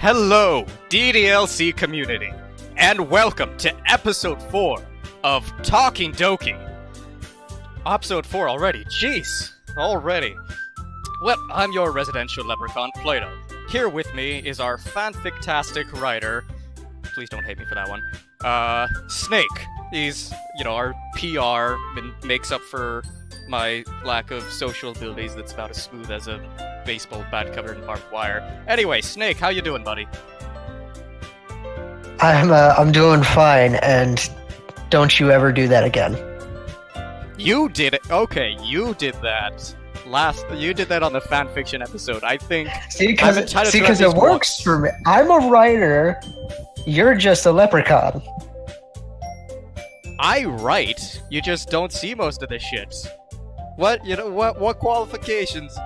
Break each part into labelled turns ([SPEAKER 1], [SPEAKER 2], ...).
[SPEAKER 1] Hello, DDLC community, and welcome to episode 4 of Talking Doki. Episode 4 already, jeez, already. Well, I'm your residential leprechaun, Plato. Here with me is our fanfic-tastic writer, please don't hate me for that one, Snake. He's, our PR, and makes up for my lack of social abilities that's about as smooth as a baseball bat covered in barbed wire. Anyway, Snake, how you doing, buddy?
[SPEAKER 2] I'm doing fine, and don't you ever do that again.
[SPEAKER 1] You did it. Okay, you did that. You did that on the fanfiction episode. I think.
[SPEAKER 2] See, because it works for me. I'm a writer. You're just a leprechaun.
[SPEAKER 1] I write. You just don't see most of this shit. What qualifications?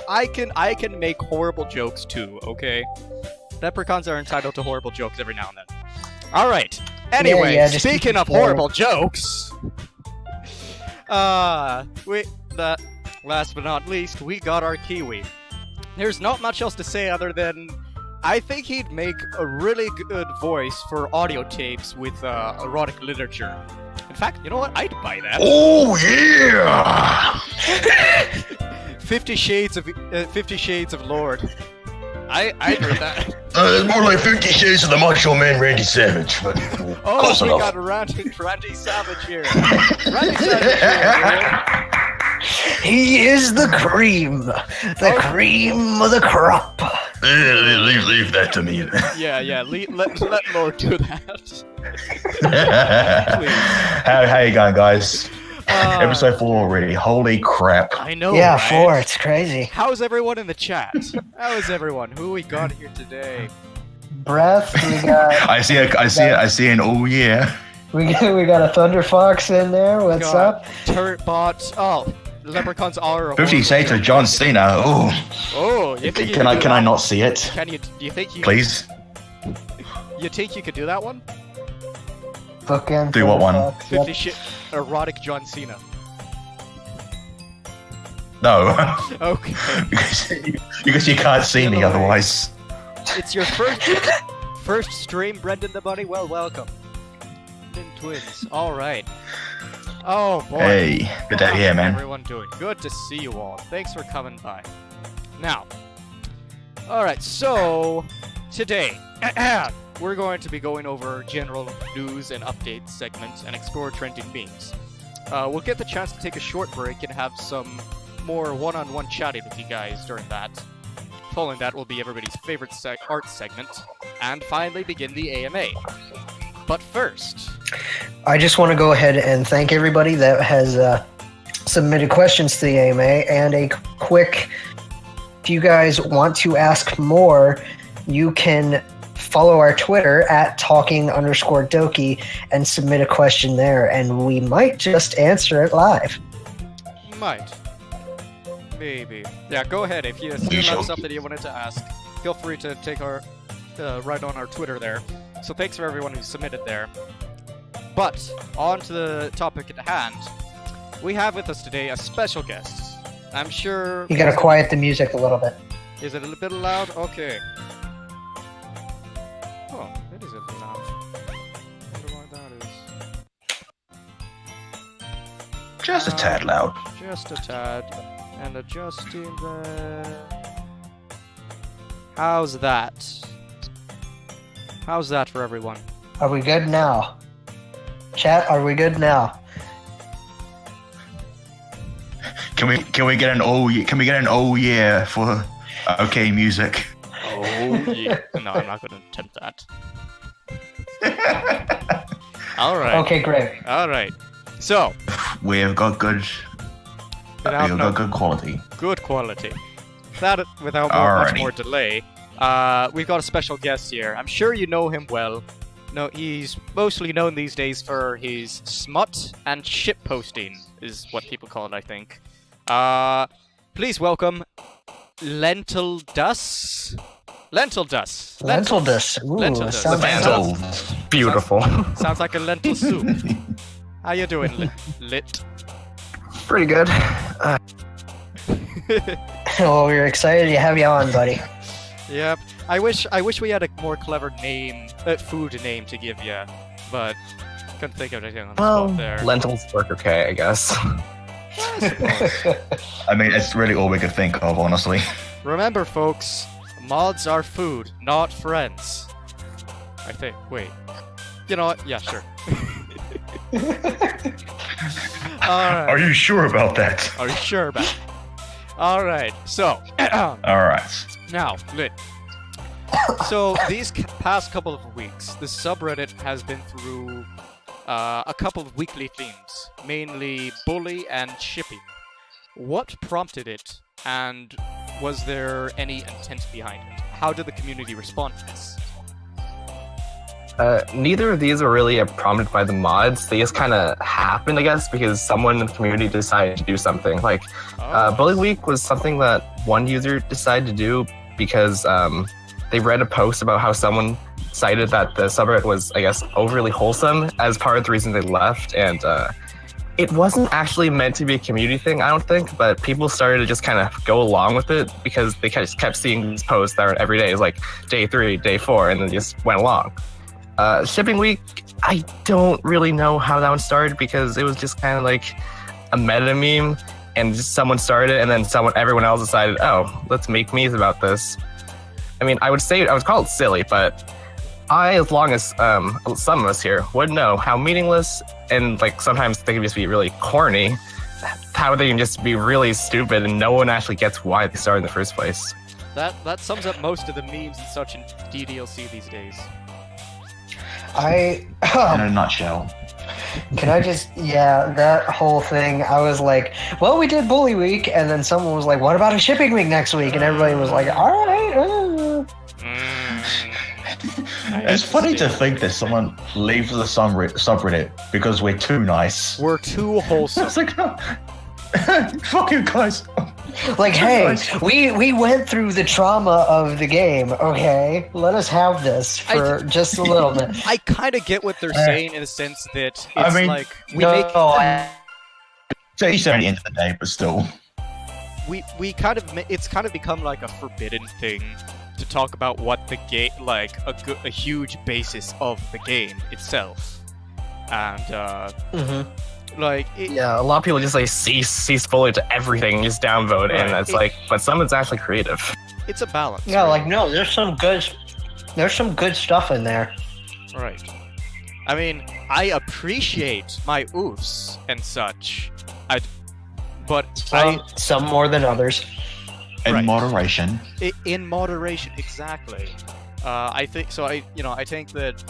[SPEAKER 1] I can make horrible jokes too, okay? Leprechauns are entitled to horrible jokes every now and then. Alright. Anyway, speaking of horrible jokes, last but not least, we got our Kiwi. There's not much else to say other than I think he'd make a really good voice for audio tapes with erotic literature. In fact, you know what? I'd buy that.
[SPEAKER 3] Oh yeah!
[SPEAKER 1] 50 Shades of Lord. I'd read that.
[SPEAKER 3] It's more like 50 Shades of the Macho Man Randy Savage, but
[SPEAKER 1] we got Randy Savage here. Randy Savage here.
[SPEAKER 2] He is the cream of the crop.
[SPEAKER 3] Leave that to me.
[SPEAKER 1] Yeah. Let Lord do that.
[SPEAKER 3] How you going, guys? Episode 4 already. Holy crap!
[SPEAKER 1] I know.
[SPEAKER 2] Yeah,
[SPEAKER 1] right?
[SPEAKER 2] 4. It's crazy.
[SPEAKER 1] How's everyone in the chat? How is everyone? Who we got here today?
[SPEAKER 2] Breath. We got.
[SPEAKER 3] I see an oh yeah.
[SPEAKER 2] We got a Thunder Fox in there. What's up?
[SPEAKER 1] Turret bots. Oh. Leprechauns are
[SPEAKER 3] 50 Shades of John Cena.
[SPEAKER 1] Oh, you think
[SPEAKER 3] can I not see it?
[SPEAKER 1] Can you? Do you think you?
[SPEAKER 3] Please.
[SPEAKER 1] You think you could do that one?
[SPEAKER 2] Bookend.
[SPEAKER 3] Do what one?
[SPEAKER 1] 50 shit erotic John Cena.
[SPEAKER 3] No.
[SPEAKER 1] Okay.
[SPEAKER 3] because you can't see me otherwise.
[SPEAKER 1] It's your first stream, Brendan the Bunny. Well, welcome. Twins. All right. Oh boy.
[SPEAKER 3] Hey, good to hear, man.
[SPEAKER 1] How's everyone doing? Good to see you all. Thanks for coming by. Now, alright, so today we're going to be going over general news and updates segments and explore trending memes. We'll get the chance to take a short break and have some more one-on-one chatting with you guys during that. Following that will be everybody's favorite art segment, and finally begin the AMA. But first,
[SPEAKER 2] I just want to go ahead and thank everybody that has submitted questions to the AMA, and a quick, if you guys want to ask more, you can follow our Twitter at talking_Doki and submit a question there, and we might just answer it live.
[SPEAKER 1] Might. Maybe. Yeah, go ahead. If you still have something you wanted to ask, feel free to take our right on our Twitter there. So thanks for everyone who submitted there. But, on to the topic at hand. We have with us today a special guest. I'm sure...
[SPEAKER 2] You gotta quiet the music a little bit.
[SPEAKER 1] Is it a bit loud? Okay. Oh, it is a bit loud. I wonder why that is.
[SPEAKER 3] Just a tad loud.
[SPEAKER 1] Just a tad. And adjusting the... How's that? How's that for everyone?
[SPEAKER 2] Are we good now? Chat, are we good now?
[SPEAKER 3] Can we get an oh yeah for okay music?
[SPEAKER 1] Oh yeah. No, I'm not going to attempt that. All right.
[SPEAKER 2] Okay, great.
[SPEAKER 1] All right. So
[SPEAKER 3] we have got good. Good quality.
[SPEAKER 1] Good quality. Without much more delay, we've got a special guest here. I'm sure you know him well. No, he's mostly known these days for his smut and shit posting, is what people call it, I think. Please welcome Lentil Dus. Lentil Dus.
[SPEAKER 2] Lentil Dus. Ooh,
[SPEAKER 1] Lentil Dus.
[SPEAKER 3] Lentil. Beautiful.
[SPEAKER 1] Sounds like a lentil soup. How you doing, Lit?
[SPEAKER 2] Pretty good. Well, we're excited to have you on, buddy.
[SPEAKER 1] Yep. I wish we had a more clever name, food name to give you, but couldn't think of anything on the spot there.
[SPEAKER 4] Lentils work okay, I guess.
[SPEAKER 3] I mean, it's really all we could think of, honestly.
[SPEAKER 1] Remember, folks, mods are food, not friends. I think. Wait. You know what? Yeah, sure. Alright.
[SPEAKER 3] Are you sure about that?
[SPEAKER 1] Are you sure about it? Alright, so.
[SPEAKER 3] Alright.
[SPEAKER 1] Now, Lit. So, these past couple of weeks, the subreddit has been through a couple of weekly themes, mainly bully and shipping. What prompted it, and was there any intent behind it? How did the community respond to this?
[SPEAKER 4] Neither of these were really prompted by the mods. They just kind of happened, I guess, because someone in the community decided to do something. Like, Bully Week was something that one user decided to do because they read a post about how someone cited that the subreddit was, I guess, overly wholesome as part of the reason they left. And it wasn't actually meant to be a community thing, I don't think, but people started to just kind of go along with it because they just kept seeing these posts that were every day. It was like day 3, day 4, and then just went along. Shipping Week, I don't really know how that one started because it was just kind of like a meta meme, and just someone started it, and then everyone else decided, oh, let's make memes about this. I mean, I would call it silly, but as long as some of us here would know how meaningless and like sometimes they can just be really corny, how they can just be really stupid and no one actually gets why they started in the first place.
[SPEAKER 1] That sums up most of the memes and such in DDLC these days.
[SPEAKER 3] In a nutshell.
[SPEAKER 2] Can I that whole thing, I was like, well, we did Bully Week, and then someone was like, what about a Shipping Week next week? And everybody was like, alright.
[SPEAKER 3] It's funny to think that someone leaves the subreddit because we're too nice.
[SPEAKER 1] We're too wholesome.
[SPEAKER 3] It's like, fuck you guys.
[SPEAKER 2] Like, hey, we went through the trauma of the game, okay? Let us have this for just a little bit.
[SPEAKER 1] I kind of get what they're saying in the sense that it's like
[SPEAKER 3] So each at the end of the day, but still.
[SPEAKER 1] We kind of it's kind of become like a forbidden thing to talk about what the game, like a huge basis of the game itself, and like
[SPEAKER 4] a lot of people just like cease fully to everything and just downvote, right. And it's like, but someone's actually creative.
[SPEAKER 1] It's a balance.
[SPEAKER 2] Yeah,
[SPEAKER 1] right?
[SPEAKER 2] like no, there's some good stuff in there.
[SPEAKER 1] Right. I mean, I appreciate my oofs and such, but
[SPEAKER 2] some more than others.
[SPEAKER 3] In moderation.
[SPEAKER 1] In moderation, exactly. I think so. I think that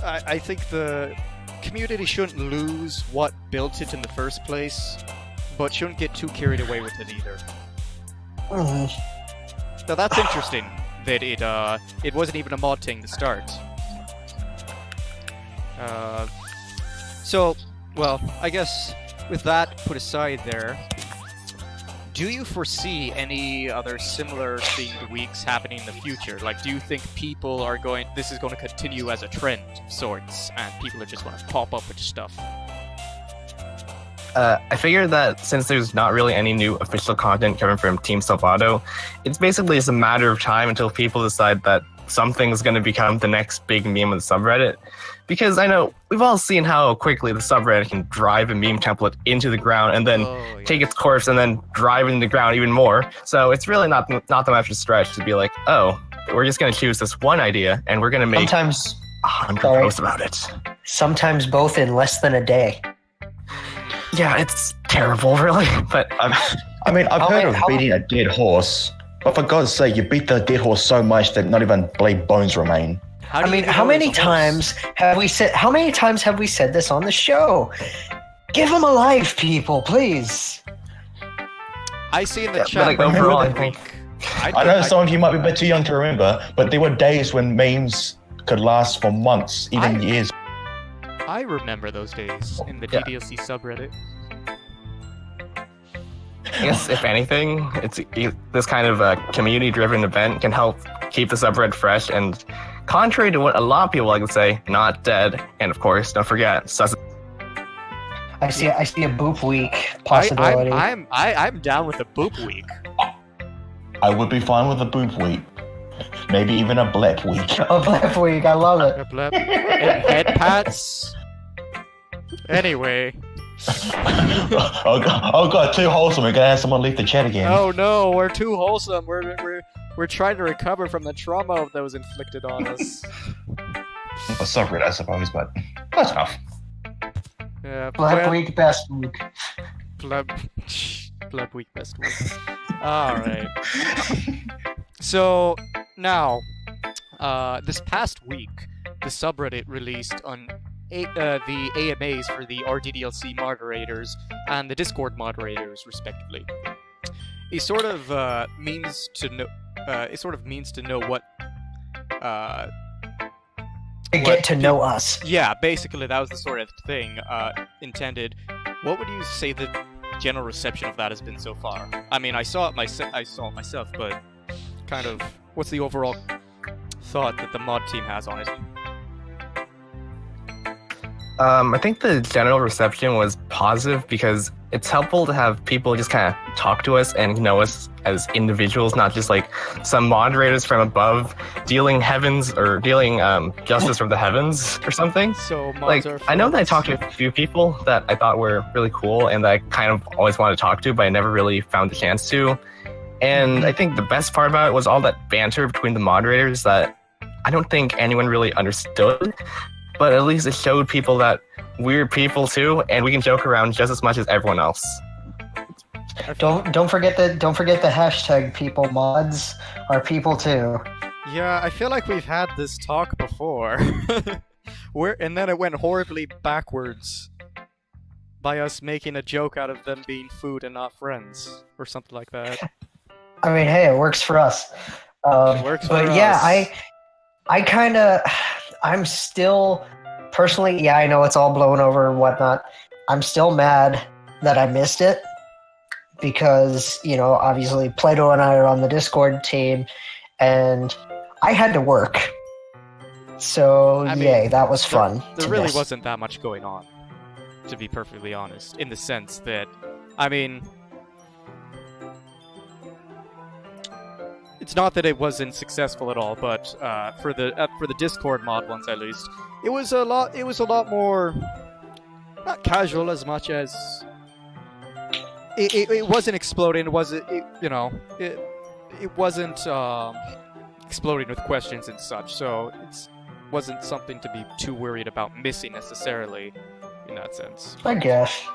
[SPEAKER 1] I think the community shouldn't lose what built it in the first place, but shouldn't get too carried away with it either. So that's interesting that it wasn't even a mod thing to start. So, well, I guess with that put aside there, do you foresee any other similar themed weeks happening in the future? Like, do you think people are this is going to continue as a trend of sorts, and people are just going to pop up with stuff?
[SPEAKER 4] I figured that since there's not really any new official content coming from Team Salvato, it's basically just a matter of time until people decide that something's going to become the next big meme of the subreddit. Because I know we've all seen how quickly the subreddit can drive a meme template into the ground and then take its course and then drive it into the ground even more. So it's really not that much of a stretch to be like, oh, we're just going to choose this one idea and we're going to make 100 posts about it.
[SPEAKER 2] Sometimes both in less than a day.
[SPEAKER 4] Yeah, it's terrible, really. But
[SPEAKER 3] I mean, I've heard of beating a dead horse, but for God's sake, you beat the dead horse so much that not even blade bones remain.
[SPEAKER 2] How many times have we said this on the show? Give him a life, people, please.
[SPEAKER 1] I see in the chat.
[SPEAKER 4] Like, overall, I think.
[SPEAKER 3] I know some of you might be a bit too young to remember, but there were days when memes could last for months, even years.
[SPEAKER 1] I remember those days in the DDLC subreddit.
[SPEAKER 4] I guess, if anything, this kind of community-driven event can help keep the subreddit fresh and, contrary to what a lot of people like to say, not dead. And of course, don't forget,
[SPEAKER 2] I see a boop week possibility.
[SPEAKER 1] I'm down with a boop week.
[SPEAKER 3] I would be fine with a boob week. Maybe even a blep week.
[SPEAKER 2] A blep week, I love it.
[SPEAKER 1] A blep. Head pats. Anyway.
[SPEAKER 3] Oh god, too wholesome. We're gonna have someone leave the chat again.
[SPEAKER 1] Oh no, we're too wholesome. We're trying to recover from the trauma that was inflicted on us.
[SPEAKER 3] Well, so rude, I suppose, but close enough.
[SPEAKER 1] Yeah,
[SPEAKER 2] Blep week, best week.
[SPEAKER 1] Blep week, best week. Alright. So, now, this past week, the subreddit released on the AMAs for the RDDLC moderators and the Discord moderators, respectively. It sort of means to know. It sort of means to know what.
[SPEAKER 2] Get to know us.
[SPEAKER 1] Yeah, basically that was the sort of thing intended. What would you say the general reception of that has been so far? I mean, I saw it myself, but kind of what's the overall thought that the mod team has on it?
[SPEAKER 4] I think the general reception was positive because it's helpful to have people just kind of talk to us and know us as individuals, not just like some moderators from above dealing heavens or dealing justice from the heavens or something.
[SPEAKER 1] So
[SPEAKER 4] like, I know that I talked to a few people that I thought were really cool and that I kind of always wanted to talk to, but I never really found the chance to. And I think the best part about it was all that banter between the moderators that I don't think anyone really understood. But at least it showed people that we're people too, and we can joke around just as much as everyone else.
[SPEAKER 2] Don't forget the hashtag. People mods are people too.
[SPEAKER 1] Yeah, I feel like we've had this talk before, and then it went horribly backwards by us making a joke out of them being food and not friends, or something like that.
[SPEAKER 2] I mean, hey, it works for us.
[SPEAKER 1] It works for us.
[SPEAKER 2] Yeah, I'm still, personally, yeah, I know it's all blown over and whatnot. I'm still mad that I missed it because, obviously Plato and I are on the Discord team and I had to work. So, yay, that was fun.
[SPEAKER 1] There really wasn't that much going on, to be perfectly honest, in the sense that, I mean, it's not that it wasn't successful at all, but for the Discord mod ones at least, it was a lot more not casual as much as it wasn't exploding. It wasn't exploding with questions and such. So it wasn't something to be too worried about missing necessarily, in that sense.
[SPEAKER 2] I guess.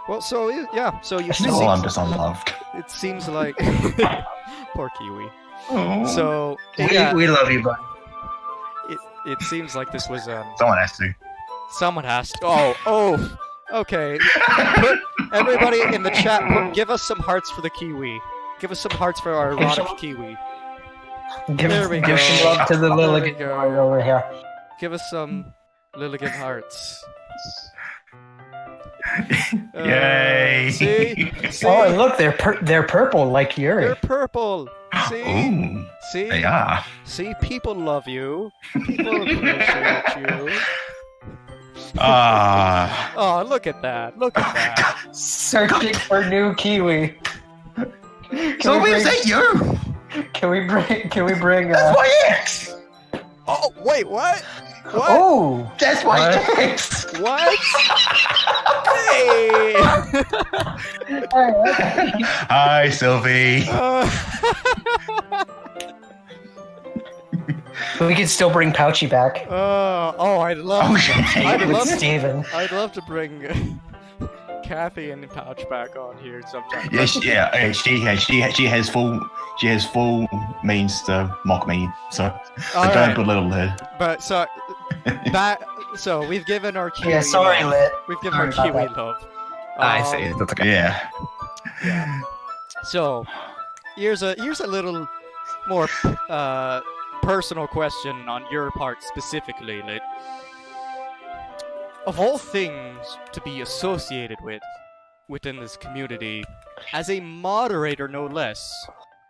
[SPEAKER 1] Well, so yeah, so you see.
[SPEAKER 3] I'm just unloved.
[SPEAKER 1] It seems like poor Kiwi.
[SPEAKER 3] Oh.
[SPEAKER 1] So yeah,
[SPEAKER 2] we love you, bud.
[SPEAKER 1] It seems like this was
[SPEAKER 3] Someone has to.
[SPEAKER 1] someone has to. Oh, okay. Put everybody in the chat. Give us some hearts for the Kiwi. Give us some hearts for our erotic Kiwi.
[SPEAKER 2] Give
[SPEAKER 1] go.
[SPEAKER 2] some love to the
[SPEAKER 1] There we
[SPEAKER 2] Lilligan
[SPEAKER 1] go.
[SPEAKER 2] right over here.
[SPEAKER 1] Give us some Lilligan hearts.
[SPEAKER 3] Yay!
[SPEAKER 1] See?
[SPEAKER 2] Oh, and look, they're purple like Yuri.
[SPEAKER 1] They're purple. See?
[SPEAKER 3] Ooh,
[SPEAKER 1] See?
[SPEAKER 3] they are.
[SPEAKER 1] See? People love you. People appreciate you.
[SPEAKER 3] Ah.
[SPEAKER 1] Oh, look at that. Look at that.
[SPEAKER 2] Searching for new Kiwi.
[SPEAKER 3] So is that you?
[SPEAKER 2] Can we bring
[SPEAKER 3] That's my ex.
[SPEAKER 1] Oh, wait, what? What?
[SPEAKER 2] Oh!
[SPEAKER 3] That's my ex.
[SPEAKER 1] What? Hey!
[SPEAKER 3] Hi, Sylvie.
[SPEAKER 2] We can still bring Pouchy back.
[SPEAKER 1] I'd love
[SPEAKER 2] With Steven.
[SPEAKER 1] I'd love to bring Kathy and Pouch back on here sometime.
[SPEAKER 3] Yes, she has full means to mock me, so don't belittle her.
[SPEAKER 1] But so we've given our Kiwi.
[SPEAKER 2] Yeah, sorry,
[SPEAKER 1] love.
[SPEAKER 2] Lit.
[SPEAKER 1] We've given our
[SPEAKER 2] Sorry
[SPEAKER 1] Kiwi
[SPEAKER 2] about
[SPEAKER 1] love.
[SPEAKER 4] I see. That's okay.
[SPEAKER 3] Yeah.
[SPEAKER 1] So here's a little more personal question on your part specifically, Lit. Of all things to be associated within this community, as a moderator no less,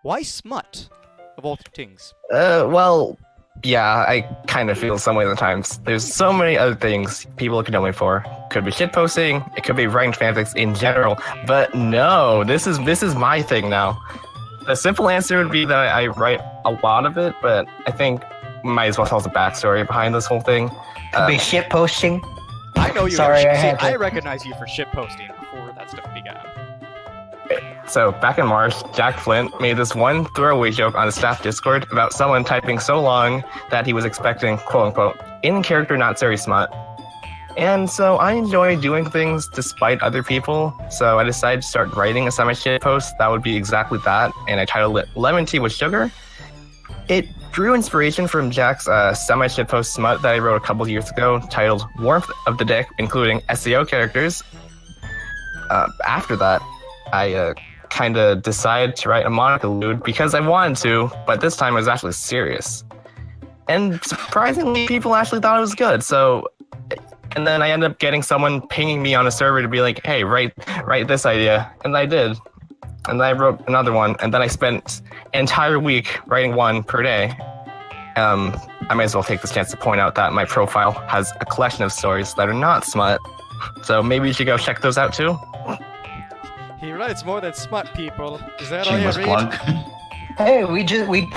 [SPEAKER 1] why smut? Of all things.
[SPEAKER 4] Well, Yeah, I kind of feel some way at times. There's so many other things people could know me for. Could be shitposting, it could be writing fanfics in general, but no, this is my thing now. The simple answer would be that I write a lot of it, but I think might as well tell the backstory behind this whole thing.
[SPEAKER 2] Could be shit posting.
[SPEAKER 1] I know you.
[SPEAKER 2] Sorry,
[SPEAKER 1] I recognize you for shitposting before that stuff began.
[SPEAKER 4] So, back in March, Jack Flint made this one throwaway joke on the staff Discord about someone typing so long that he was expecting, quote-unquote, in-character not very smut. And so I enjoy doing things despite other people, so I decided to start writing a semi-shit post that would be exactly that, and I titled it Lemon Tea with Sugar. It drew inspiration from Jack's semi-shit post smut that I wrote a couple years ago, titled Warmth of the Dick, including SEO characters. After that, I kind of decided to write a Monica Lude because I wanted to, but this time it was actually serious. And surprisingly, people actually thought it was good. So, and then I ended up getting someone pinging me on a server to be like, hey, write this idea. And I did. And then I wrote another one. And then I spent an entire week writing one per day. I may as well take this chance to point out that my profile has a collection of stories that are not smut. So maybe you should go check those out too.
[SPEAKER 1] He writes more than smut, people. Is that all you
[SPEAKER 3] Shameless
[SPEAKER 1] read?
[SPEAKER 3] plug.
[SPEAKER 2] Hey, we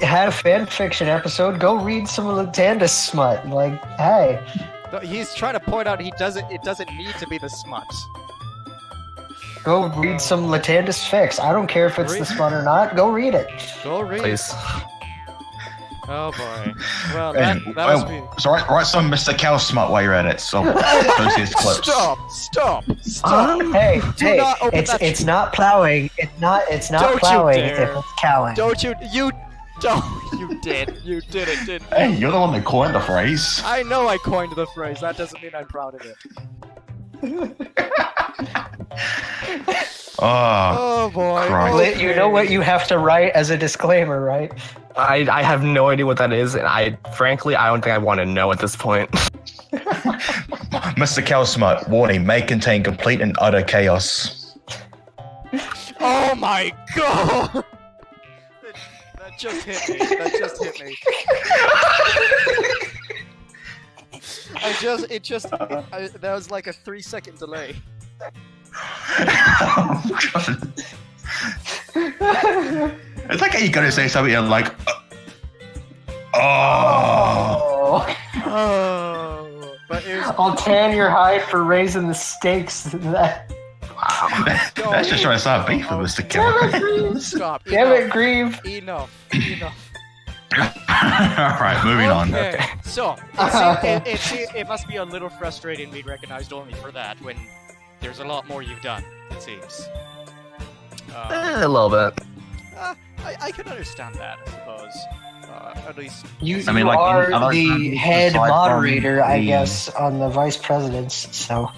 [SPEAKER 2] had a fan fiction episode. Go read some of Latanda smut. Like, hey.
[SPEAKER 1] No, he's trying to point out it doesn't need to be the smut.
[SPEAKER 2] Go read some Latandis fix. I don't care if it's the smut or not. Go read it.
[SPEAKER 1] Go read.
[SPEAKER 4] Please.
[SPEAKER 1] Oh boy. Well,
[SPEAKER 3] And,
[SPEAKER 1] that must be.
[SPEAKER 3] so write some Mr. Cow smut while you're at it. So post these clips.
[SPEAKER 1] Stop!
[SPEAKER 2] Hey,
[SPEAKER 1] Do
[SPEAKER 2] hey,
[SPEAKER 1] not open that
[SPEAKER 2] it's not plowing. It's not
[SPEAKER 1] Don't you
[SPEAKER 2] plowing if
[SPEAKER 1] dare.
[SPEAKER 2] it's cowing.
[SPEAKER 1] Don't you don't you did it, didn't
[SPEAKER 3] Hey, you're the one that coined the phrase.
[SPEAKER 1] I know I coined the phrase. That doesn't mean I'm proud of it. Oh boy.
[SPEAKER 3] Christ.
[SPEAKER 2] Lit, you know what you have to write as a disclaimer, right?
[SPEAKER 4] I have no idea what that is, and frankly, I don't think I want to know at this point.
[SPEAKER 3] Mr. Cow smut, warning, may contain complete and utter chaos.
[SPEAKER 1] Oh my god! That just hit me. That was like a 3-second delay.
[SPEAKER 3] It's like how you gotta say something and like, oh.
[SPEAKER 1] But it was,
[SPEAKER 2] I'll tan your hide for raising the stakes.
[SPEAKER 3] That's just trying to start beef with Mr. Cow.
[SPEAKER 1] stop.
[SPEAKER 2] Damn it, Grieve.
[SPEAKER 1] Enough.
[SPEAKER 3] Alright, moving on.
[SPEAKER 1] Okay, so it must be a little frustrating being recognized only for that when there's a lot more you've done, it seems.
[SPEAKER 4] A little bit.
[SPEAKER 1] I can understand that, I suppose. At least
[SPEAKER 2] You
[SPEAKER 3] I mean, like, in
[SPEAKER 2] are
[SPEAKER 3] other
[SPEAKER 2] the
[SPEAKER 3] countries,
[SPEAKER 2] head
[SPEAKER 3] aside from
[SPEAKER 2] moderator, I
[SPEAKER 3] the-
[SPEAKER 2] guess, on the vice presidents, so...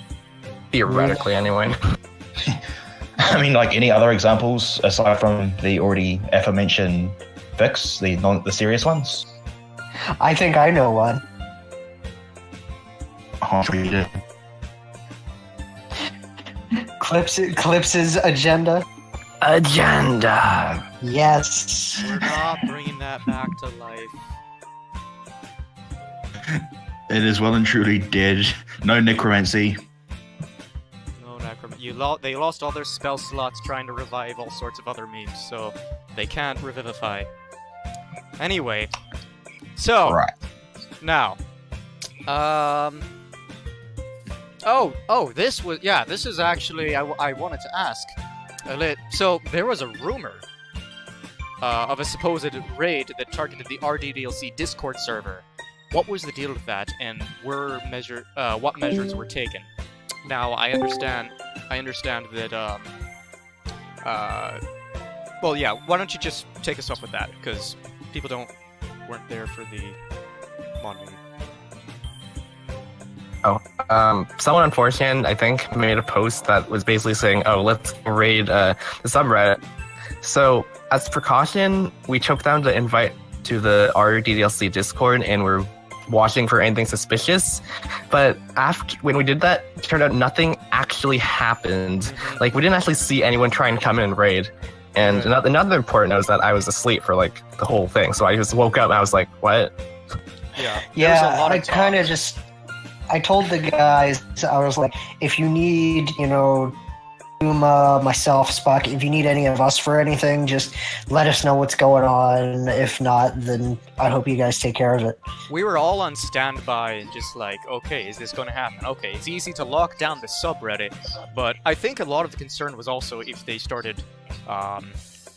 [SPEAKER 4] Theoretically, anyway.
[SPEAKER 3] I mean, like any other examples aside from the already aforementioned fix, the serious ones?
[SPEAKER 2] I think I know one.
[SPEAKER 3] I'm sure you did.
[SPEAKER 2] Clips's agenda.
[SPEAKER 4] Agenda.
[SPEAKER 2] Yes.
[SPEAKER 1] we're not bringing that back to life.
[SPEAKER 3] It is well and truly dead. No necromancy.
[SPEAKER 1] No necromancy. They lost all their spell slots trying to revive all sorts of other memes, so they can't revivify. Anyway, so
[SPEAKER 3] Right.
[SPEAKER 1] now, this is actually I wanted to ask. So there was a rumor of a supposed raid that targeted the RDDLC Discord server. What was the deal with that, and what measures were taken? Now I understand that well, yeah. Why don't you just take us off with that, because people weren't there for the mod meeting.
[SPEAKER 4] Someone on 4chan, I think, made a post that was basically saying, oh, let's raid the subreddit. So, as precaution, we took down the invite to the RDDLC Discord, and we're watching for anything suspicious. But when we did that, it turned out nothing actually happened. Like, we didn't actually see anyone try and come in and raid. And another important note is that I was asleep for, like, the whole thing. So I just woke up and I was like, what?
[SPEAKER 1] Yeah.
[SPEAKER 2] Yeah,
[SPEAKER 1] There's a lot
[SPEAKER 2] I
[SPEAKER 1] of talk.
[SPEAKER 2] kind of just. I told the guys, I was like, if you need, Uma, myself, Spock, if you need any of us for anything, just let us know what's going on. If not, then I hope you guys take care of it.
[SPEAKER 1] We were all on standby and just like, okay, is this going to happen? Okay, it's easy to lock down the subreddit, but I think a lot of the concern was also if they started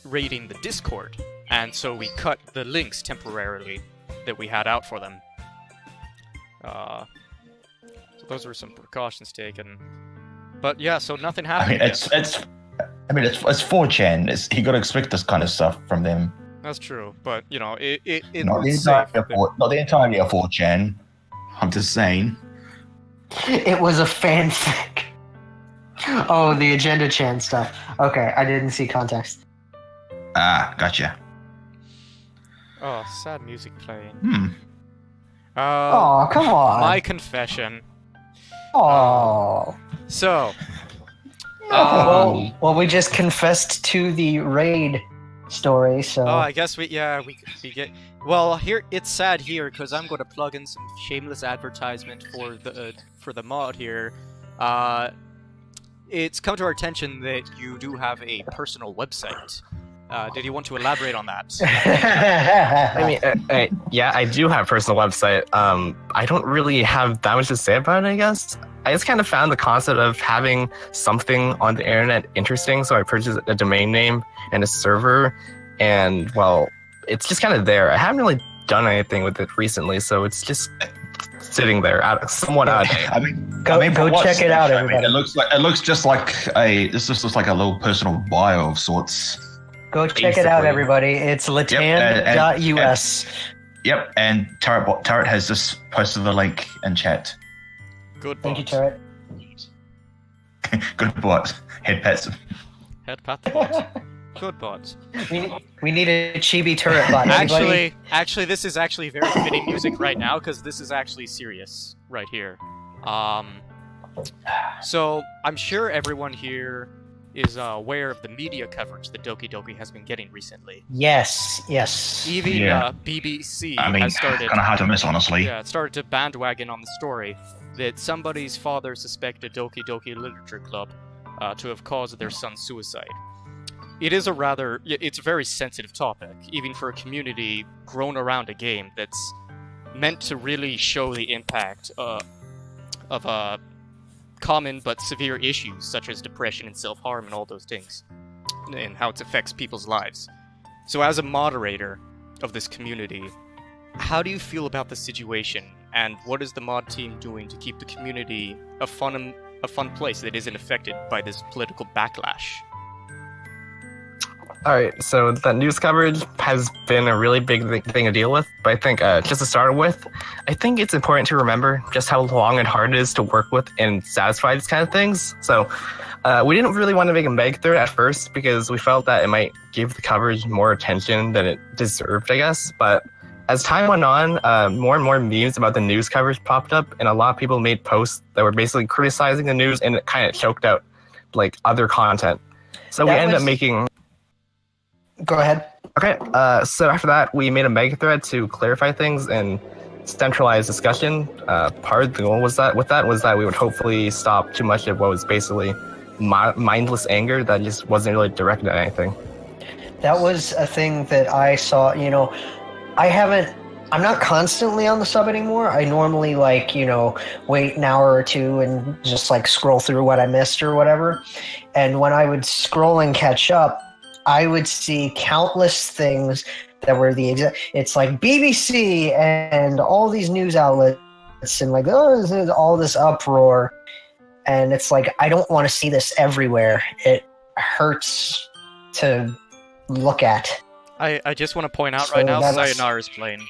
[SPEAKER 1] raiding the Discord, and so we cut the links temporarily that we had out for them. So those were some precautions taken. But yeah, so nothing
[SPEAKER 3] I
[SPEAKER 1] happened.
[SPEAKER 3] mean, it's 4chan. You got to expect this kind of stuff from them.
[SPEAKER 1] That's true, but it
[SPEAKER 3] Not the
[SPEAKER 1] was safe.
[SPEAKER 3] entirety of 4chan. I'm just saying.
[SPEAKER 2] It was a fanfic. Oh, the Agenda Chan stuff. Okay, I didn't see context.
[SPEAKER 3] Ah, gotcha.
[SPEAKER 1] Oh, sad music playing.
[SPEAKER 2] Oh, come on.
[SPEAKER 1] My confession.
[SPEAKER 2] Oh.
[SPEAKER 1] So,
[SPEAKER 2] Well, we just confessed to the raid story, so.
[SPEAKER 1] I guess we get. Well, here it's sad here because I'm going to plug in some shameless advertisement for the mod here. It's come to our attention that you do have a personal website. Did you want to elaborate on that?
[SPEAKER 4] I mean, yeah, I do have a personal website. I don't really have that much to say about it, I guess. I just kind of found the concept of having something on the internet interesting, so I purchased a domain name and a server, and, well, it's just kind of there. I haven't really done anything with it recently, so it's just sitting there, somewhat out of date.
[SPEAKER 3] I mean,
[SPEAKER 2] Go check it out, everybody.
[SPEAKER 3] it looks just like this just looks like a little personal bio of sorts.
[SPEAKER 2] Go check it out,
[SPEAKER 4] Basically.
[SPEAKER 2] everybody. It's latan.us.
[SPEAKER 3] Yep, and Turret has just posted the link in chat.
[SPEAKER 1] Good
[SPEAKER 2] Thank you,
[SPEAKER 1] bot.
[SPEAKER 2] Turret.
[SPEAKER 3] Good bot. Head pats.
[SPEAKER 1] Head pat the bot. Good bot.
[SPEAKER 2] We need a chibi Turret bot. Anybody?
[SPEAKER 1] Actually, this is actually very fitting music right now because this is actually serious right here. So I'm sure everyone here is aware of the media coverage that Doki Doki has been getting recently.
[SPEAKER 2] Yes.
[SPEAKER 1] Even
[SPEAKER 3] Yeah.
[SPEAKER 1] BBC
[SPEAKER 3] I mean,
[SPEAKER 1] has started.
[SPEAKER 3] kind of hard to miss, honestly.
[SPEAKER 1] Yeah, it started to bandwagon on the story that somebody's father suspected Doki Doki Literature Club to have caused their son's suicide. It's a very sensitive topic, even for a community grown around a game that's meant to really show the impact of common but severe issues such as depression and self-harm and all those things, and how it affects people's lives. So as a moderator of this community, how do you feel about the situation, and what is the mod team doing to keep the community a fun place that isn't affected by this political backlash?
[SPEAKER 4] Alright, so that news coverage has been a really big thing to deal with, but I think just to start with, I think it's important to remember just how long and hard it is to work with and satisfy these kind of things. So we didn't really want to make a meg thread at first because we felt that it might give the coverage more attention than it deserved, I guess. But as time went on, more and more memes about the news coverage popped up, and a lot of people made posts that were basically criticizing the news, and it kind of choked out like other content. So we ended up making...
[SPEAKER 2] Go ahead.
[SPEAKER 4] Okay, so after that, we made a mega thread to clarify things and centralize discussion. Part of the goal was that we would hopefully stop too much of what was basically mindless anger that just wasn't really directed at anything.
[SPEAKER 2] That was a thing that I saw, I'm not constantly on the sub anymore. I normally wait an hour or two and just scroll through what I missed or whatever. And when I would scroll and catch up, I would see countless things that were it's like BBC and all these news outlets and this is all this uproar. And it's like, I don't want to see this everywhere. It hurts to look at.
[SPEAKER 1] I just want to point out right now, Sayonara's playing.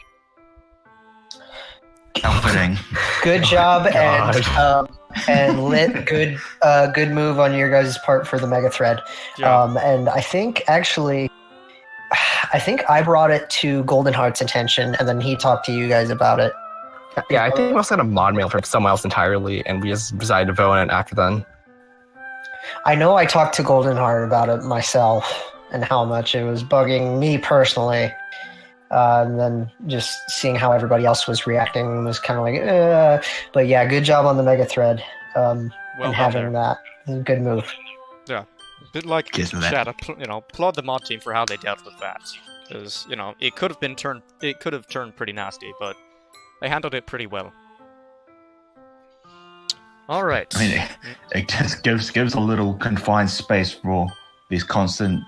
[SPEAKER 3] Comforting.
[SPEAKER 2] Good job and lit. Good move on your guys' part for the mega thread.
[SPEAKER 1] Yeah.
[SPEAKER 2] And I think I brought it to Golden Heart's attention, and then he talked to you guys about it.
[SPEAKER 4] Yeah, I think we also got a mod mail from someone else entirely, and we just decided to vote on it after then.
[SPEAKER 2] I know I talked to Golden Heart about it myself and how much it was bugging me personally. and then just seeing how everybody else was reacting was kind of like, but yeah, good job on the mega thread,
[SPEAKER 1] Well
[SPEAKER 2] and having that. Good move.
[SPEAKER 1] Yeah, bit like
[SPEAKER 3] Cheers for that.
[SPEAKER 1] Chad, applaud the mod team for how they dealt with that. Because it could have turned pretty nasty, but they handled it pretty well. All right.
[SPEAKER 3] I mean, it just gives a little confined space for these constant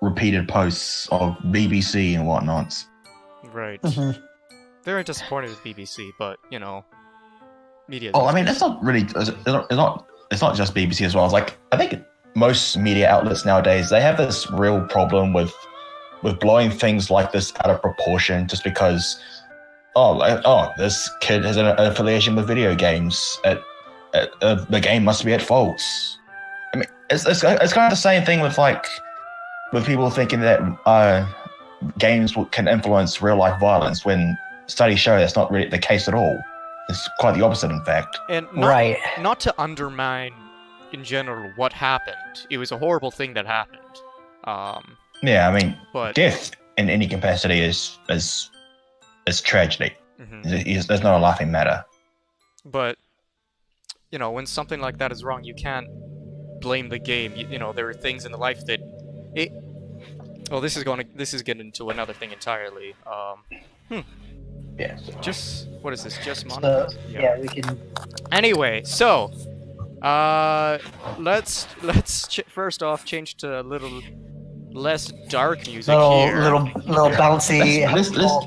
[SPEAKER 3] repeated posts of BBC and whatnot.
[SPEAKER 1] Right. Very disappointed with BBC, but media.
[SPEAKER 3] Oh, I mean, it's not really. It's not just BBC as well. It's like, I think most media outlets nowadays, they have this real problem with blowing things like this out of proportion just because, this kid has an affiliation with video games. The game must be at fault. I mean, it's kind of the same thing with people thinking that games can influence real life violence when studies show that's not really the case at all. It's quite the opposite, in fact.
[SPEAKER 1] And not to undermine in general what happened. It was a horrible thing that happened.
[SPEAKER 3] Yeah, I mean,
[SPEAKER 1] but
[SPEAKER 3] death in any capacity is tragedy.
[SPEAKER 1] Mm-hmm.
[SPEAKER 3] There's not a laughing matter.
[SPEAKER 1] But when something like that is wrong, you can't blame the game. There are things in the life that Well, this is getting into another thing entirely.
[SPEAKER 3] Yes.
[SPEAKER 1] Just what is this? Just
[SPEAKER 2] So,
[SPEAKER 1] monitors?
[SPEAKER 2] yeah, we can.
[SPEAKER 1] Anyway, so let's first off change to a little less dark music here.
[SPEAKER 2] Little bouncy.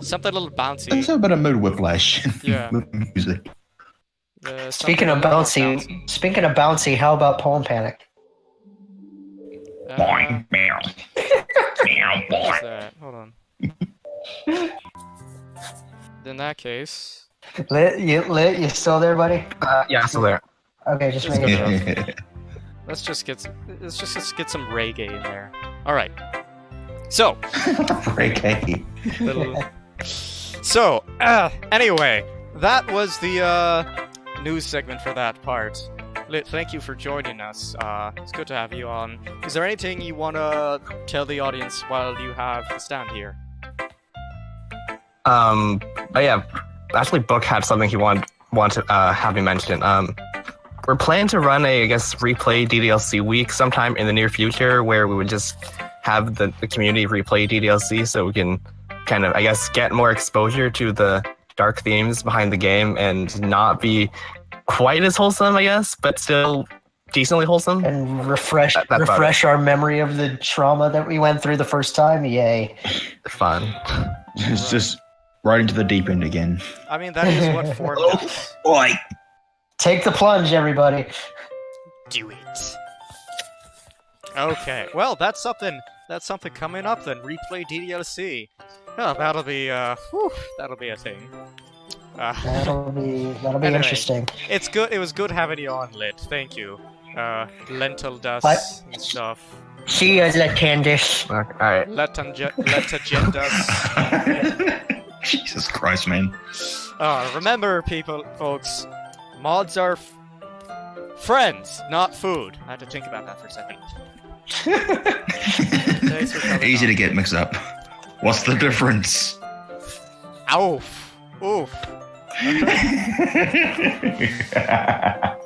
[SPEAKER 1] Something a little bouncy.
[SPEAKER 3] Let's have a bit of mood whiplash.
[SPEAKER 1] Yeah.
[SPEAKER 3] With music.
[SPEAKER 2] Speaking of bouncy, how about Poem Panic?
[SPEAKER 1] What is that? Hold on. In that case,
[SPEAKER 2] Lit, you still there, buddy?
[SPEAKER 4] Yeah, still there.
[SPEAKER 2] Okay, just making sure.
[SPEAKER 1] let's just get some reggae in there. All right. So.
[SPEAKER 3] Reggae.
[SPEAKER 1] So, anyway, that was the news segment for that part. Lit, thank you for joining us. It's good to have you on. Is there anything you want to tell the audience while you have the stand here?
[SPEAKER 4] Oh yeah, actually, Book had something he wanted to have me mention. We're planning to run a, replay DDLC week sometime in the near future, where we would just have the community replay DDLC, so we can kind of, get more exposure to the dark themes behind the game and not be quite as wholesome, but still decently wholesome.
[SPEAKER 2] And refresh our memory of the trauma that we went through the first time. Yay.
[SPEAKER 4] Fun.
[SPEAKER 3] It's just right into the deep end again.
[SPEAKER 1] I mean, that is what form does.
[SPEAKER 3] Boy.
[SPEAKER 2] Take the plunge, everybody.
[SPEAKER 1] Do it. Okay, well, that's something coming up then. Replay DDLC. Oh, that'll be a thing.
[SPEAKER 2] That'll be
[SPEAKER 1] Anyway.
[SPEAKER 2] interesting.
[SPEAKER 1] It's good. It was good having you on, Lit. Thank you. Lentil dust and stuff.
[SPEAKER 2] See you, Latandis.
[SPEAKER 4] All right.
[SPEAKER 1] Letagen dust.
[SPEAKER 3] Jesus Christ, man.
[SPEAKER 1] Remember, folks, mods are friends, not food. I had to think about that for a second. Thanks for coming
[SPEAKER 3] Easy
[SPEAKER 1] on.
[SPEAKER 3] to get mixed up. What's the difference?
[SPEAKER 1] Oof.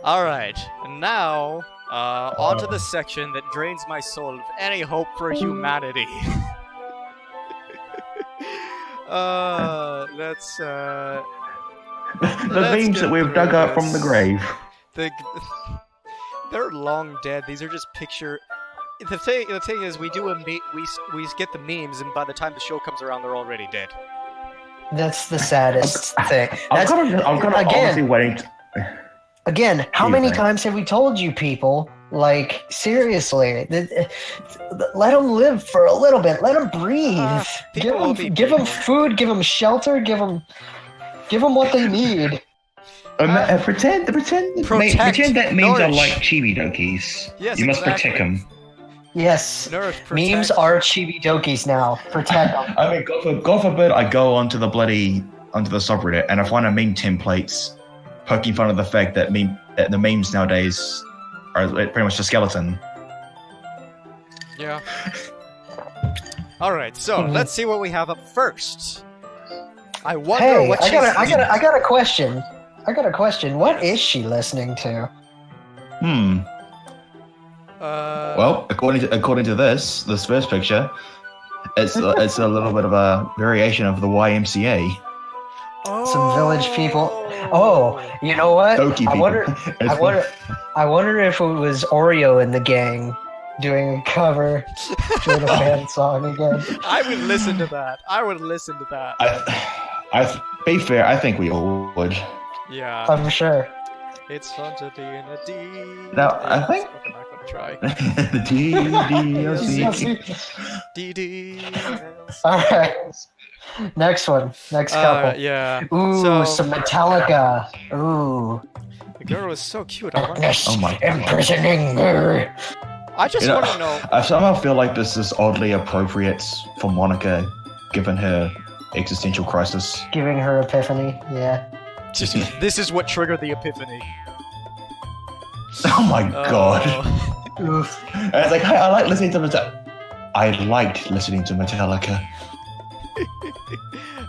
[SPEAKER 1] Alright, and now, on to the section that drains my soul of any hope for humanity. Let's
[SPEAKER 3] The
[SPEAKER 1] let's
[SPEAKER 3] memes
[SPEAKER 1] get
[SPEAKER 3] that we've
[SPEAKER 1] through
[SPEAKER 3] dug up from the
[SPEAKER 1] this.
[SPEAKER 3] grave.
[SPEAKER 1] They're long dead. These are just picture. The thing is, we get the memes, and by the time the show comes around, they're already dead.
[SPEAKER 2] That's the saddest thing.
[SPEAKER 3] I'm gonna honestly waiting.
[SPEAKER 2] Again, how
[SPEAKER 3] You
[SPEAKER 2] many
[SPEAKER 3] think?
[SPEAKER 2] times have we told you people, seriously, let them live for a little bit, let them breathe.
[SPEAKER 1] People will be
[SPEAKER 2] Give them
[SPEAKER 1] breathing.
[SPEAKER 2] food, give them shelter, give them what they need.
[SPEAKER 3] Pretend that memes are
[SPEAKER 1] nourish.
[SPEAKER 3] like chibi dokis.
[SPEAKER 1] Yes,
[SPEAKER 3] You must
[SPEAKER 1] exactly.
[SPEAKER 3] protect them.
[SPEAKER 2] Yes,
[SPEAKER 1] Nerf, protect.
[SPEAKER 2] memes are chibi dokis now. Protect them.
[SPEAKER 3] I mean, God forbid I go onto the subreddit and I find a meme templates poking fun of the fact that the memes nowadays are pretty much a skeleton.
[SPEAKER 1] Yeah. Alright, so let's see what we have up first. I wonder
[SPEAKER 2] Hey,
[SPEAKER 1] what
[SPEAKER 2] I
[SPEAKER 1] she's...
[SPEAKER 2] got a question. What is she listening to?
[SPEAKER 3] Well, according to this first picture, it's a little bit of a variation of the YMCA.
[SPEAKER 2] Some village people. Oh, you know what?
[SPEAKER 3] Doki people.
[SPEAKER 2] I wonder if it was Oreo in the gang doing a cover to the band song again.
[SPEAKER 1] I would listen to that.
[SPEAKER 3] Be fair, I think we all would.
[SPEAKER 1] Yeah.
[SPEAKER 2] I'm sure.
[SPEAKER 1] It's fun to be in a D.
[SPEAKER 3] Now, I think...
[SPEAKER 1] Okay, I'm not gonna try.
[SPEAKER 3] DDLC.
[SPEAKER 2] Alright. Next one. Next couple.
[SPEAKER 1] Yeah.
[SPEAKER 2] Ooh, some Metallica. Ooh.
[SPEAKER 1] The girl is so cute. I wonder...
[SPEAKER 2] Darkness
[SPEAKER 3] Oh my God.
[SPEAKER 2] imprisoning her.
[SPEAKER 1] I just want to know...
[SPEAKER 3] I somehow feel like this is oddly appropriate for Monica, given her existential crisis.
[SPEAKER 2] Giving her epiphany. Yeah.
[SPEAKER 1] This is what triggered the epiphany.
[SPEAKER 3] Oh my God.
[SPEAKER 2] Oof.
[SPEAKER 3] And it's like, hey, I like listening to Metallica. I liked listening to Metallica.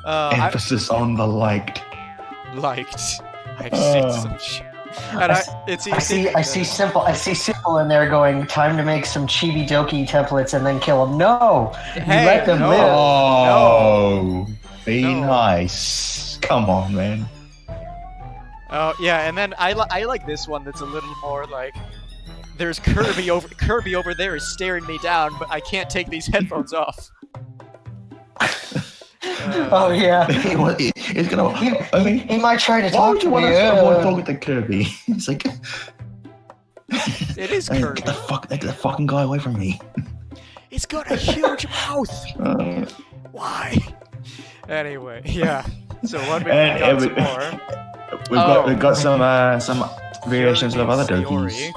[SPEAKER 3] Emphasis on the liked.
[SPEAKER 1] I've seen some shit. And it's easy.
[SPEAKER 2] I see simple in there going, time to make some chibi doki templates and then kill them. No! You
[SPEAKER 1] Hey,
[SPEAKER 2] let them
[SPEAKER 1] no.
[SPEAKER 2] live.
[SPEAKER 3] Oh, be
[SPEAKER 1] No.
[SPEAKER 3] nice. Come on, man.
[SPEAKER 1] Oh yeah, and then I like this one that's a little more like there's Kirby over there is staring me down, but I can't take these headphones off.
[SPEAKER 2] Oh yeah.
[SPEAKER 3] It's gonna. I mean,
[SPEAKER 2] He might try to
[SPEAKER 3] why
[SPEAKER 2] talk
[SPEAKER 3] would
[SPEAKER 2] to
[SPEAKER 3] you want
[SPEAKER 2] me.
[SPEAKER 3] to someone talking to Kirby? It's like,
[SPEAKER 1] It is
[SPEAKER 3] hey,
[SPEAKER 1] Kirby.
[SPEAKER 3] get the fucking guy away from me.
[SPEAKER 1] It's got a huge mouth. Why? Anyway, yeah. So what we
[SPEAKER 3] And
[SPEAKER 1] got
[SPEAKER 3] every-
[SPEAKER 1] some more.
[SPEAKER 3] We've got some variations of other
[SPEAKER 1] Theory.
[SPEAKER 3] Dokis.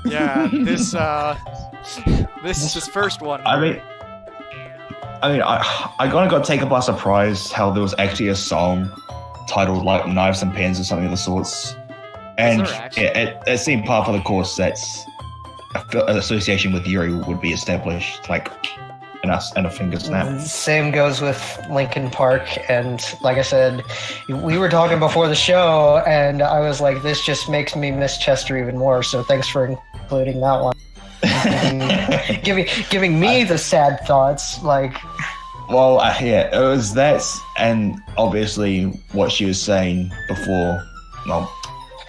[SPEAKER 1] Yeah, this first one.
[SPEAKER 3] I mean, I kind of got taken by surprise how there was actually a song titled like Knives and Pens or something of the sorts, and
[SPEAKER 1] there actually?
[SPEAKER 3] it seemed part of the course that's an association with Yuri would be established, like in a finger snap.
[SPEAKER 2] Same goes with Linkin Park, and like I said, we were talking before the show, and I was like, this just makes me miss Chester even more, so thanks for including that one. giving me the sad thoughts, like...
[SPEAKER 3] Well, yeah, it was that, and obviously what she was saying before. Well,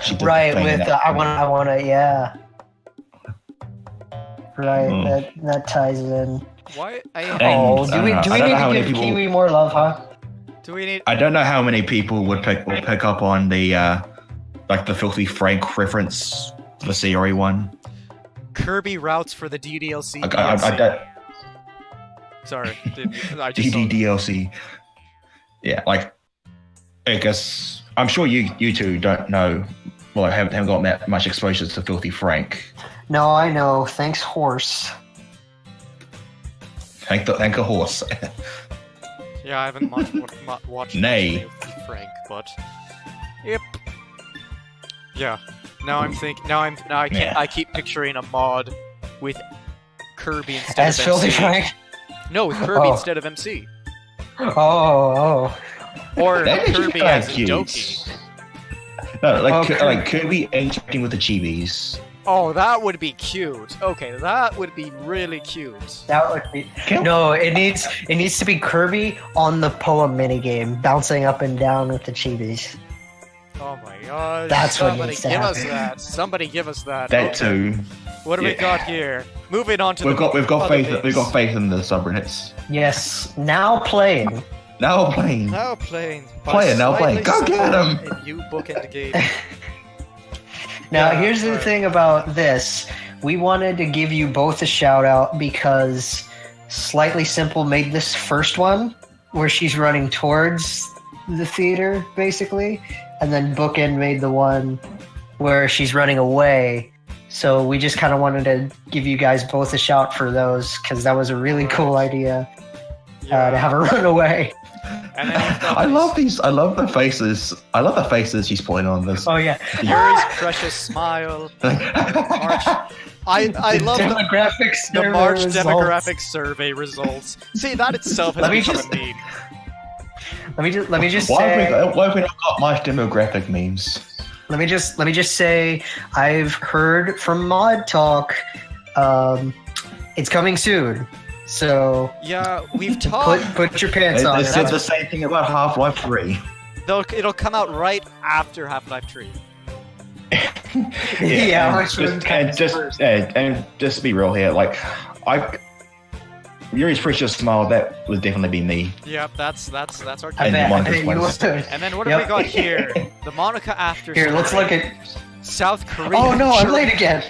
[SPEAKER 3] she did
[SPEAKER 2] Right,
[SPEAKER 3] the thing
[SPEAKER 2] with
[SPEAKER 3] that-
[SPEAKER 2] I wanna, yeah. Right, that ties in.
[SPEAKER 1] What?
[SPEAKER 2] Oh, do we
[SPEAKER 3] I
[SPEAKER 2] need
[SPEAKER 3] don't know how
[SPEAKER 2] to
[SPEAKER 3] many
[SPEAKER 2] give
[SPEAKER 3] people-
[SPEAKER 2] Kiwi more love, huh?
[SPEAKER 1] Do we need?
[SPEAKER 3] I don't know how many people would pick up on the like the Filthy Frank reference, the Sayori one.
[SPEAKER 1] Kirby routes for the DDLC.
[SPEAKER 3] I don't.
[SPEAKER 1] Sorry, I just saw that.
[SPEAKER 3] DDLC. Yeah, like I guess I'm sure you two don't know. Well, I haven't got that much exposure to Filthy Frank.
[SPEAKER 2] No, I know. Thanks, horse.
[SPEAKER 3] Thank a horse.
[SPEAKER 1] Yeah, I haven't watched
[SPEAKER 3] Nay.
[SPEAKER 1] Frank, but yep. Yeah. Now I can't.
[SPEAKER 3] Yeah.
[SPEAKER 1] I keep picturing a mod with Kirby instead
[SPEAKER 2] As
[SPEAKER 1] of
[SPEAKER 2] Filthy
[SPEAKER 1] MC.
[SPEAKER 2] Frank?
[SPEAKER 1] No, with Kirby
[SPEAKER 2] Oh.
[SPEAKER 1] instead of MC.
[SPEAKER 2] Oh.
[SPEAKER 1] Or
[SPEAKER 3] That makes
[SPEAKER 1] Kirby
[SPEAKER 3] you kinda
[SPEAKER 1] as
[SPEAKER 3] cute.
[SPEAKER 1] Doki.
[SPEAKER 3] No, like
[SPEAKER 2] Okay.
[SPEAKER 3] like Kirby interacting with the chibis.
[SPEAKER 1] Oh, that would be cute. Okay, that would be really cute.
[SPEAKER 2] That would be... No, it needs to be Kirby on the poem minigame, bouncing up and down with the chibis.
[SPEAKER 1] Oh my gosh.
[SPEAKER 2] That's what
[SPEAKER 1] Somebody
[SPEAKER 2] needs to
[SPEAKER 1] give us
[SPEAKER 2] happen.
[SPEAKER 1] that. Somebody give us that.
[SPEAKER 3] That
[SPEAKER 1] Okay.
[SPEAKER 3] too.
[SPEAKER 1] What do we
[SPEAKER 3] Yeah.
[SPEAKER 1] got here? Moving on to
[SPEAKER 3] We've got
[SPEAKER 1] other
[SPEAKER 3] faith.
[SPEAKER 1] bits.
[SPEAKER 3] We've got faith in the subreddits.
[SPEAKER 2] Yes, now playing.
[SPEAKER 3] Now playing.
[SPEAKER 1] Now playing.
[SPEAKER 3] Playing, now playing. Go get 'em!
[SPEAKER 1] And you bookend the game.
[SPEAKER 2] Now,
[SPEAKER 1] Yeah,
[SPEAKER 2] here's the
[SPEAKER 1] alright.
[SPEAKER 2] thing about this. We wanted to give you both a shout out because Slightly Simple made this first one where she's running towards the theater, basically, and then Bookend made the one where she's running away. So we just kind of wanted to give you guys both a shout for those because that was a really cool idea to have her run away.
[SPEAKER 1] And then you've got
[SPEAKER 3] I love these. I love the faces. I love the faces she's putting on this.
[SPEAKER 2] Oh yeah.
[SPEAKER 1] Yuri's precious smile. March. I love
[SPEAKER 2] demographics.
[SPEAKER 1] the March
[SPEAKER 2] results.
[SPEAKER 1] demographic survey results. See, that itself has
[SPEAKER 2] Let me
[SPEAKER 1] become
[SPEAKER 2] just-
[SPEAKER 1] a meme.
[SPEAKER 2] Let me just
[SPEAKER 3] Why
[SPEAKER 2] say.
[SPEAKER 3] have we not got much demographic memes?
[SPEAKER 2] Let me just say. I've heard from Mod Talk. It's coming soon. So
[SPEAKER 1] Yeah, we've talked.
[SPEAKER 2] put your pants
[SPEAKER 3] They
[SPEAKER 2] on.
[SPEAKER 3] said the same thing about Half-Life 3.
[SPEAKER 1] It'll come out right after Half-Life 3.
[SPEAKER 2] Yeah,
[SPEAKER 3] and just to be real here, like Yuri's precious smile, that would definitely be me.
[SPEAKER 1] Yep, that's our.
[SPEAKER 2] I
[SPEAKER 3] And
[SPEAKER 2] bet
[SPEAKER 3] Monica's
[SPEAKER 2] you
[SPEAKER 3] place.
[SPEAKER 2] would.
[SPEAKER 1] And then what
[SPEAKER 2] Yep.
[SPEAKER 1] have we got here? The Monica after.
[SPEAKER 2] Here, let's
[SPEAKER 1] story.
[SPEAKER 2] look at.
[SPEAKER 1] South Korea.
[SPEAKER 2] Oh no, I'm late again.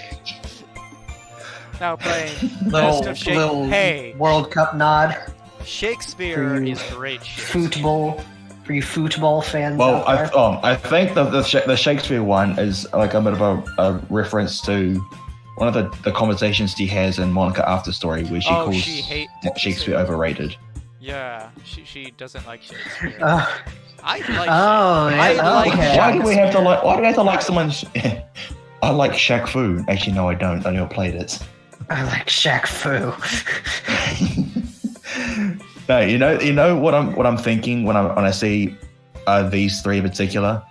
[SPEAKER 1] Now playing
[SPEAKER 2] Little,
[SPEAKER 1] Best of Shakespeare.
[SPEAKER 2] little
[SPEAKER 1] Hey,
[SPEAKER 2] World Cup nod.
[SPEAKER 1] Shakespeare
[SPEAKER 2] For you
[SPEAKER 1] is great shit.
[SPEAKER 2] Football. For you football fans
[SPEAKER 3] Well,
[SPEAKER 2] out there.
[SPEAKER 3] I think the Shakespeare one is like a bit of a reference to one of the conversations he has in Monica After Story, where she calls
[SPEAKER 1] she hates
[SPEAKER 3] Shakespeare overrated.
[SPEAKER 1] Yeah, she doesn't like Shakespeare.
[SPEAKER 2] Uh,
[SPEAKER 1] I like.
[SPEAKER 2] oh,
[SPEAKER 1] I
[SPEAKER 2] yeah,
[SPEAKER 1] like
[SPEAKER 2] okay.
[SPEAKER 3] Why do we have to like? Why do we have to like someone's? I like Shaq Fu. Actually, no, I don't. I never played it.
[SPEAKER 2] I like Shaq Fu.
[SPEAKER 3] No, you know what I'm thinking when I see these three in particular.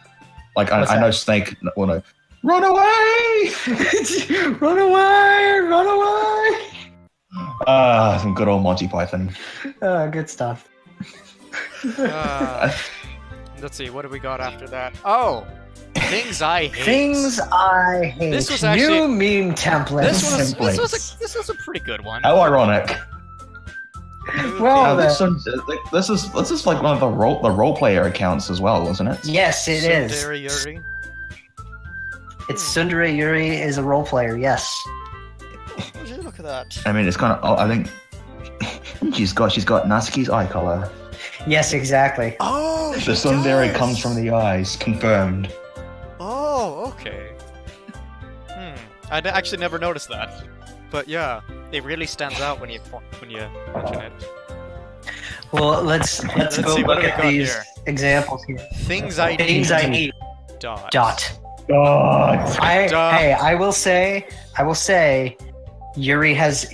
[SPEAKER 3] Like
[SPEAKER 2] What's
[SPEAKER 3] I know
[SPEAKER 2] that?
[SPEAKER 3] Snake. Well, no, run away!
[SPEAKER 2] Run away! Run away!
[SPEAKER 3] Some good old Monty Python.
[SPEAKER 2] Good stuff.
[SPEAKER 1] Let's see, what do we got after that? Oh, things I hate.
[SPEAKER 2] Things I hate.
[SPEAKER 1] This was actually-
[SPEAKER 2] new meme templates.
[SPEAKER 1] This was a pretty good one.
[SPEAKER 3] How ironic.
[SPEAKER 2] Well,
[SPEAKER 3] this
[SPEAKER 2] then.
[SPEAKER 3] is like one of the role player accounts as well, isn't it?
[SPEAKER 2] Yes, it is.
[SPEAKER 1] Tsundere Yuri.
[SPEAKER 2] It's Tsundere Yuri is a role player. Yes.
[SPEAKER 1] Would you look at that?
[SPEAKER 3] I mean, it's kind of. I think she's got Natsuki's eye color.
[SPEAKER 2] Yes, exactly.
[SPEAKER 1] Oh,
[SPEAKER 3] The tsundere comes from the eyes. Confirmed.
[SPEAKER 1] Oh, okay. I actually never noticed that, but yeah, it really stands out when you mention it.
[SPEAKER 2] Well, let's go
[SPEAKER 1] see, what
[SPEAKER 2] look
[SPEAKER 1] do we
[SPEAKER 2] at
[SPEAKER 1] got
[SPEAKER 2] these
[SPEAKER 1] here?
[SPEAKER 2] examples here.
[SPEAKER 1] Things I
[SPEAKER 2] Things I hate.
[SPEAKER 1] Dot.
[SPEAKER 3] God.
[SPEAKER 2] Hey, I will say, Yuri has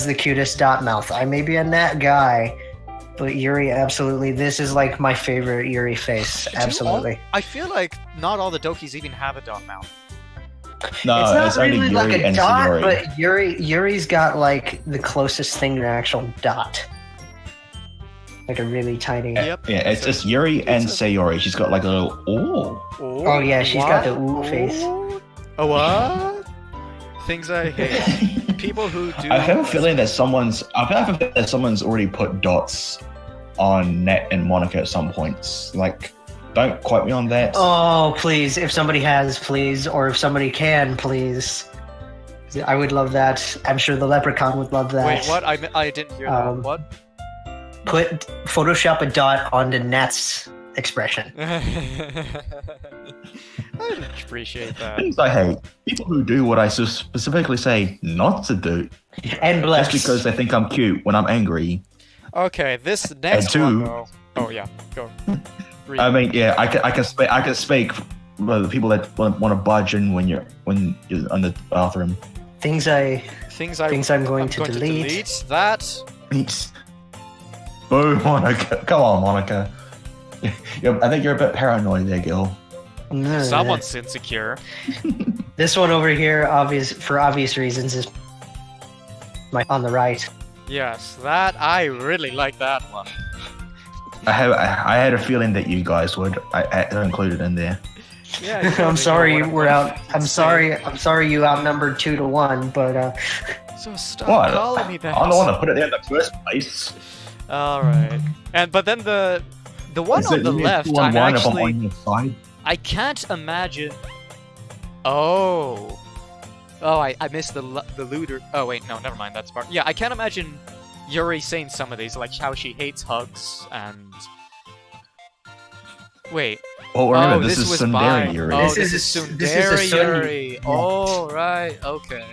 [SPEAKER 2] the cutest dot mouth. I may be a net guy, but Yuri absolutely. This is like my favorite Yuri face. Absolutely.
[SPEAKER 1] I feel like not all the Dokis even have a dot mouth.
[SPEAKER 3] No,
[SPEAKER 2] It's not
[SPEAKER 3] it's only
[SPEAKER 2] really
[SPEAKER 3] Yuri
[SPEAKER 2] like a
[SPEAKER 3] and
[SPEAKER 2] dot,
[SPEAKER 3] Sayori.
[SPEAKER 2] but Yuri's got like the closest thing to an actual dot. Like a really tiny.
[SPEAKER 1] Yep.
[SPEAKER 3] Yeah, it's just Yuri and Sayori. She's got like a little. Ooh.
[SPEAKER 2] Oh, yeah, she's got the ooh face.
[SPEAKER 1] Oh, what? Things I hate. People who do.
[SPEAKER 3] I have a feeling that someone's already put dots on Nat and Monica at some points. Like, don't quote me on that.
[SPEAKER 2] Oh, please! If somebody has, please, or if somebody can, please. I would love that. I'm sure the Leprechaun would love that.
[SPEAKER 1] Wait, what? I didn't hear that. What?
[SPEAKER 2] Put Photoshop a dot onto Nat's expression.
[SPEAKER 1] I appreciate that.
[SPEAKER 3] Things I hate. People who do what I specifically say not to do,
[SPEAKER 2] And bless.
[SPEAKER 3] just because they think I'm cute when I'm angry.
[SPEAKER 1] Okay, this next
[SPEAKER 3] two.
[SPEAKER 1] one though. Oh yeah, go. Read.
[SPEAKER 3] I mean, yeah, I can speak for the people that want to budge in when you're in the bathroom.
[SPEAKER 2] Things I'm going to
[SPEAKER 1] going
[SPEAKER 2] delete.
[SPEAKER 1] That.
[SPEAKER 3] Boo, Monica. Come on, Monica. I think you're a bit paranoid there, girl.
[SPEAKER 1] Someone's insecure.
[SPEAKER 2] This one over here, for obvious reasons, is on the right.
[SPEAKER 1] Yes, that I really like that one.
[SPEAKER 3] I had a feeling that you guys would. I included in there.
[SPEAKER 1] Yeah.
[SPEAKER 2] I'm sorry
[SPEAKER 1] what
[SPEAKER 2] we're
[SPEAKER 1] I'm
[SPEAKER 2] out. I'm sorry you outnumbered 2-1, but
[SPEAKER 1] So stop
[SPEAKER 3] What?
[SPEAKER 1] calling me that.
[SPEAKER 3] I'm the one that put it there in the first place.
[SPEAKER 1] All right, but then the one
[SPEAKER 3] Is
[SPEAKER 1] on
[SPEAKER 3] it
[SPEAKER 1] the
[SPEAKER 3] you
[SPEAKER 1] left,
[SPEAKER 3] two on
[SPEAKER 1] I'm
[SPEAKER 3] one if I'm
[SPEAKER 1] actually
[SPEAKER 3] on your side?
[SPEAKER 1] I can't imagine. Oh, I missed the looter. Oh wait, no, never mind. That's part. Yeah, I can't imagine Yuri saying some of these, like how she hates hugs and. Wait.
[SPEAKER 3] Oh, remember, this
[SPEAKER 1] was
[SPEAKER 3] is Tsundere Yuri.
[SPEAKER 1] Oh,
[SPEAKER 2] This
[SPEAKER 1] this
[SPEAKER 2] is-
[SPEAKER 1] is
[SPEAKER 2] this is a
[SPEAKER 1] Tsundere
[SPEAKER 2] Sun-
[SPEAKER 1] Yuri. Oh, right. Okay.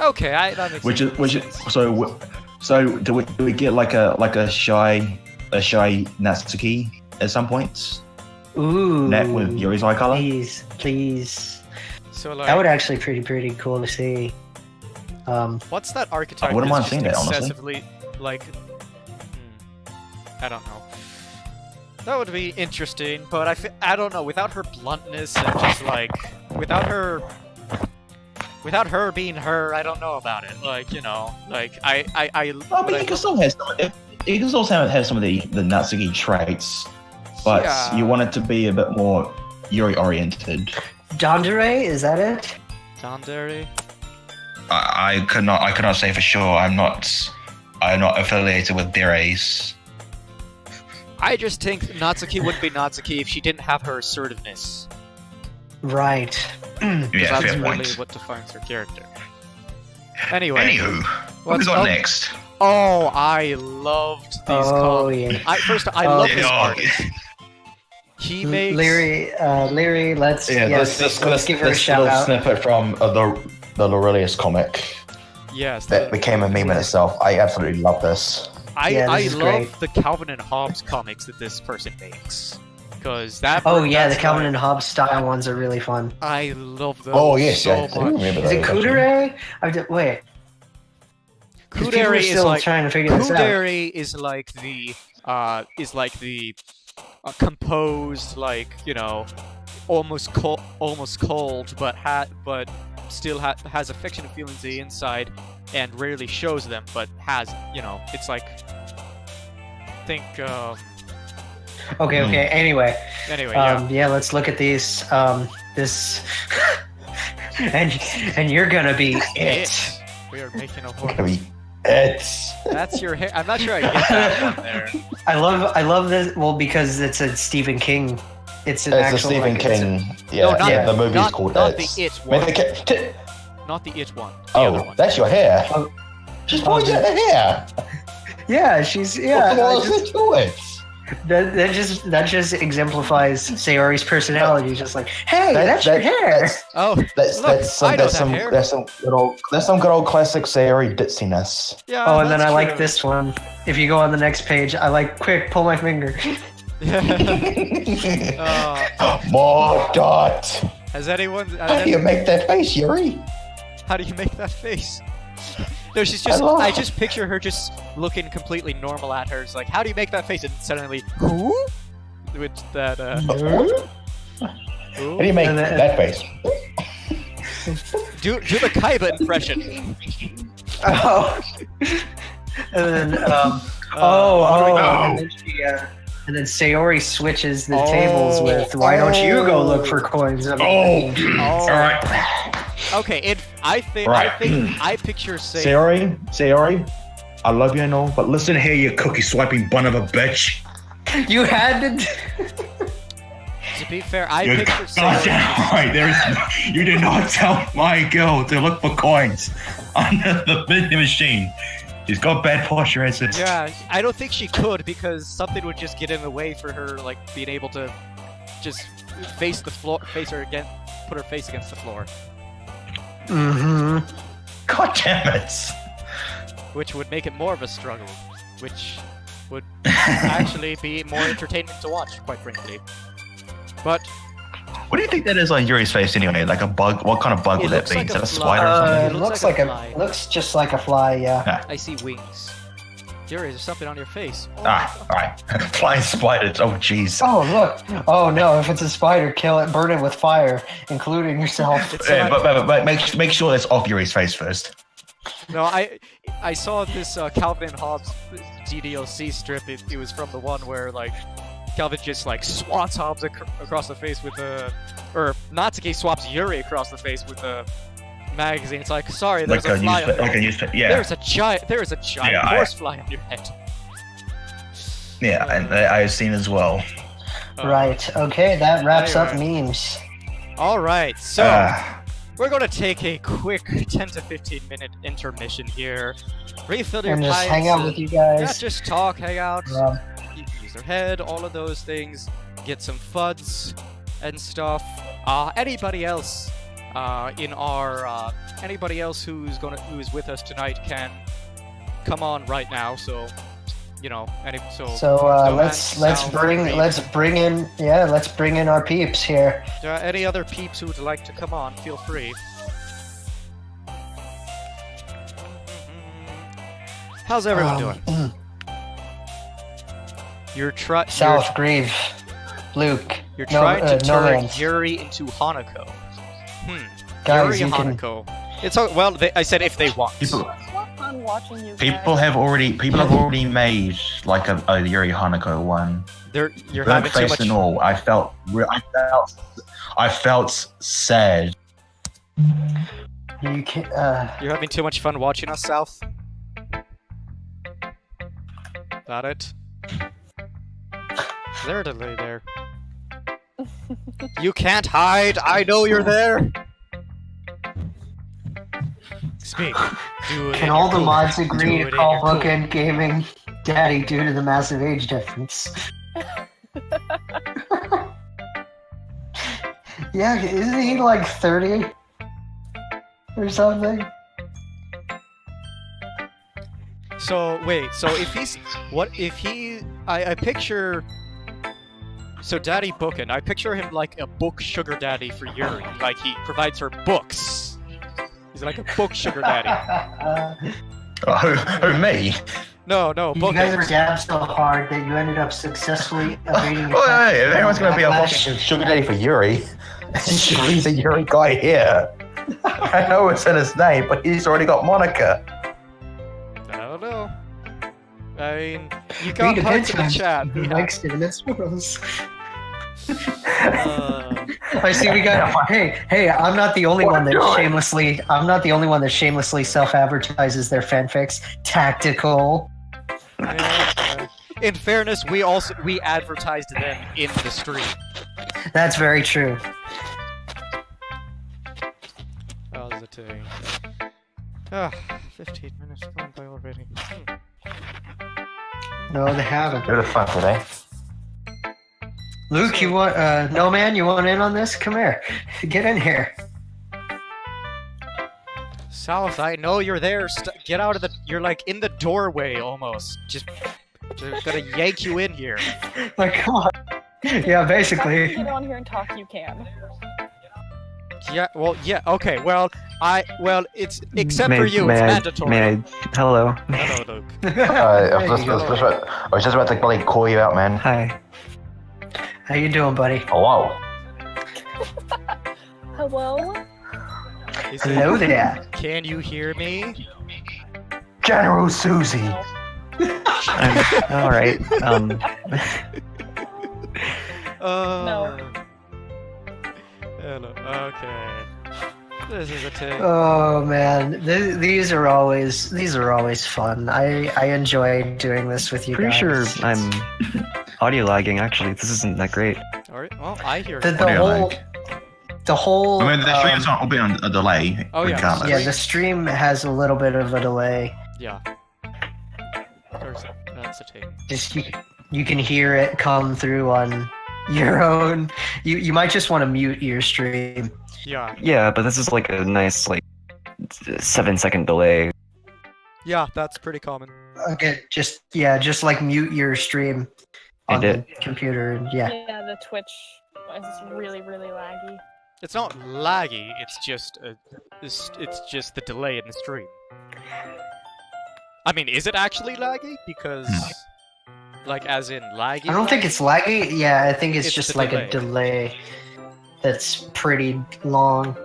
[SPEAKER 1] Okay, that makes
[SPEAKER 3] Which
[SPEAKER 1] sense.
[SPEAKER 3] is so do we get like a shy Shai Natsuki at some points.
[SPEAKER 2] Ooh.
[SPEAKER 3] Net with Yuri's eye color.
[SPEAKER 2] Please.
[SPEAKER 1] So like,
[SPEAKER 2] That would actually pretty cool to see.
[SPEAKER 1] what's that archetype?
[SPEAKER 3] I wouldn't mind
[SPEAKER 1] that's
[SPEAKER 3] seeing
[SPEAKER 1] just
[SPEAKER 3] that, honestly.
[SPEAKER 1] excessively, like, I don't know. That would be interesting, but I don't know. Without her bluntness and just like, without her being her, I don't know about it. Like, you know, like
[SPEAKER 3] Oh, but you can still have some. You can also have some of the Natsuki traits, but
[SPEAKER 1] Yeah.
[SPEAKER 3] you want it to be a bit more Yuri oriented.
[SPEAKER 2] Dandere, is that it?
[SPEAKER 1] Dandere.
[SPEAKER 3] I cannot say for sure. I'm not affiliated with Deres.
[SPEAKER 1] I just think Natsuki wouldn't be Natsuki if she didn't have her assertiveness.
[SPEAKER 2] Right.
[SPEAKER 3] Yeah,
[SPEAKER 1] That's
[SPEAKER 3] fair
[SPEAKER 1] really
[SPEAKER 3] point.
[SPEAKER 1] what defines her character. Anyway.
[SPEAKER 3] Anywho, what
[SPEAKER 1] what's
[SPEAKER 3] we got
[SPEAKER 1] up?
[SPEAKER 3] next?
[SPEAKER 1] Oh, I loved these
[SPEAKER 2] Oh,
[SPEAKER 1] comics.
[SPEAKER 2] yeah.
[SPEAKER 1] I love this
[SPEAKER 3] Yeah.
[SPEAKER 1] artist. He makes
[SPEAKER 2] Leary, let's let's give her a
[SPEAKER 3] this
[SPEAKER 2] shout
[SPEAKER 3] little
[SPEAKER 2] out.
[SPEAKER 3] snippet from the Laurelius comic
[SPEAKER 1] yes.
[SPEAKER 3] that became a meme in itself. I absolutely love this.
[SPEAKER 1] I
[SPEAKER 2] this is
[SPEAKER 1] love
[SPEAKER 2] great.
[SPEAKER 1] the Calvin and Hobbes comics that this person makes, because that.
[SPEAKER 2] Oh yeah, the
[SPEAKER 1] that's
[SPEAKER 2] Calvin
[SPEAKER 1] like-
[SPEAKER 2] and Hobbes style ones are really fun.
[SPEAKER 1] I love those.
[SPEAKER 3] Oh yes,
[SPEAKER 1] so
[SPEAKER 3] yeah, I do
[SPEAKER 1] much.
[SPEAKER 3] remember
[SPEAKER 2] Is it
[SPEAKER 3] those, actually.
[SPEAKER 2] Kudere? Wait. 'Cause people are
[SPEAKER 1] Kudere is
[SPEAKER 2] still
[SPEAKER 1] like
[SPEAKER 2] trying to figure this out.
[SPEAKER 1] Kudere is like the composed, like, you know, almost cold, but still has affection and feelings on the inside, and rarely shows them, but has, you know, it's like, think
[SPEAKER 2] Okay. Anyway,
[SPEAKER 1] yeah.
[SPEAKER 2] let's look at these. This, and you're gonna be it.
[SPEAKER 1] We are making a
[SPEAKER 3] I
[SPEAKER 1] horror.
[SPEAKER 3] mean, it's
[SPEAKER 1] That's your hair. I'm not sure I get that one there.
[SPEAKER 2] I love this. Well, because it's a Stephen King. It's an
[SPEAKER 3] a
[SPEAKER 2] actual
[SPEAKER 3] Stephen
[SPEAKER 2] like, it's a-
[SPEAKER 3] King. Yeah,
[SPEAKER 1] No, not-
[SPEAKER 3] yeah, the movie's
[SPEAKER 1] not,
[SPEAKER 3] called
[SPEAKER 1] not
[SPEAKER 3] It's.
[SPEAKER 1] the It
[SPEAKER 3] I mean,
[SPEAKER 1] one. Not the It one. The other
[SPEAKER 3] oh,
[SPEAKER 1] one.
[SPEAKER 3] that's your hair.
[SPEAKER 2] Oh.
[SPEAKER 3] Just point at the hair.
[SPEAKER 2] Yeah, she's
[SPEAKER 3] What
[SPEAKER 2] yeah.
[SPEAKER 3] else is to it?
[SPEAKER 2] That just exemplifies Sayori's personality. Just like, hey, that's your hair.
[SPEAKER 1] Oh,
[SPEAKER 3] That's
[SPEAKER 1] look, I don't have
[SPEAKER 3] some
[SPEAKER 1] hair.
[SPEAKER 3] that's some good old classic Sayori ditziness.
[SPEAKER 1] Yeah.
[SPEAKER 2] Oh, and then I
[SPEAKER 1] that's
[SPEAKER 2] like
[SPEAKER 1] true.
[SPEAKER 2] this one. If you go on the next page, I like quick, pull my finger.
[SPEAKER 3] More dot.
[SPEAKER 1] Has anyone?
[SPEAKER 3] How do you make that face, Yuri?
[SPEAKER 1] How do you make that face? No, she's just.
[SPEAKER 3] love-
[SPEAKER 1] I just picture her just looking completely normal at her. It's like, how do you make that face? And suddenly, who? With that.
[SPEAKER 3] How do you make
[SPEAKER 2] And then-
[SPEAKER 3] that face?
[SPEAKER 1] Do the Kaiba impression.
[SPEAKER 2] Oh. And then,
[SPEAKER 1] what do we
[SPEAKER 3] got?
[SPEAKER 2] and then and then Sayori switches the
[SPEAKER 1] Oh.
[SPEAKER 2] tables with, why don't you go look for coins?
[SPEAKER 3] Oh,
[SPEAKER 1] Oh.
[SPEAKER 3] all right.
[SPEAKER 1] Okay, I think
[SPEAKER 3] Right.
[SPEAKER 1] I picture say.
[SPEAKER 3] Sayori, I love you and all, but listen here, you cookie swiping bun of a bitch.
[SPEAKER 2] You had to.
[SPEAKER 1] To be fair, I
[SPEAKER 3] You
[SPEAKER 1] picture
[SPEAKER 3] goddamn
[SPEAKER 1] Sayori.
[SPEAKER 3] right. You did not tell my girl to look for coins under the vending machine. She's got bad posture, as it.
[SPEAKER 1] Yeah, I don't think she could, because something would just get in the way for her, like being able to just face the floor, put her face against the floor,
[SPEAKER 2] Mm-hmm.
[SPEAKER 3] God damn it.
[SPEAKER 1] which would make it more of a struggle, which would actually be more entertaining to watch, quite frankly. But
[SPEAKER 3] What do you think that is on Yuri's face anyway? Like a bug? What kind of bug
[SPEAKER 1] It
[SPEAKER 3] would that
[SPEAKER 1] looks
[SPEAKER 3] be?
[SPEAKER 1] like
[SPEAKER 3] Is
[SPEAKER 1] a
[SPEAKER 3] that a
[SPEAKER 1] fly.
[SPEAKER 3] spider or something?
[SPEAKER 1] It looks
[SPEAKER 2] Looks
[SPEAKER 1] like
[SPEAKER 2] like
[SPEAKER 1] a fly.
[SPEAKER 2] looks just like a fly, yeah.
[SPEAKER 1] I see wings. Yuri, there's something on your face. Oh,
[SPEAKER 3] Alright. Flying spiders. Oh, jeez.
[SPEAKER 2] Oh, look. Oh, no, if it's a spider, kill it, burn it with fire, including yourself.
[SPEAKER 1] It's
[SPEAKER 3] Yeah,
[SPEAKER 1] not-
[SPEAKER 3] but make sure that's off Yuri's face first.
[SPEAKER 1] No, I saw this Calvin and Hobbes DDLC strip. It was from the one where like Calvin just like swats Hobbes across the face with a, or Natsuki swaps Yuri across the face with a magazine. It's like, sorry, there's
[SPEAKER 3] Like
[SPEAKER 1] a fly.
[SPEAKER 3] a newspaper. Yeah.
[SPEAKER 1] There is a giant
[SPEAKER 3] Yeah,
[SPEAKER 1] horsefly on your head.
[SPEAKER 3] Yeah, and I've seen as well.
[SPEAKER 2] Right, okay, that wraps up
[SPEAKER 1] Anyway.
[SPEAKER 2] memes.
[SPEAKER 1] All right, so
[SPEAKER 3] Ah.
[SPEAKER 1] we're gonna take a quick 10 to 15 minute intermission here. Refill your
[SPEAKER 2] And just
[SPEAKER 1] pints.
[SPEAKER 2] hang out with you
[SPEAKER 1] Yeah,
[SPEAKER 2] guys.
[SPEAKER 1] just talk, hang out.
[SPEAKER 2] Um,
[SPEAKER 1] Use their head, all of those things. Get some fuds and stuff. Anybody else anybody else who's with us tonight can come on right now. So you know,
[SPEAKER 2] So
[SPEAKER 1] Snowman,
[SPEAKER 2] let's bring in our peeps here.
[SPEAKER 1] Any other peeps who would like to come on, feel free. How's everyone doing?
[SPEAKER 2] South Grieve, Luke.
[SPEAKER 1] You're trying to turn
[SPEAKER 2] Norans.
[SPEAKER 1] Yuri into Hanako.
[SPEAKER 2] Guys,
[SPEAKER 1] Yuri
[SPEAKER 2] you can.
[SPEAKER 1] Hanako. I said if they want.
[SPEAKER 5] It's fun watching you
[SPEAKER 3] People
[SPEAKER 5] guys.
[SPEAKER 3] have already made like a Yuri Hanako one.
[SPEAKER 1] You're
[SPEAKER 3] Burnt
[SPEAKER 1] having too
[SPEAKER 3] face
[SPEAKER 1] much.
[SPEAKER 3] and all. I felt sad.
[SPEAKER 2] You can.
[SPEAKER 1] You're having too much fun watching us, South. Got it. Is there a delay there? You can't hide. I know you're there. Speak. Do it
[SPEAKER 2] Can
[SPEAKER 1] in
[SPEAKER 2] all
[SPEAKER 1] your
[SPEAKER 2] the
[SPEAKER 1] cool-
[SPEAKER 2] mods
[SPEAKER 1] do
[SPEAKER 2] agree
[SPEAKER 1] it
[SPEAKER 2] to
[SPEAKER 1] in
[SPEAKER 2] call
[SPEAKER 1] your cool-
[SPEAKER 2] Bookend Gaming Daddy due to the massive age difference? Yeah, isn't he like 30 or something?
[SPEAKER 1] So wait, so if he's I picture so Daddy Bookin, I picture him like a book sugar daddy for Yuri. Like he provides her books. He's like a book sugar daddy.
[SPEAKER 3] Oh, me?
[SPEAKER 1] No,
[SPEAKER 2] You guys were
[SPEAKER 1] Bookin.
[SPEAKER 2] dabbed so hard that you ended up successfully evading
[SPEAKER 3] Oh, hey, if anyone's gonna be a
[SPEAKER 2] backlash.
[SPEAKER 3] sugar daddy for Yuri, he's a Yuri guy here. I know it's in his name, but he's already got Monica.
[SPEAKER 1] I don't know. I mean, you
[SPEAKER 2] Read
[SPEAKER 1] got
[SPEAKER 2] the
[SPEAKER 1] parts of the
[SPEAKER 2] pictures.
[SPEAKER 1] chat.
[SPEAKER 2] He likes cinnamon swirls.
[SPEAKER 1] Uh,
[SPEAKER 2] I see. We got. Hey! I'm not the only one that shamelessly. I'm not the only one that shamelessly self-advertises their fanfics. Tactical.
[SPEAKER 1] in fairness, we advertised them in the stream.
[SPEAKER 2] That's very true.
[SPEAKER 1] How's it doing? 15 minutes gone by already.
[SPEAKER 2] No, they haven't.
[SPEAKER 3] Bit of fun today.
[SPEAKER 2] Luke, you want? No, man, you want in on this? Come here. Get in here.
[SPEAKER 1] South, I know you're there. Get out of the. You're like in the doorway almost. Just gonna yank you in here.
[SPEAKER 2] Like, come on. Yeah,
[SPEAKER 5] If
[SPEAKER 2] basically.
[SPEAKER 5] you get on here and talk, you can.
[SPEAKER 1] Yeah. Well. Yeah. Okay. Well. It's except for you. It's mandatory.
[SPEAKER 6] Hello.
[SPEAKER 1] Hello, Luke.
[SPEAKER 2] There you go.
[SPEAKER 3] I was just about to bloody call you out, man.
[SPEAKER 6] Hi.
[SPEAKER 2] How you doing, buddy?
[SPEAKER 3] Hello.
[SPEAKER 5] Hello?
[SPEAKER 1] He
[SPEAKER 2] Hello
[SPEAKER 1] said,
[SPEAKER 2] there.
[SPEAKER 1] can you hear me?
[SPEAKER 3] General Susie.
[SPEAKER 6] I'm all right.
[SPEAKER 1] No. Hello. Okay. This is a thing.
[SPEAKER 2] Oh man, these are always fun. I enjoy doing this with you
[SPEAKER 6] Pretty
[SPEAKER 2] guys.
[SPEAKER 6] sure
[SPEAKER 2] It's-
[SPEAKER 6] I'm audio lagging. Actually, this isn't that great.
[SPEAKER 1] All right. Well, I hear.
[SPEAKER 2] the,
[SPEAKER 1] you.
[SPEAKER 2] the
[SPEAKER 3] Audio
[SPEAKER 2] whole
[SPEAKER 3] lag.
[SPEAKER 2] the whole
[SPEAKER 3] I mean, the stream's not will be on a delay.
[SPEAKER 1] Oh, yeah.
[SPEAKER 3] regardless.
[SPEAKER 2] yeah, the stream has a little bit of a delay.
[SPEAKER 1] Yeah. That's a thing.
[SPEAKER 2] Just you can hear it come through on your own. You might just want to mute your stream.
[SPEAKER 1] Yeah.
[SPEAKER 6] Yeah, but this is like a nice 7-second delay.
[SPEAKER 1] Yeah. That's pretty common.
[SPEAKER 2] Okay, just like mute your stream
[SPEAKER 6] I
[SPEAKER 2] on
[SPEAKER 6] did.
[SPEAKER 2] the computer. And yeah.
[SPEAKER 5] Yeah, the Twitch is really, really laggy.
[SPEAKER 1] It's not laggy. It's just it's just the delay in the stream. I mean, is it actually laggy? Because, like, as in laggy?
[SPEAKER 2] I don't think it's laggy. Yeah, I think it's
[SPEAKER 1] It's
[SPEAKER 2] just
[SPEAKER 1] the
[SPEAKER 2] like
[SPEAKER 1] delay.
[SPEAKER 2] a delay that's pretty long.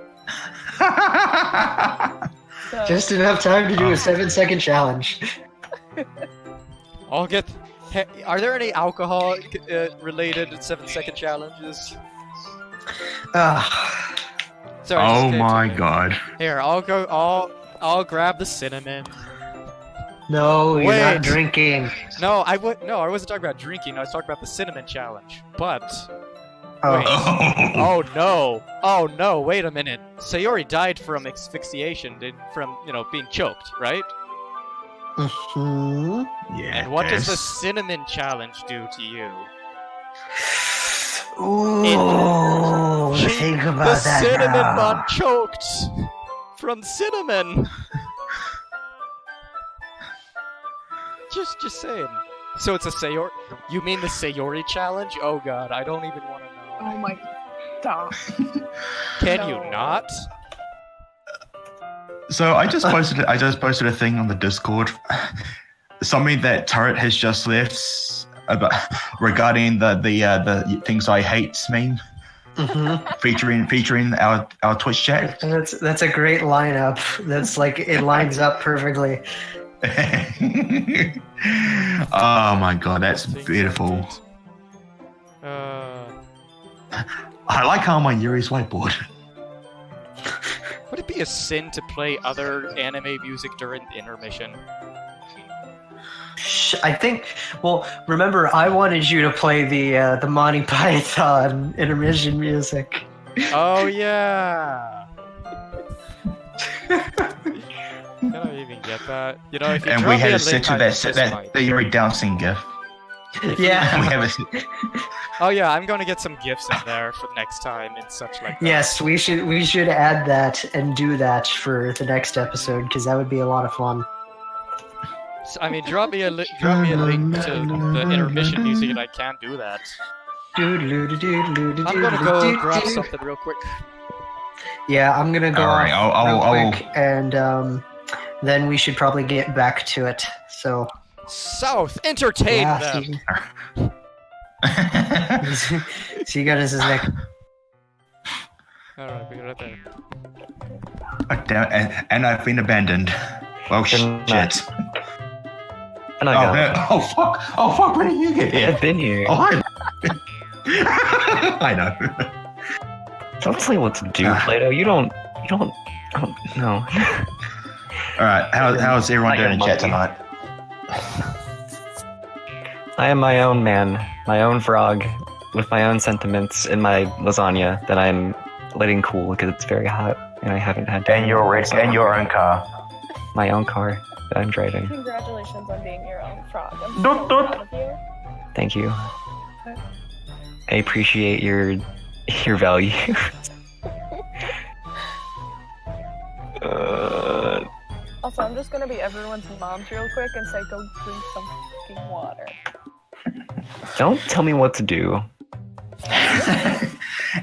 [SPEAKER 5] So,
[SPEAKER 2] Just enough time to do a 7-second challenge.
[SPEAKER 1] I'll get. Hey, are there any alcohol related 7-second challenges? Sorry.
[SPEAKER 3] Oh
[SPEAKER 1] just
[SPEAKER 3] my
[SPEAKER 1] continue.
[SPEAKER 3] god.
[SPEAKER 1] Here, I'll grab the cinnamon.
[SPEAKER 2] No, you're
[SPEAKER 1] Wait.
[SPEAKER 2] not drinking.
[SPEAKER 1] No, I wasn't talking about drinking. I was talking about the cinnamon challenge. But
[SPEAKER 2] Oh,
[SPEAKER 1] wait. Oh no! Oh no! Wait a minute. Sayori died from asphyxiation, from being choked, right?
[SPEAKER 2] mhm.
[SPEAKER 3] Yeah.
[SPEAKER 1] And what does the
[SPEAKER 3] this.
[SPEAKER 1] cinnamon challenge do to you?
[SPEAKER 2] Ooh,
[SPEAKER 1] She-
[SPEAKER 2] think
[SPEAKER 1] The
[SPEAKER 2] about that
[SPEAKER 1] cinnamon
[SPEAKER 2] now.
[SPEAKER 1] got choked from cinnamon. Just saying. So it's a Sayori. You mean the Sayori challenge? Oh god, I don't even want to know.
[SPEAKER 5] Oh my god.
[SPEAKER 1] Can you
[SPEAKER 5] No.
[SPEAKER 1] not?
[SPEAKER 3] So I just posted a thing on the Discord. Something that Turret has just left about regarding the things I hate meme featuring our Twitch chat.
[SPEAKER 2] And that's a great lineup. That's like it lines up perfectly.
[SPEAKER 3] Oh my god, that's beautiful. I like how my Yuri's whiteboard.
[SPEAKER 1] Would it be a sin to play other anime music during intermission?
[SPEAKER 2] I think. Well, remember, I wanted you to play the Monty Python intermission music.
[SPEAKER 1] Oh yeah. Can I even get that? You know, if you
[SPEAKER 3] And
[SPEAKER 1] drop
[SPEAKER 3] we
[SPEAKER 1] me
[SPEAKER 3] had
[SPEAKER 1] a
[SPEAKER 3] a set
[SPEAKER 1] link,
[SPEAKER 3] to
[SPEAKER 1] I
[SPEAKER 3] that
[SPEAKER 1] just
[SPEAKER 3] that
[SPEAKER 1] might.
[SPEAKER 3] the Yuri dancing gif.
[SPEAKER 2] Yeah.
[SPEAKER 3] We have a
[SPEAKER 1] Oh yeah, I'm gonna get some gifts in there for next time and such like that.
[SPEAKER 2] Yes, we should add that and do that for the next episode because that would be a lot of fun.
[SPEAKER 1] So, I mean, drop me a link to the intermission music, and I can't do that. I'm gonna go grab something real quick.
[SPEAKER 2] Yeah, I'm gonna go
[SPEAKER 3] All right,
[SPEAKER 2] real quick, and then we should probably get back to it. So
[SPEAKER 1] South, entertain
[SPEAKER 2] yeah,
[SPEAKER 1] them.
[SPEAKER 2] see you guys next.
[SPEAKER 1] Alright, we got it there.
[SPEAKER 3] and I've been abandoned. Well, shit.
[SPEAKER 6] And I
[SPEAKER 3] Oh,
[SPEAKER 6] got
[SPEAKER 3] no. Oh fuck! Oh fuck! When did you get here?
[SPEAKER 6] I've been here.
[SPEAKER 3] Oh, hi. I know.
[SPEAKER 6] Don't tell me what to do, Plato. You don't. Oh, no.
[SPEAKER 3] All right. How's everyone doing in chat tonight?
[SPEAKER 6] I am my own man, my own frog, with my own sentiments in my lasagna that I'm letting cool because it's very hot and I haven't had.
[SPEAKER 3] And your own car.
[SPEAKER 6] My own car that I'm driving.
[SPEAKER 5] Congratulations on being your own frog. I'm so proud of you.
[SPEAKER 6] Thank you. I appreciate your value.
[SPEAKER 5] Also, I'm just gonna be everyone's moms real quick and say go drink some fucking water.
[SPEAKER 6] Don't tell me what to do.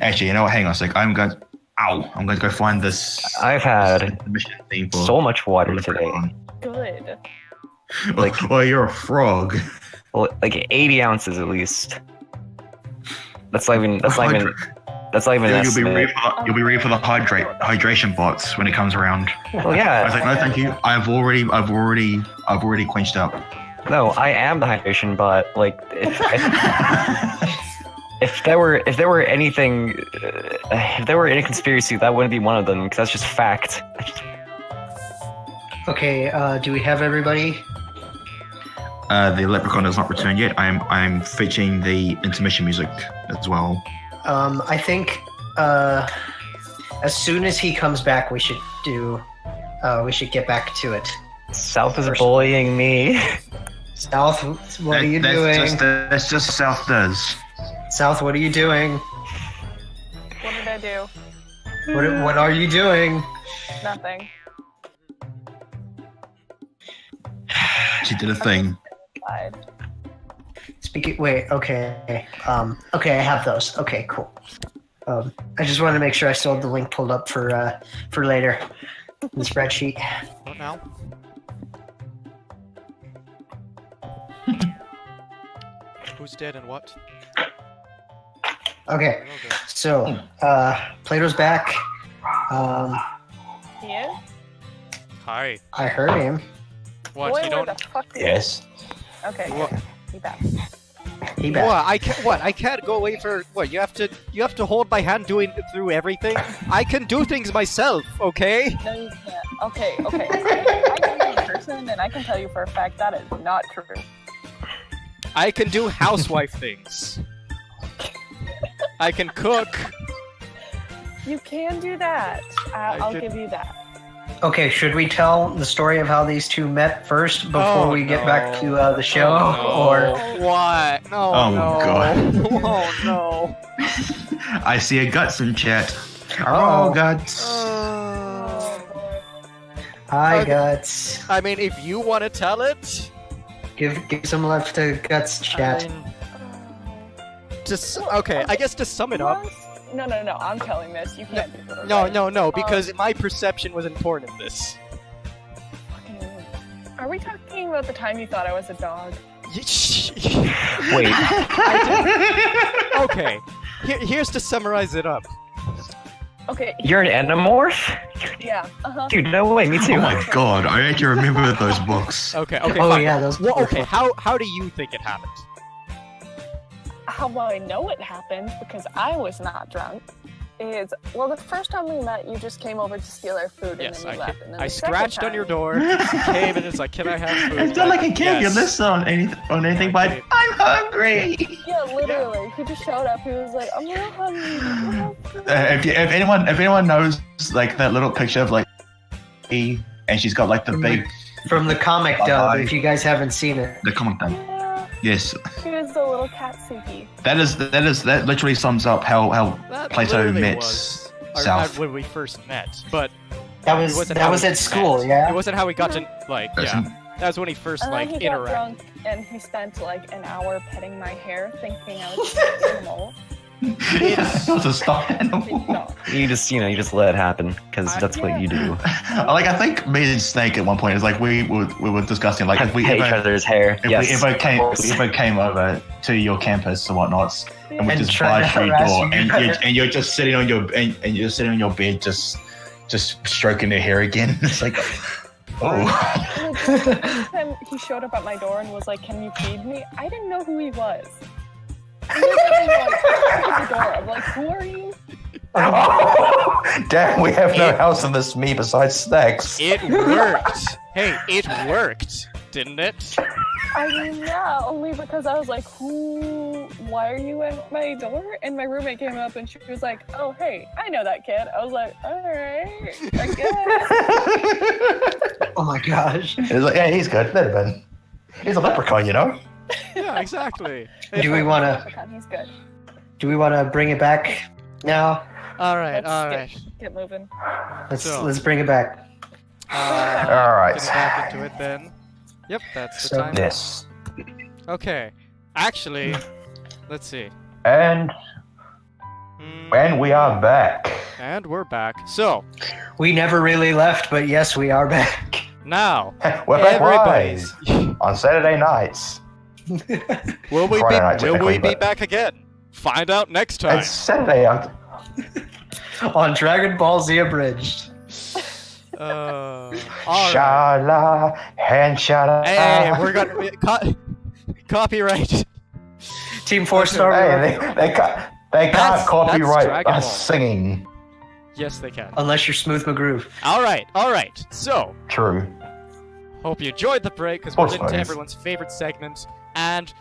[SPEAKER 3] Actually, you know what? Hang on a sec. I'm going to go find this.
[SPEAKER 6] I've had
[SPEAKER 3] mission theme for
[SPEAKER 6] so much water today.
[SPEAKER 5] Good.
[SPEAKER 3] Oh, you're a frog.
[SPEAKER 6] Well, like 80 ounces at least. That's not even. That's not even an
[SPEAKER 3] You'll be ready
[SPEAKER 6] estimate.
[SPEAKER 3] for the hydration box when it comes around.
[SPEAKER 6] Well,
[SPEAKER 3] I
[SPEAKER 6] yeah.
[SPEAKER 3] was like, no, thank you. I've already quenched up.
[SPEAKER 6] No, I am the hydration bot. Like, if there were anything, if there were any conspiracy, that wouldn't be one of them because that's just fact.
[SPEAKER 2] Okay, do we have everybody?
[SPEAKER 3] The leprechaun has not returned yet. I'm fetching the intermission music as well.
[SPEAKER 2] I think as soon as he comes back, we should get back to it.
[SPEAKER 6] South is bullying me.
[SPEAKER 2] South, what are you doing?
[SPEAKER 3] That's just South does.
[SPEAKER 2] South, what are you doing?
[SPEAKER 5] What did I do?
[SPEAKER 2] What are you doing?
[SPEAKER 5] Nothing.
[SPEAKER 3] She did a thing.
[SPEAKER 5] Lied.
[SPEAKER 2] Wait, okay. Okay, I have those. Okay, cool. I just wanted to make sure I still had the link pulled up for later. The spreadsheet.
[SPEAKER 1] What now? Who's dead and what?
[SPEAKER 2] Okay, so Plato's back.
[SPEAKER 5] He is?
[SPEAKER 1] Hi.
[SPEAKER 2] I heard him.
[SPEAKER 1] What?
[SPEAKER 5] Boy,
[SPEAKER 1] You
[SPEAKER 5] where
[SPEAKER 1] don't?
[SPEAKER 5] the fuck is
[SPEAKER 3] Yes.
[SPEAKER 5] Okay,
[SPEAKER 1] What?
[SPEAKER 5] good. He back.
[SPEAKER 2] He back.
[SPEAKER 1] What? I can't. What? I can't go away for what? You have to hold my hand through everything. I can do things myself. Okay.
[SPEAKER 5] No, you can't. Okay. I know you in person, and I can tell you for a fact that is not true.
[SPEAKER 1] I can do housewife things. I can cook.
[SPEAKER 5] You can do that. I'll give you that.
[SPEAKER 2] Okay, should we tell the story of how these two met first before we get back to the show, or?
[SPEAKER 1] What? No.
[SPEAKER 3] Oh,
[SPEAKER 1] no.
[SPEAKER 3] God.
[SPEAKER 1] Oh no.
[SPEAKER 3] I see a guts in chat.
[SPEAKER 2] Uh-oh.
[SPEAKER 3] Oh, guts.
[SPEAKER 2] Hi,
[SPEAKER 1] Okay.
[SPEAKER 2] Guts.
[SPEAKER 1] I mean, if you want to tell it.
[SPEAKER 2] Give some love to Guts chat.
[SPEAKER 1] Okay, I guess to sum it up.
[SPEAKER 5] No, I'm telling this. You can't do it.
[SPEAKER 1] No, because my perception was important in this.
[SPEAKER 5] Are we talking about the time you thought I was a dog?
[SPEAKER 6] Wait.
[SPEAKER 1] Okay, here's to summarize it up.
[SPEAKER 5] Okay.
[SPEAKER 6] You're an endomorph?
[SPEAKER 5] Yeah.
[SPEAKER 6] Dude, no way. Me too.
[SPEAKER 3] Oh my god, I actually remember those books.
[SPEAKER 1] Okay,
[SPEAKER 2] Oh
[SPEAKER 1] fine.
[SPEAKER 2] yeah, those.
[SPEAKER 1] Well, okay, how do you think it happened?
[SPEAKER 5] How well I know it happened, because I was not drunk, is, well, the first time we met, you just came over to steal our food and
[SPEAKER 1] Yes,
[SPEAKER 5] then you left. And then
[SPEAKER 1] I
[SPEAKER 5] the second
[SPEAKER 1] scratched on your
[SPEAKER 5] time-
[SPEAKER 1] door, you came and it's like, can I have food?
[SPEAKER 3] It's not like I can't
[SPEAKER 1] Yes.
[SPEAKER 3] listen on anything, but
[SPEAKER 1] Okay.
[SPEAKER 3] I'm hungry.
[SPEAKER 5] Yeah, literally. He just showed up. He was like, I'm real hungry.
[SPEAKER 3] If anyone knows like that little picture of like E, and she's got like the big
[SPEAKER 2] From the comic dub, if you guys haven't seen it.
[SPEAKER 3] the comic thing.
[SPEAKER 5] Yeah,
[SPEAKER 3] Yes,
[SPEAKER 5] he was the little cat Suki.
[SPEAKER 3] that literally sums up how
[SPEAKER 1] That
[SPEAKER 3] Plato
[SPEAKER 1] literally
[SPEAKER 3] met
[SPEAKER 1] was our-
[SPEAKER 3] South.
[SPEAKER 1] when we first met, but
[SPEAKER 2] That
[SPEAKER 1] it
[SPEAKER 2] was
[SPEAKER 1] wasn't
[SPEAKER 2] that
[SPEAKER 1] how
[SPEAKER 2] was
[SPEAKER 1] we
[SPEAKER 2] at school,
[SPEAKER 1] met.
[SPEAKER 2] yeah.
[SPEAKER 1] It wasn't how we got to like
[SPEAKER 3] Listen.
[SPEAKER 1] That was when he first
[SPEAKER 5] And
[SPEAKER 1] like
[SPEAKER 5] then he got
[SPEAKER 1] interacted.
[SPEAKER 5] drunk and he spent like an hour petting my hair, thinking I was just an animal.
[SPEAKER 3] It was a stuffed animal.
[SPEAKER 5] No.
[SPEAKER 6] You just let it happen, because that's what you do.
[SPEAKER 3] Like I think me and Snake at one point is like we were discussing like if we
[SPEAKER 6] Pet each
[SPEAKER 3] ever
[SPEAKER 6] other's hair.
[SPEAKER 3] if
[SPEAKER 6] Yes.
[SPEAKER 3] we ever came
[SPEAKER 6] of course.
[SPEAKER 3] if we ever came over to your campus or whatnot, and we
[SPEAKER 2] And
[SPEAKER 3] just
[SPEAKER 2] try to
[SPEAKER 3] barged through your
[SPEAKER 2] harass
[SPEAKER 3] door,
[SPEAKER 2] you.
[SPEAKER 3] and you're just sitting on your and you're sitting on your bed, just stroking their hair again. It's like, oh,
[SPEAKER 5] Legit, the first time he showed up at my door and was like, "Can you feed me?" I didn't know who he was. He literally, like, opened the door. I'm like, "Who are you?"
[SPEAKER 3] damn, we have no house in this me besides snacks.
[SPEAKER 1] It worked. Hey, it worked, didn't it?
[SPEAKER 5] I mean, yeah, only because I was like, why are you at my door? And my roommate came up and she was like, oh, hey, I know that kid. I was like, all right, I guess.
[SPEAKER 2] Oh my gosh.
[SPEAKER 3] It's like, yeah, he's good. Let him in. He's a leprechaun, you know.
[SPEAKER 1] Yeah, exactly.
[SPEAKER 2] Do we wanna
[SPEAKER 5] He's good.
[SPEAKER 2] bring it back now?
[SPEAKER 1] All right,
[SPEAKER 5] Let's
[SPEAKER 1] all right.
[SPEAKER 5] Get moving.
[SPEAKER 1] So-
[SPEAKER 2] Let's bring it back.
[SPEAKER 3] All right.
[SPEAKER 1] Getting back into it then. Yep, that's the
[SPEAKER 2] So-
[SPEAKER 1] time.
[SPEAKER 3] Yes.
[SPEAKER 1] Okay. Actually, let's see.
[SPEAKER 3] And we are back.
[SPEAKER 1] And we're back. So,
[SPEAKER 2] We never really left, but yes, we are back.
[SPEAKER 1] now,
[SPEAKER 3] We're back
[SPEAKER 1] everybody's...
[SPEAKER 3] on Saturday nights.
[SPEAKER 1] will we
[SPEAKER 3] Friday night,
[SPEAKER 1] be
[SPEAKER 3] technically,
[SPEAKER 1] be
[SPEAKER 3] but-
[SPEAKER 1] back again? Find out next time.
[SPEAKER 3] It's Saturday.
[SPEAKER 2] On Dragon Ball Z Abridged.
[SPEAKER 1] All right.
[SPEAKER 3] Shala and shala.
[SPEAKER 1] Hey, we're gonna copyright.
[SPEAKER 2] Team 4-star.
[SPEAKER 3] Hey, they can't
[SPEAKER 1] That's
[SPEAKER 3] copyright
[SPEAKER 1] Dragon Ball.
[SPEAKER 3] us singing.
[SPEAKER 1] Yes, they can.
[SPEAKER 2] Unless you're Smooth McGroove.
[SPEAKER 1] All right. So,
[SPEAKER 3] True.
[SPEAKER 1] hope you enjoyed the break because we're
[SPEAKER 3] Sports
[SPEAKER 1] into
[SPEAKER 3] Buddies.
[SPEAKER 1] everyone's favorite segment. And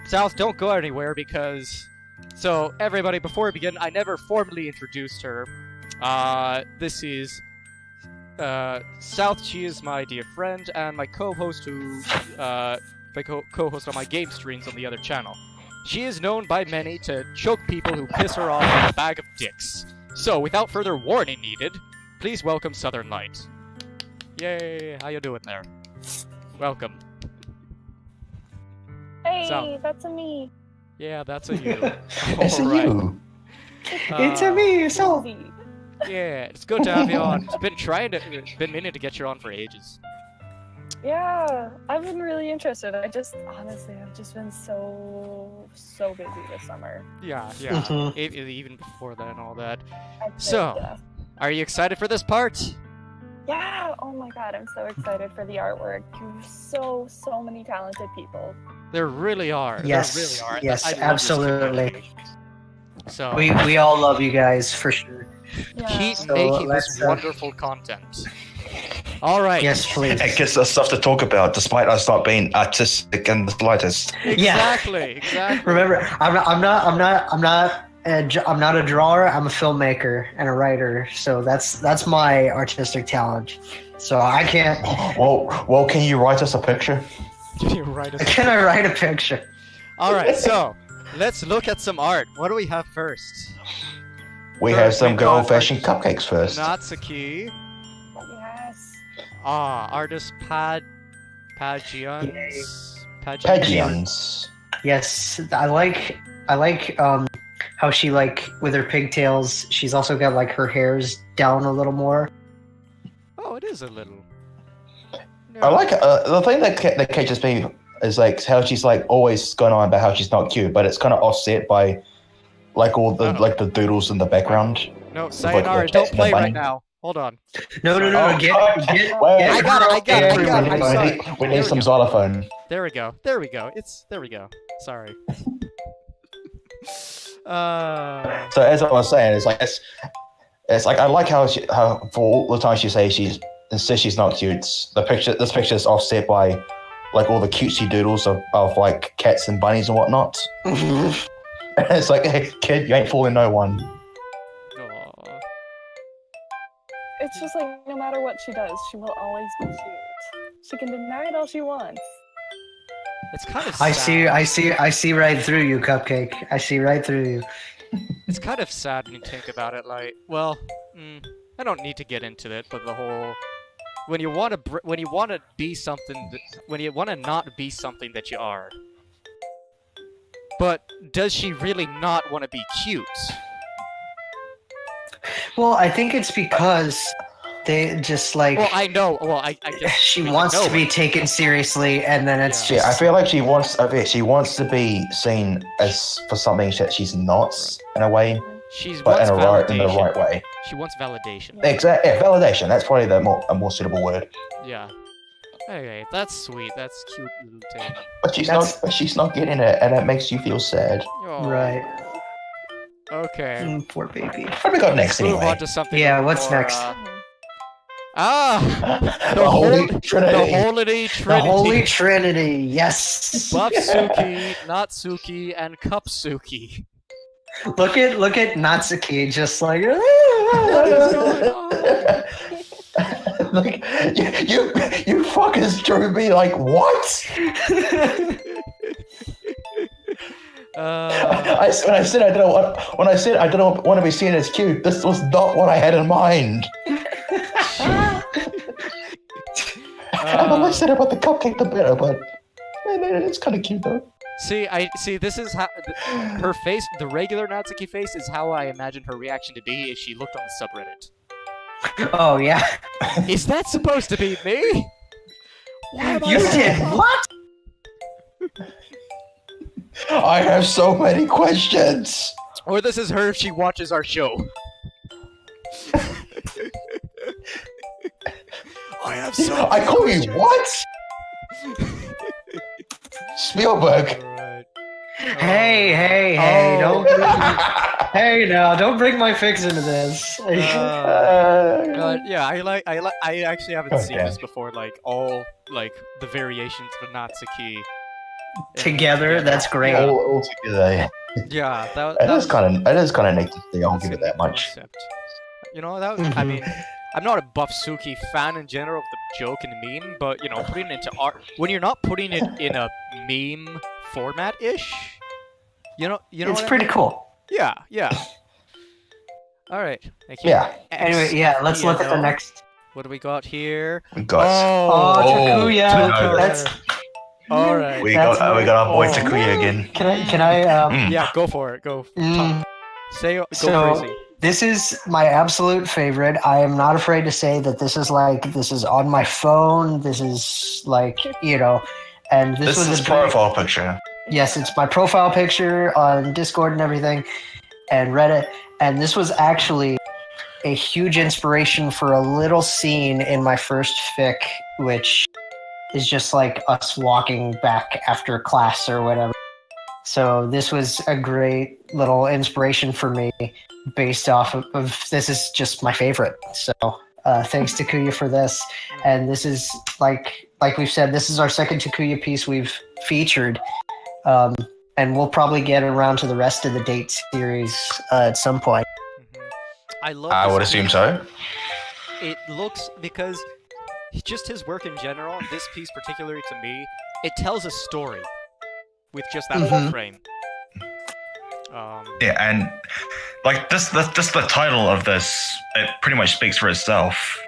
[SPEAKER 1] South, don't go anywhere because. So, everybody, before we begin, I never formally introduced her. This is South. She is my dear friend and my co-host who, my co-host on my game streams on the other channel. She is known by many to choke people who piss her off with a bag of dicks. So, without further warning needed, please welcome Southern Light. Yay! How you doing there? Welcome.
[SPEAKER 5] Hey,
[SPEAKER 1] So-
[SPEAKER 5] that's a me.
[SPEAKER 1] Yeah, that's a you.
[SPEAKER 3] It's
[SPEAKER 1] Alright.
[SPEAKER 3] you.
[SPEAKER 2] It's a me, so.
[SPEAKER 5] Easy.
[SPEAKER 1] Yeah, it's good to have you on. It's been meaning to get you on for ages.
[SPEAKER 5] Yeah, I've been really interested. Honestly, I've just been so busy this summer.
[SPEAKER 1] Yeah.
[SPEAKER 2] Mhm.
[SPEAKER 1] Even before that and all that.
[SPEAKER 5] I'd say,
[SPEAKER 1] So-
[SPEAKER 5] yeah.
[SPEAKER 1] Are you excited for this part?
[SPEAKER 5] Yeah, oh my god, I'm so excited for the artwork. There's so many talented people.
[SPEAKER 1] There really are.
[SPEAKER 2] Yes,
[SPEAKER 1] There really are.
[SPEAKER 2] yes,
[SPEAKER 1] I love this
[SPEAKER 2] absolutely.
[SPEAKER 1] community. So
[SPEAKER 2] We all love you guys for sure.
[SPEAKER 5] Yeah.
[SPEAKER 1] keep
[SPEAKER 2] So
[SPEAKER 1] making
[SPEAKER 2] let's,
[SPEAKER 1] this wonderful content. All right.
[SPEAKER 2] Yes, please.
[SPEAKER 3] It gives us stuff to talk about, despite us not being artistic in the slightest.
[SPEAKER 1] Exactly.
[SPEAKER 2] Remember, I'm not a drawer. I'm a filmmaker and a writer. So that's my artistic talent. So I can't.
[SPEAKER 3] Well, can you write us a picture?
[SPEAKER 1] You're right.
[SPEAKER 2] Can I write a picture?
[SPEAKER 1] All right. So let's look at some art. What do we have first?
[SPEAKER 3] We
[SPEAKER 1] First,
[SPEAKER 3] have some
[SPEAKER 1] we
[SPEAKER 3] good
[SPEAKER 1] got
[SPEAKER 3] old-fashioned cupcakes first.
[SPEAKER 1] Natsuki.
[SPEAKER 5] Yes.
[SPEAKER 1] Artist Pagians.
[SPEAKER 3] Pagians.
[SPEAKER 2] Yes, I like how she like with her pigtails. She's also got like her hair's down a little more.
[SPEAKER 1] Oh, it is a little.
[SPEAKER 3] I like the thing that catches me is like how she's like always going on about how she's not cute, but it's kind of offset by like all the like the doodles in the background.
[SPEAKER 1] No, sayonara, don't play right now. Hold on.
[SPEAKER 2] No,
[SPEAKER 3] Wait,
[SPEAKER 1] I got it. I'm sorry.
[SPEAKER 3] We need some xylophone.
[SPEAKER 1] There we go. There we go. There we go. Sorry.
[SPEAKER 3] So as I was saying, it's like I like how for all the time she says she insists she's not cute. This picture is offset by like all the cutesy doodles of like cats and bunnies and whatnot. It's like, hey kid, you ain't fooling no one.
[SPEAKER 1] Aw.
[SPEAKER 5] It's just like no matter what she does, she will always be cute. She can deny it all she wants.
[SPEAKER 1] It's kind of sad.
[SPEAKER 2] I see right through you, Cupcake. I see right through you.
[SPEAKER 1] It's kind of sad when you think about it. Like, well, I don't need to get into it, but the whole when you want to be something, when you want to not be something that you are. But does she really not want to be cute?
[SPEAKER 2] Well, I think it's because they just like.
[SPEAKER 1] Well, I know. Well, I guess
[SPEAKER 2] she wants to be taken seriously, and then it's just.
[SPEAKER 3] Yeah, I feel like she wants to be seen as for something that she's not in a way. But in the right way.
[SPEAKER 1] She wants validation.
[SPEAKER 3] Exactly. Yeah, validation. That's probably a more suitable word.
[SPEAKER 1] Yeah. Okay, that's sweet. That's cute little thing.
[SPEAKER 3] But she's not getting it, and it makes you feel sad.
[SPEAKER 1] Oh.
[SPEAKER 2] Right.
[SPEAKER 1] Okay.
[SPEAKER 2] Poor baby.
[SPEAKER 3] What have we got next
[SPEAKER 1] Move
[SPEAKER 3] anyway?
[SPEAKER 1] on to something.
[SPEAKER 2] Yeah, what's
[SPEAKER 1] more,
[SPEAKER 2] next?
[SPEAKER 3] The Holy Trinity.
[SPEAKER 1] The Holy Trinity.
[SPEAKER 2] The Holy Trinity. Yes.
[SPEAKER 1] Buffsuki, Natsuki, and Cupsuki.
[SPEAKER 2] Look at Natsuki just like.
[SPEAKER 3] Like, you fuckers drew me like what? When I said I don't want to be seen as cute, this was not what I had in mind. And the less said about the cupcake, the better. But it's kind of cute though.
[SPEAKER 1] See. This is how her face, the regular Natsuki face, is how I imagined her reaction to be if she looked on the subreddit.
[SPEAKER 2] Oh yeah.
[SPEAKER 1] Is that supposed to be me?
[SPEAKER 2] You did what?
[SPEAKER 3] I have so many questions.
[SPEAKER 1] Or this is her if she watches our show.
[SPEAKER 3] I call you what? Spielberg.
[SPEAKER 1] Alright.
[SPEAKER 2] Hey, don't bring my fix into this.
[SPEAKER 1] Yeah, I actually haven't seen this before. Like all like the variations of Natsuki
[SPEAKER 2] Together, that's great.
[SPEAKER 3] All together.
[SPEAKER 1] Yeah,
[SPEAKER 3] It is kind of neat to see. I'll give it that much.
[SPEAKER 1] Concept. You know, I mean, I'm not a Buffsuki fan in general of the joke and the meme, but you know, putting it into art when you're not putting it in a meme format-ish, you know,
[SPEAKER 2] it's pretty cool.
[SPEAKER 1] Yeah. All right, thank you.
[SPEAKER 3] Yeah.
[SPEAKER 2] Anyway, yeah, let's look at the next.
[SPEAKER 1] What do we got here?
[SPEAKER 3] We got.
[SPEAKER 2] Takuya. That's.
[SPEAKER 1] All right.
[SPEAKER 3] We got our boy
[SPEAKER 2] Oh.
[SPEAKER 3] Takuya again.
[SPEAKER 2] Can I?
[SPEAKER 1] Yeah, go for it. Go.
[SPEAKER 2] Mm.
[SPEAKER 1] Go
[SPEAKER 2] So-
[SPEAKER 1] crazy.
[SPEAKER 2] This is my absolute favorite. I am not afraid to say that this is on my phone. This is like, you know, and this was
[SPEAKER 3] is
[SPEAKER 2] a
[SPEAKER 3] profile picture.
[SPEAKER 2] Yes, it's my profile picture on Discord and everything, and Reddit. And this was actually a huge inspiration for a little scene in my first fic, which is just like us walking back after class or whatever. So this was a great little inspiration for me based off of this is just my favorite. So thanks Takuya for this. And this is like we've said, this is our second Takuya piece we've featured. And we'll probably get around to the rest of the date series at some point.
[SPEAKER 3] I would assume so.
[SPEAKER 1] It looks, because just his work in general, this piece particularly to me, it tells a story with just that one frame.
[SPEAKER 3] Yeah, and like the title of this, it pretty much speaks for itself.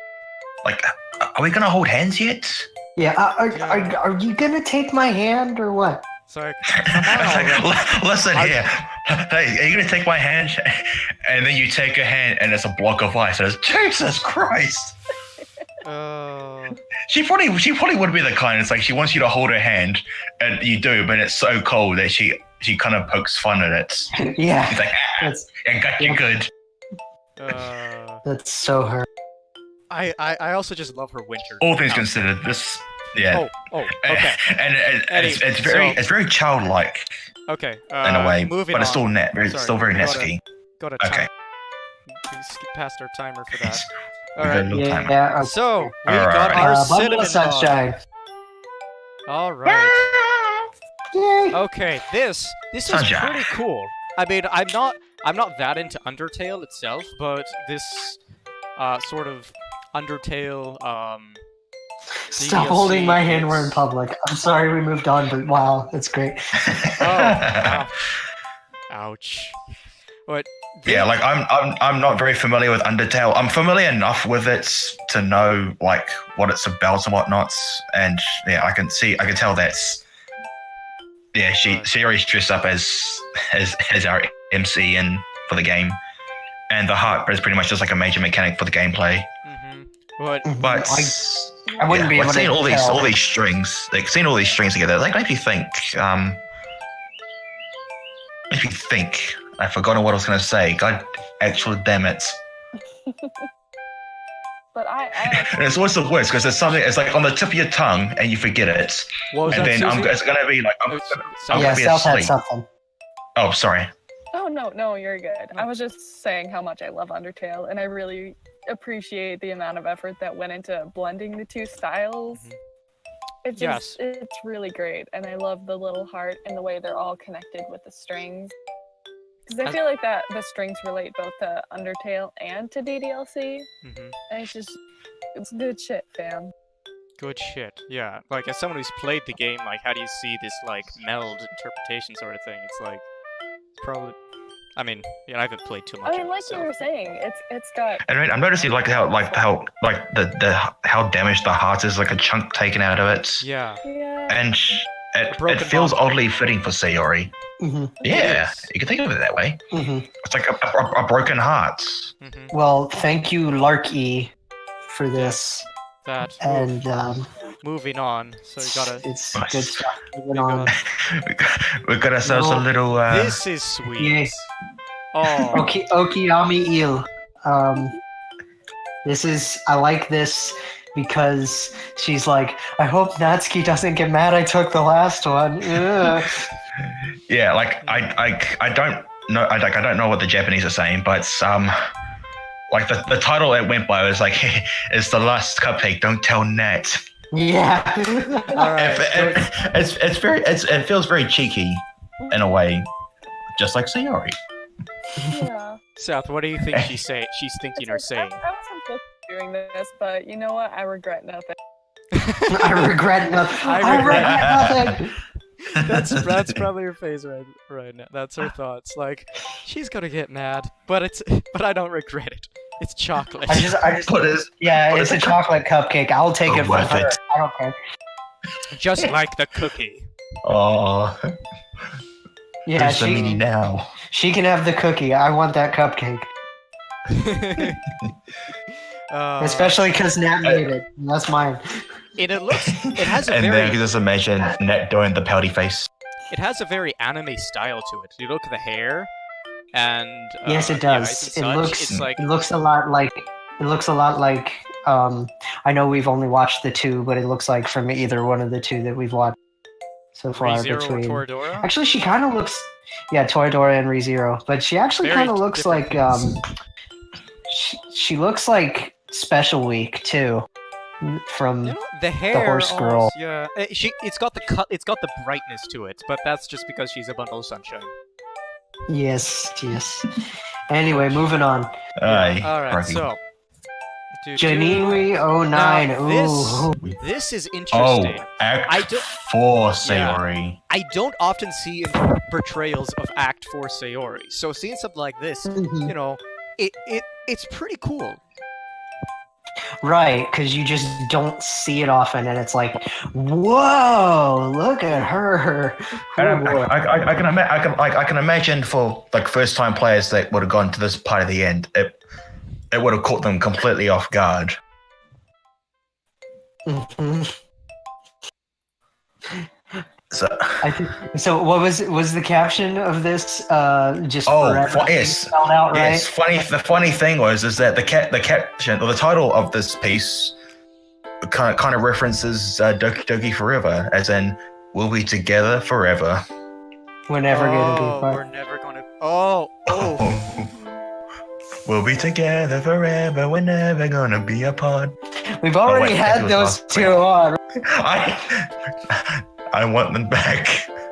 [SPEAKER 3] Like, are we gonna hold hands yet?
[SPEAKER 2] Yeah, are you gonna take my hand or what?
[SPEAKER 1] It's like, come on already.
[SPEAKER 3] Listen here. Hey, are you gonna take my hand? And then you take her hand, and it's a block of ice. And it's Jesus Christ. She probably would be the kind. It's like she wants you to hold her hand, and you do, but it's so cold that she kind of pokes fun at it.
[SPEAKER 2] Yeah.
[SPEAKER 3] She's like, I got you good.
[SPEAKER 2] That's so her.
[SPEAKER 1] I also just love her winter.
[SPEAKER 3] All things considered, this. Yeah.
[SPEAKER 1] Oh, okay.
[SPEAKER 3] And
[SPEAKER 1] Eddie,
[SPEAKER 3] it's very childlike.
[SPEAKER 1] Okay.
[SPEAKER 3] In a way,
[SPEAKER 1] moving
[SPEAKER 3] but it's
[SPEAKER 1] on.
[SPEAKER 3] still very nesty.
[SPEAKER 1] Got a
[SPEAKER 3] Okay.
[SPEAKER 1] time. We skip past our timer for that.
[SPEAKER 3] We've
[SPEAKER 1] All
[SPEAKER 3] got a
[SPEAKER 1] right.
[SPEAKER 3] little timer.
[SPEAKER 2] Yeah.
[SPEAKER 1] So we
[SPEAKER 3] Alright.
[SPEAKER 1] got our
[SPEAKER 2] Bundle
[SPEAKER 1] cinnamon
[SPEAKER 2] of sunshine.
[SPEAKER 1] All right.
[SPEAKER 2] Yay.
[SPEAKER 1] Okay. This is
[SPEAKER 3] Sunshine.
[SPEAKER 1] pretty cool. I mean, I'm not that into Undertale itself, but this sort of Undertale
[SPEAKER 2] Stop
[SPEAKER 1] DLC
[SPEAKER 2] holding my hand. We're in
[SPEAKER 1] is-
[SPEAKER 2] public. I'm sorry we moved on, but wow, that's great.
[SPEAKER 1] Oh, wow. Ouch. But
[SPEAKER 3] Yeah, like I'm not very familiar with Undertale. I'm familiar enough with it to know like what it's about and whatnot. And yeah, I can tell that's she already dressed up as our MC for the game, and the harp is pretty much just like a major mechanic for the gameplay.
[SPEAKER 1] But
[SPEAKER 3] But
[SPEAKER 2] I wouldn't be able to
[SPEAKER 3] seeing all
[SPEAKER 2] tell.
[SPEAKER 3] these strings, like seeing all these strings together, like makes me think. Makes me think. I've forgotten what I was going to say. God, actually, damn it!
[SPEAKER 5] But I
[SPEAKER 3] And
[SPEAKER 5] actually,
[SPEAKER 3] it's always the worst because there's something. It's like on the tip of your tongue, and you forget it,
[SPEAKER 1] what was
[SPEAKER 3] and
[SPEAKER 1] that,
[SPEAKER 3] then
[SPEAKER 1] Susie?
[SPEAKER 3] it's going to be like I'm
[SPEAKER 1] South-
[SPEAKER 2] Yeah,
[SPEAKER 3] gonna be
[SPEAKER 2] South had
[SPEAKER 3] asleep.
[SPEAKER 2] something.
[SPEAKER 3] Oh, sorry.
[SPEAKER 5] oh no, you're good. I was just saying how much I love Undertale, and I really appreciate the amount of effort that went into blending the two styles. It just, it's really great, and I love the little heart and the way they're all connected with the strings. Because I feel like that the strings relate both to Undertale and to DDLC,
[SPEAKER 1] Mhm.
[SPEAKER 5] and it's good shit, fam.
[SPEAKER 1] Good shit. Yeah. Like as someone who's played the game, like how do you see this like meld interpretation sort of thing? It's like probably. I mean, I haven't played too much.
[SPEAKER 5] I mean,
[SPEAKER 1] of it,
[SPEAKER 5] like
[SPEAKER 1] so.
[SPEAKER 5] you were saying, it's got
[SPEAKER 3] And I mean, I'm noticing like how how damaged the heart is, like a chunk taken out of it,
[SPEAKER 1] Yeah.
[SPEAKER 3] and
[SPEAKER 1] A
[SPEAKER 3] it
[SPEAKER 1] broken
[SPEAKER 3] feels
[SPEAKER 1] bond.
[SPEAKER 3] oddly fitting for Sayori.
[SPEAKER 2] hmm
[SPEAKER 3] Yeah,
[SPEAKER 1] is.
[SPEAKER 3] you can think of it that way.
[SPEAKER 2] hmm
[SPEAKER 3] It's like a broken heart.
[SPEAKER 1] Mhm.
[SPEAKER 2] Well, thank you, Larky, for this.
[SPEAKER 1] That.
[SPEAKER 2] And
[SPEAKER 1] Moving on. So you gotta.
[SPEAKER 2] it's
[SPEAKER 3] Nice.
[SPEAKER 2] good stuff. Moving
[SPEAKER 1] we
[SPEAKER 2] on.
[SPEAKER 3] We got ourselves a
[SPEAKER 2] No.
[SPEAKER 3] little.
[SPEAKER 1] This is sweet.
[SPEAKER 2] Yes.
[SPEAKER 1] Oh.
[SPEAKER 2] Okiyami Il. I like this because she's like, I hope Natsuki doesn't get mad I took the last one. Ugh.
[SPEAKER 3] Yeah, like I don't know. I don't know what the Japanese are saying, but like the title it went by was like, "It's the last cupcake. Don't tell Nat."
[SPEAKER 2] Yeah.
[SPEAKER 1] All right.
[SPEAKER 3] It feels very cheeky in a way, just like Sayori.
[SPEAKER 5] yeah.
[SPEAKER 1] South, what do you think she's thinking or saying?
[SPEAKER 5] I wasn't supposed to be doing this, but you know what? I regret nothing.
[SPEAKER 2] I regret nothing.
[SPEAKER 1] I regret-
[SPEAKER 2] nothing.
[SPEAKER 1] That's probably her face right now. That's her thoughts. Like, she's gonna get mad, but I don't regret it. It's chocolate.
[SPEAKER 2] I just,
[SPEAKER 3] But it's
[SPEAKER 2] yeah,
[SPEAKER 3] but
[SPEAKER 2] it's a
[SPEAKER 3] it's a-
[SPEAKER 2] chocolate cupcake. I'll take it for
[SPEAKER 3] worth
[SPEAKER 2] her.
[SPEAKER 3] it.
[SPEAKER 2] I don't care.
[SPEAKER 1] Just like the cookie.
[SPEAKER 3] oh,
[SPEAKER 2] Yeah,
[SPEAKER 3] who's the meanie
[SPEAKER 2] she
[SPEAKER 3] now?
[SPEAKER 2] she can have the cookie. I want that cupcake, especially because Nat made it. That's mine.
[SPEAKER 1] It has a
[SPEAKER 3] And then
[SPEAKER 1] very
[SPEAKER 3] you can just imagine Nat doing the pouty face.
[SPEAKER 1] it has a very anime style to it. You look at the hair, and
[SPEAKER 2] Yes, it
[SPEAKER 1] the eyes
[SPEAKER 2] does.
[SPEAKER 1] and
[SPEAKER 2] It
[SPEAKER 1] such,
[SPEAKER 2] looks.
[SPEAKER 1] It's like
[SPEAKER 2] It looks a lot like. It looks a lot like. I know we've only watched the two, but it looks like from either one of the two that we've watched so far.
[SPEAKER 1] ReZero or
[SPEAKER 2] Between.
[SPEAKER 1] Toradora.
[SPEAKER 2] Actually, she kind of looks. Yeah, Toradora and ReZero, but she actually
[SPEAKER 1] Very
[SPEAKER 2] kind of looks
[SPEAKER 1] different
[SPEAKER 2] like.
[SPEAKER 1] things.
[SPEAKER 2] She looks like Special Week too, from.
[SPEAKER 1] You know, the hair.
[SPEAKER 2] horse girl.
[SPEAKER 1] almost- yeah, it's got the cut. It's got the brightness to it, but that's just because she's a bundle of sunshine.
[SPEAKER 2] Yes. Anyway, moving on.
[SPEAKER 3] Aye,
[SPEAKER 1] All right,
[SPEAKER 3] Rocky.
[SPEAKER 1] so.
[SPEAKER 2] Janine09.
[SPEAKER 1] Now,
[SPEAKER 2] Ooh.
[SPEAKER 1] This is
[SPEAKER 3] Oh,
[SPEAKER 1] interesting.
[SPEAKER 3] Act
[SPEAKER 1] I don't-
[SPEAKER 3] 4 Sayori.
[SPEAKER 1] I don't often see portrayals of Act 4 Sayori, so seeing something like this,
[SPEAKER 2] Mhm.
[SPEAKER 1] you know, it's pretty cool.
[SPEAKER 2] Right, because you just don't see it often, and it's like, whoa, look at her.
[SPEAKER 3] And
[SPEAKER 2] Oh, boy.
[SPEAKER 3] I can imagine for like first time players that would have gone to this part of the end, it would have caught them completely off guard.
[SPEAKER 2] Mhm.
[SPEAKER 3] So,
[SPEAKER 2] So what was the caption of this? Just
[SPEAKER 3] oh,
[SPEAKER 2] forever
[SPEAKER 3] yes,
[SPEAKER 2] spelled out, right?
[SPEAKER 3] yes. The funny thing was that the caption or the title of this piece kind of references Doki Doki Forever, as in we'll be together forever.
[SPEAKER 2] We're never gonna be
[SPEAKER 1] We're
[SPEAKER 2] apart.
[SPEAKER 1] never gonna. Oh.
[SPEAKER 3] We'll be together forever. We're never gonna be apart.
[SPEAKER 2] We've already
[SPEAKER 3] wait,
[SPEAKER 2] had
[SPEAKER 3] that was
[SPEAKER 2] those
[SPEAKER 3] last
[SPEAKER 2] two on.
[SPEAKER 3] I want them back.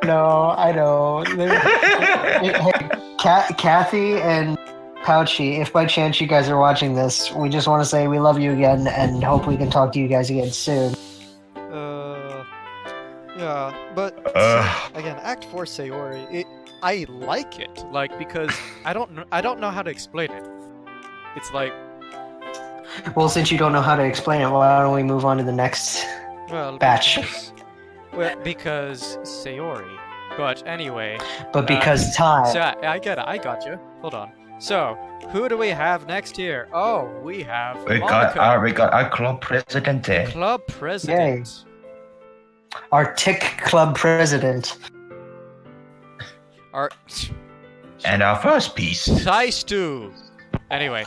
[SPEAKER 2] No, I know. Kathy and Pouchy, if by chance you guys are watching this, we just want to say we love you again and hope we can talk to you guys again soon.
[SPEAKER 1] Yeah, but again, Act 4 Sayori, I like it, like, because I don't know how to explain it. It's like,
[SPEAKER 2] Well, since you don't know how to explain it, why don't we move on to the next
[SPEAKER 1] well,
[SPEAKER 2] batch?
[SPEAKER 1] because Sayori. But anyway,
[SPEAKER 2] But because time.
[SPEAKER 1] so I get it. I got you. Hold on. So, who do we have next here? Oh, we have
[SPEAKER 3] we
[SPEAKER 1] Monica,
[SPEAKER 3] got our club president.
[SPEAKER 1] club president.
[SPEAKER 2] Our Tick Club president.
[SPEAKER 1] Our
[SPEAKER 3] And our first piece.
[SPEAKER 1] Saistu. Anyway,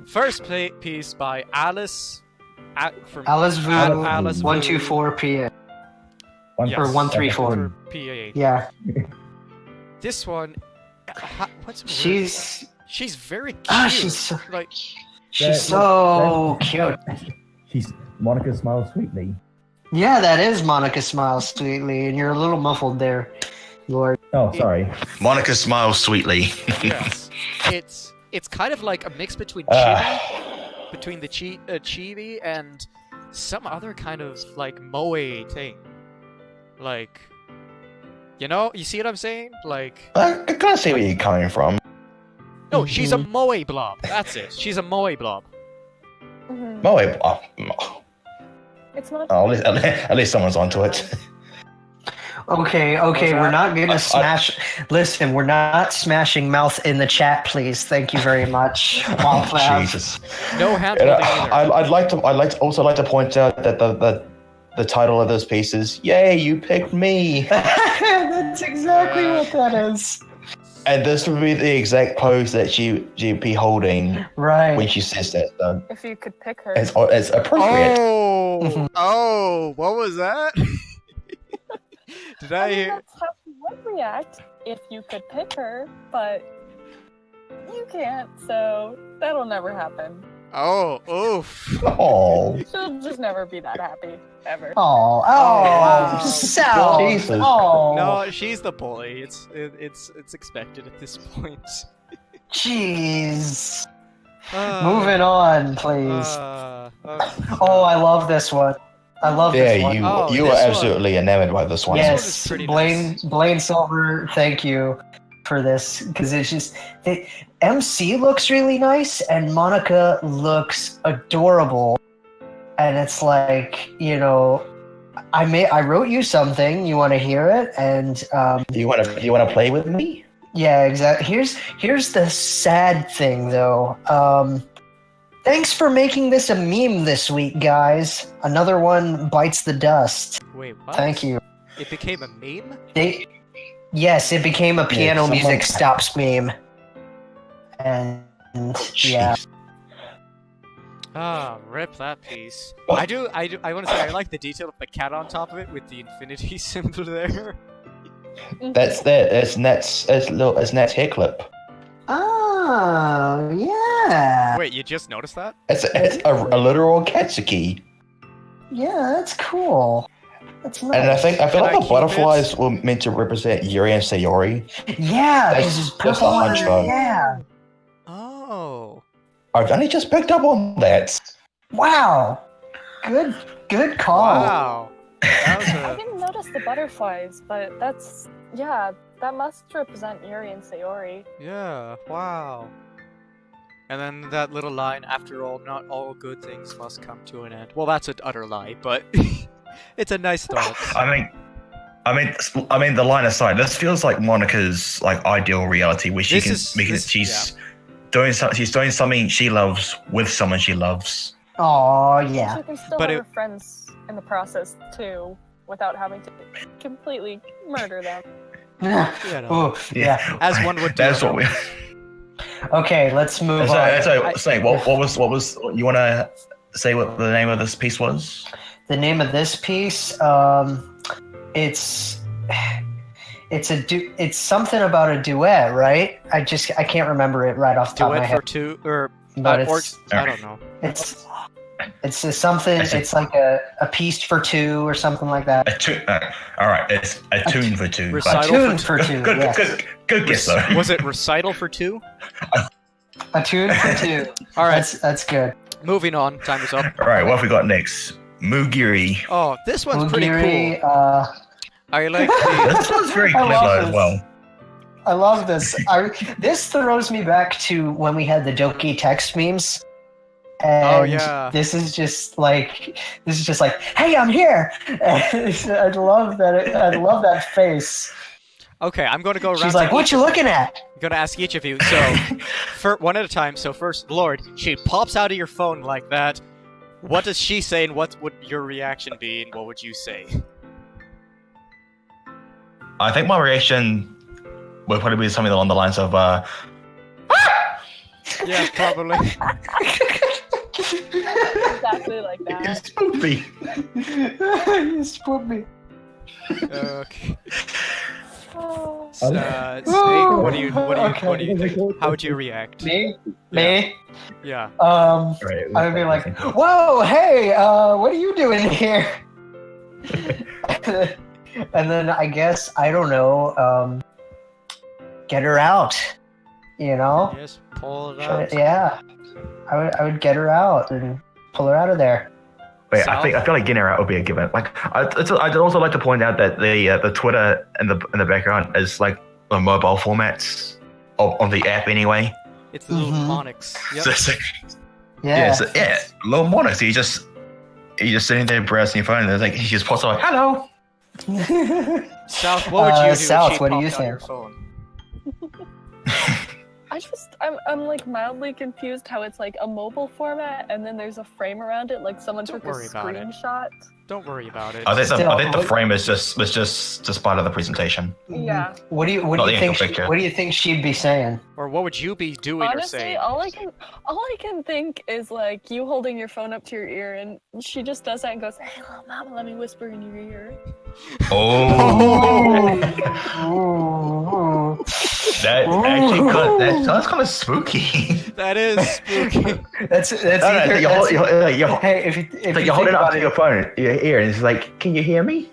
[SPEAKER 1] first piece piece by Alice. From
[SPEAKER 2] Alice Vu
[SPEAKER 1] Alice Vu.
[SPEAKER 2] 124 p.m.
[SPEAKER 1] Yes.
[SPEAKER 2] Or 134.
[SPEAKER 1] For PA.
[SPEAKER 2] Yeah.
[SPEAKER 1] This one, what's she's very cute.
[SPEAKER 2] Ah, she's so,
[SPEAKER 1] like
[SPEAKER 2] she's so cute.
[SPEAKER 7] She's Monica smiles sweetly.
[SPEAKER 2] Yeah, that is Monica Smiles Sweetly, and you're a little muffled there, Lord.
[SPEAKER 7] Oh, sorry.
[SPEAKER 3] Monica smiles sweetly.
[SPEAKER 1] yes, it's kind of like a mix between the chibi and some other kind of like moe thing, like, you know, you see what I'm saying? Like,
[SPEAKER 3] I kind of see where you're coming from.
[SPEAKER 1] no, she's a moe blob. That's it. She's a moe blob.
[SPEAKER 5] Mhm. It's not.
[SPEAKER 3] At least someone's onto it.
[SPEAKER 2] Okay, we're not gonna smash. Listen, we're not smashing mouth in the chat, please. Thank you very much.
[SPEAKER 3] Jesus.
[SPEAKER 1] No hand
[SPEAKER 3] And,
[SPEAKER 1] holding either.
[SPEAKER 3] I'd like to point out that the title of this piece is "Yay, you picked me,"
[SPEAKER 2] That's exactly what that is.
[SPEAKER 3] and this would be the exact pose that she'd be holding
[SPEAKER 2] Right.
[SPEAKER 3] when she says that. So
[SPEAKER 5] If you could pick her.
[SPEAKER 3] it's appropriate.
[SPEAKER 1] Oh, what was that? Did I
[SPEAKER 5] I mean,
[SPEAKER 1] hear?
[SPEAKER 5] that's how she would react if you could pick her, but you can't, so that'll never happen.
[SPEAKER 1] Oh, oof.
[SPEAKER 3] Oh,
[SPEAKER 5] She'll just never be that happy, ever.
[SPEAKER 1] wow.
[SPEAKER 2] Sal.
[SPEAKER 3] Jesus.
[SPEAKER 2] Oh,
[SPEAKER 1] No, she's the bully. It's expected at this point.
[SPEAKER 2] jeez. Moving on, please.
[SPEAKER 1] Okay.
[SPEAKER 2] Oh, I love this one. I love this one.
[SPEAKER 3] you are absolutely enamored by this one.
[SPEAKER 1] This one
[SPEAKER 2] Yes,
[SPEAKER 1] is pretty
[SPEAKER 2] Blaine Silver, thank you for this, because it's just MC looks really nice and Monica looks adorable, and it's like, you know, I wrote you something. You want to hear it? And
[SPEAKER 3] You want to play with me?
[SPEAKER 2] yeah, exactly. Here's the sad thing though. Thanks for making this a meme this week, guys. Another one bites the dust.
[SPEAKER 1] Wait, what?
[SPEAKER 2] Thank you.
[SPEAKER 1] It became a meme?
[SPEAKER 2] Yes, it became a piano
[SPEAKER 3] someone-
[SPEAKER 2] music stops meme. And yeah.
[SPEAKER 1] Ah, rip that piece. I want to say I like the detail of the cat on top of it with the infinity symbol there.
[SPEAKER 3] That's Nat's hair clip.
[SPEAKER 2] Oh, yeah.
[SPEAKER 1] Wait, you just noticed that?
[SPEAKER 3] It's a literal Katsuki.
[SPEAKER 2] Yeah, that's cool. That's nice.
[SPEAKER 3] And I feel
[SPEAKER 1] Can I
[SPEAKER 3] like the
[SPEAKER 1] keep
[SPEAKER 3] butterflies were meant to represent Yuri and Sayori.
[SPEAKER 2] Yeah,
[SPEAKER 3] That's-
[SPEAKER 2] this is
[SPEAKER 3] that's
[SPEAKER 2] purple.
[SPEAKER 3] a hunch, though.
[SPEAKER 2] Yeah.
[SPEAKER 1] Oh.
[SPEAKER 3] I've only just picked up on that.
[SPEAKER 2] Wow. Good call.
[SPEAKER 1] Wow. That was
[SPEAKER 5] I
[SPEAKER 1] a...
[SPEAKER 5] didn't notice the butterflies, but that must represent Yuri and Sayori.
[SPEAKER 1] Yeah, wow. And then that little line, after all, not all good things must come to an end. Well, that's an utter lie, but it's a nice thought.
[SPEAKER 3] I mean, the line aside, this feels like Monica's like ideal reality, where she's doing something she loves with someone she loves.
[SPEAKER 2] Oh yeah.
[SPEAKER 5] She can still
[SPEAKER 1] But
[SPEAKER 5] have her friends in the process too, without having to completely murder them.
[SPEAKER 1] You know,
[SPEAKER 2] Oh yeah.
[SPEAKER 1] as one would do.
[SPEAKER 3] That's what we.
[SPEAKER 2] Okay, let's move on.
[SPEAKER 3] So, what was you want to say? What the name of this piece was?
[SPEAKER 2] The name of this piece, it's something about a duet, right? I can't remember it right off the top of my
[SPEAKER 1] Duet
[SPEAKER 2] head.
[SPEAKER 1] for two, or
[SPEAKER 2] But
[SPEAKER 1] I don't know.
[SPEAKER 2] It's something. It's like a piece for two or something like that.
[SPEAKER 3] All right, it's a tune for two.
[SPEAKER 1] Recital
[SPEAKER 2] A tune for two. Yes.
[SPEAKER 3] Good guess though.
[SPEAKER 1] Was it recital for two?
[SPEAKER 2] A tune for two.
[SPEAKER 1] All right,
[SPEAKER 2] That's good.
[SPEAKER 1] moving on. Time is up.
[SPEAKER 3] All right, what have we got next? Mugiri.
[SPEAKER 1] Oh, this one's pretty
[SPEAKER 2] Mugiri,
[SPEAKER 1] cool. I like the.
[SPEAKER 3] This one's very
[SPEAKER 2] I love
[SPEAKER 3] clever as
[SPEAKER 2] this.
[SPEAKER 3] well.
[SPEAKER 2] I love this. This throws me back to when we had the Doki text memes. And
[SPEAKER 1] Oh, yeah.
[SPEAKER 2] this is just like, hey, I'm here. I love that. I love that face.
[SPEAKER 1] Okay, I'm going to go around.
[SPEAKER 2] She's like, "What you looking at?"
[SPEAKER 1] I'm going to ask each of you. So, one at a time. So first, Lord, she pops out of your phone like that. What does she say, and what would your reaction be, and what would you say?
[SPEAKER 3] I think my reaction would probably be something along the lines of,
[SPEAKER 1] Yeah, probably.
[SPEAKER 5] Exactly like
[SPEAKER 3] "You
[SPEAKER 5] that.
[SPEAKER 3] spooked me."
[SPEAKER 2] You spooked me.
[SPEAKER 1] Okay.
[SPEAKER 5] Oh.
[SPEAKER 1] Snake, what do you think? How would you react?
[SPEAKER 2] Me?
[SPEAKER 1] Yeah.
[SPEAKER 3] Right,
[SPEAKER 2] I would be like, "Whoa, hey, what are you doing here?" And then I guess, I don't know, get her out. You know?
[SPEAKER 1] Just pull it out.
[SPEAKER 2] Yeah. I would get her out and pull her out of there.
[SPEAKER 3] Wait, I feel like getting her out would be a given. Like, I'd also like to point out that the Twitter in the background is like the mobile formats on the app anyway.
[SPEAKER 1] It's the little
[SPEAKER 2] Mhm.
[SPEAKER 1] Monix. Yep.
[SPEAKER 2] Yeah.
[SPEAKER 3] Little Monix. He's just sitting there browsing your phone, and there's like he just pops up like, "Hello."
[SPEAKER 1] South, what would you do?
[SPEAKER 2] South,
[SPEAKER 1] if she
[SPEAKER 2] what do you
[SPEAKER 1] popped out
[SPEAKER 2] think?
[SPEAKER 1] your phone?
[SPEAKER 5] I'm like mildly confused how it's like a mobile format and then there's a frame around it, like someone
[SPEAKER 1] Don't
[SPEAKER 5] took a
[SPEAKER 1] worry about it.
[SPEAKER 5] screenshot.
[SPEAKER 1] Don't worry about it.
[SPEAKER 3] I think
[SPEAKER 2] Still,
[SPEAKER 3] the frame was just part of the presentation.
[SPEAKER 5] Yeah.
[SPEAKER 2] What do
[SPEAKER 3] Not the
[SPEAKER 2] you think?
[SPEAKER 3] actual picture.
[SPEAKER 2] What do you think she'd be saying?
[SPEAKER 1] Or what would you be doing or
[SPEAKER 5] Honestly,
[SPEAKER 1] saying?
[SPEAKER 5] all I can think is like you holding your phone up to your ear and she just does that and goes, "Hey little mama, let me whisper in your ear."
[SPEAKER 3] Oh,
[SPEAKER 2] Ooh.
[SPEAKER 3] that actually that's kind of spooky.
[SPEAKER 1] That is spooky.
[SPEAKER 2] That's
[SPEAKER 3] No,
[SPEAKER 2] either.
[SPEAKER 3] you're
[SPEAKER 2] Hey, if you
[SPEAKER 3] holding
[SPEAKER 2] think
[SPEAKER 3] it up
[SPEAKER 2] about
[SPEAKER 3] to
[SPEAKER 2] it,
[SPEAKER 3] your phone, your ear, and it's like, "Can you hear me?"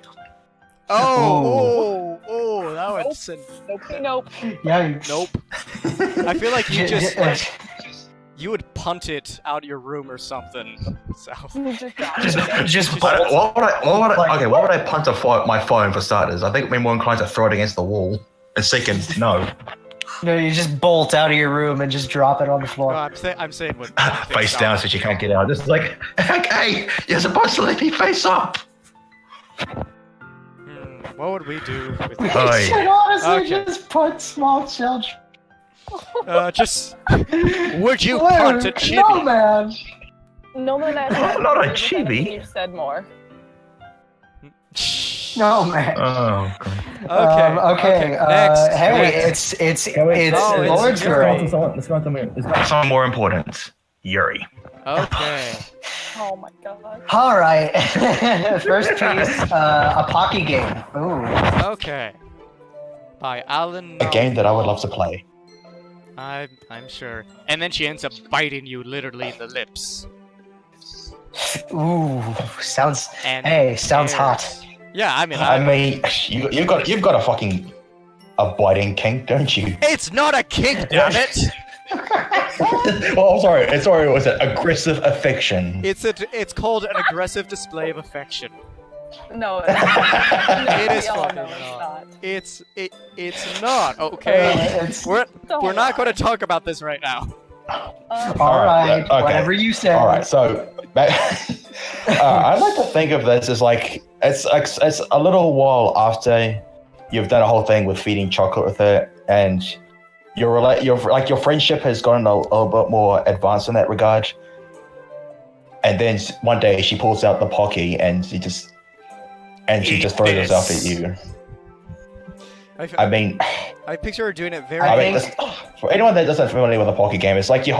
[SPEAKER 1] Oh, that was
[SPEAKER 5] Nope.
[SPEAKER 2] yeah,
[SPEAKER 1] nope. I feel like you just you would punt it out of your room or something. South.
[SPEAKER 2] just
[SPEAKER 3] What would I punt my phone for starters? I think we're more inclined to throw it against the wall. And second, no.
[SPEAKER 2] No, you just bolt out of your room and just drop it on the
[SPEAKER 1] No,
[SPEAKER 2] floor.
[SPEAKER 1] I'm saying what
[SPEAKER 3] Face down so she can't get out. Just like, okay, you're supposed to let me face up.
[SPEAKER 1] What would we do with
[SPEAKER 2] We
[SPEAKER 3] Aye.
[SPEAKER 2] should honestly
[SPEAKER 1] Okay.
[SPEAKER 2] just put small children.
[SPEAKER 1] just would you punt a
[SPEAKER 2] No,
[SPEAKER 1] chibi?
[SPEAKER 2] man.
[SPEAKER 5] No one has
[SPEAKER 3] Not a chibi.
[SPEAKER 5] You've said more.
[SPEAKER 2] No, man.
[SPEAKER 3] Oh,
[SPEAKER 1] Okay. Next.
[SPEAKER 2] Hey, it's Lord's girl.
[SPEAKER 7] Let's go on somewhere.
[SPEAKER 3] something more important. Yuri.
[SPEAKER 1] Okay.
[SPEAKER 5] Oh my god.
[SPEAKER 2] All right. First piece, a Pocky game. Ooh.
[SPEAKER 1] Okay. By Alan.
[SPEAKER 3] A game that I would love to play.
[SPEAKER 1] I'm sure. And then she ends up biting you literally in the lips.
[SPEAKER 2] Ooh. Sounds.
[SPEAKER 1] And
[SPEAKER 2] Hey, sounds hot.
[SPEAKER 1] Yeah, I mean,
[SPEAKER 3] I mean, you've got a fucking biting kink, don't you?
[SPEAKER 1] it's not a kink, damn it!
[SPEAKER 3] Well, I'm sorry. Was it aggressive affection?
[SPEAKER 1] It's called an aggressive display of affection.
[SPEAKER 5] No,
[SPEAKER 1] It is
[SPEAKER 5] we all
[SPEAKER 1] fucking
[SPEAKER 5] know it's
[SPEAKER 1] not.
[SPEAKER 5] not.
[SPEAKER 1] It's not okay.
[SPEAKER 2] It's-
[SPEAKER 1] We're
[SPEAKER 5] Don't
[SPEAKER 1] not going
[SPEAKER 5] lie.
[SPEAKER 1] to talk about this right now.
[SPEAKER 2] All right,
[SPEAKER 3] okay.
[SPEAKER 2] whatever you say.
[SPEAKER 3] All right, so I like to think of this as like it's a little while after you've done a whole thing with feeding chocolate with it, and your friendship has gotten a little bit more advanced in that regard. And then one day she pulls out the Pocky and she just throws herself at you. I mean,
[SPEAKER 1] I picture her doing it very.
[SPEAKER 3] For anyone that isn't familiar with a Pocky game, it's like people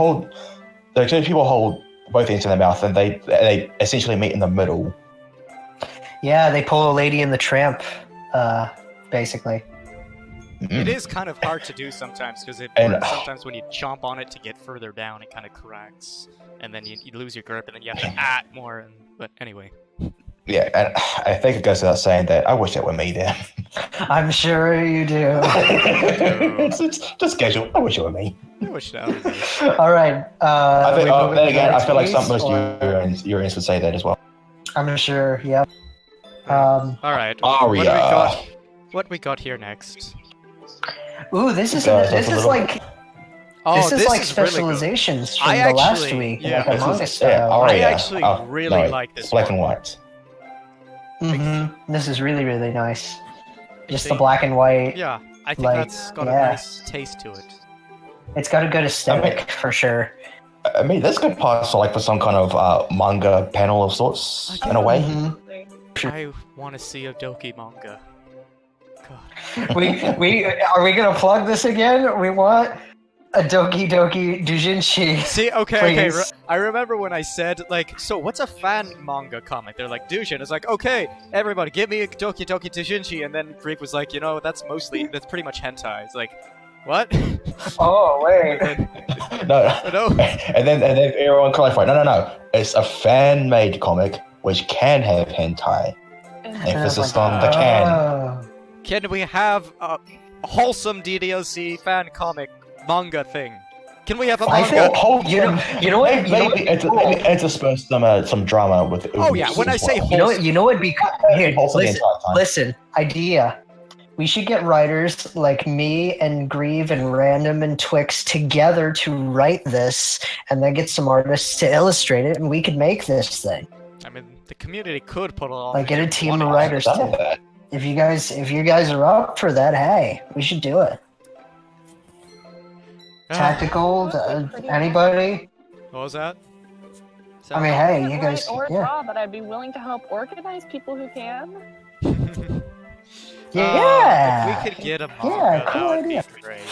[SPEAKER 3] hold both ends of their mouth and they essentially meet in the middle.
[SPEAKER 2] Yeah, they pull a Lady and the Tramp, basically.
[SPEAKER 1] It is kind of hard to do sometimes because sometimes when you chomp on it to get further down, it kind of cracks, and then you lose your grip, and then you have to add more. But anyway.
[SPEAKER 3] Yeah, and I think it goes without saying that I wish it were me there.
[SPEAKER 2] I'm sure you do.
[SPEAKER 3] It's just casual. I wish it were me.
[SPEAKER 1] I wish that was me.
[SPEAKER 2] All right.
[SPEAKER 3] I think, then again, I feel like
[SPEAKER 2] some
[SPEAKER 3] most Urians would say that as well.
[SPEAKER 2] I'm sure. Yep.
[SPEAKER 1] All right.
[SPEAKER 3] Aria.
[SPEAKER 1] What we got here next?
[SPEAKER 2] Ooh, this is like.
[SPEAKER 1] Oh,
[SPEAKER 2] this is like
[SPEAKER 1] really
[SPEAKER 2] specializations from
[SPEAKER 1] I
[SPEAKER 2] the last
[SPEAKER 1] actually-
[SPEAKER 2] week.
[SPEAKER 1] yeah,
[SPEAKER 2] like a manga
[SPEAKER 3] This is,
[SPEAKER 2] style.
[SPEAKER 1] I
[SPEAKER 3] Aria.
[SPEAKER 1] actually really like this
[SPEAKER 3] Black
[SPEAKER 1] one.
[SPEAKER 3] and white.
[SPEAKER 2] This is really, really nice. Just the
[SPEAKER 1] think-
[SPEAKER 2] black and white.
[SPEAKER 1] Yeah, I think
[SPEAKER 2] Like,
[SPEAKER 1] that's got a
[SPEAKER 2] yeah.
[SPEAKER 1] nice taste to it.
[SPEAKER 2] It's got a good aesthetic for sure.
[SPEAKER 3] I mean, this could pass for some kind of manga panel of sorts, in a way.
[SPEAKER 1] I want to see a Doki manga. God.
[SPEAKER 2] Are we gonna plug this again? We want a Doki Doki Doujinshi.
[SPEAKER 1] See, okay.
[SPEAKER 2] Please.
[SPEAKER 1] I remember when I said, like, so what's a fan manga comic? They're like, Doujin. It's like, okay, everybody, give me a Doki Doki Doujinshi. And then Greek was like, that's pretty much hentai. It's like, what?
[SPEAKER 2] Oh wait.
[SPEAKER 3] No. And then everyone clarified, no. It's a fan-made comic which can have hentai. Emphasis on the can.
[SPEAKER 2] Oh.
[SPEAKER 1] Can we have a wholesome DDLC fan comic manga thing? Can we have a
[SPEAKER 2] I
[SPEAKER 1] manga?
[SPEAKER 2] think you know what?
[SPEAKER 3] Maybe intersperse some drama with.
[SPEAKER 1] Oh yeah, when I say
[SPEAKER 2] You know what'd be here?
[SPEAKER 3] Wholesome the entire time.
[SPEAKER 2] Listen, idea. We should get writers like me and Grieve and Random and Twix together to write this, and then get some artists to illustrate it, and we could make this thing.
[SPEAKER 1] I mean, the community could put along.
[SPEAKER 2] Like get a team of writers to. If you guys are up for that, hey, we should do it. Tactical, anybody?
[SPEAKER 1] What was that?
[SPEAKER 2] I mean, hey, you guys.
[SPEAKER 5] Or
[SPEAKER 2] Yeah.
[SPEAKER 5] draw, but I'd be willing to help organize people who can.
[SPEAKER 2] Yeah.
[SPEAKER 1] If we could get a manga,
[SPEAKER 2] Yeah, cool
[SPEAKER 1] that would
[SPEAKER 2] idea.
[SPEAKER 1] be great.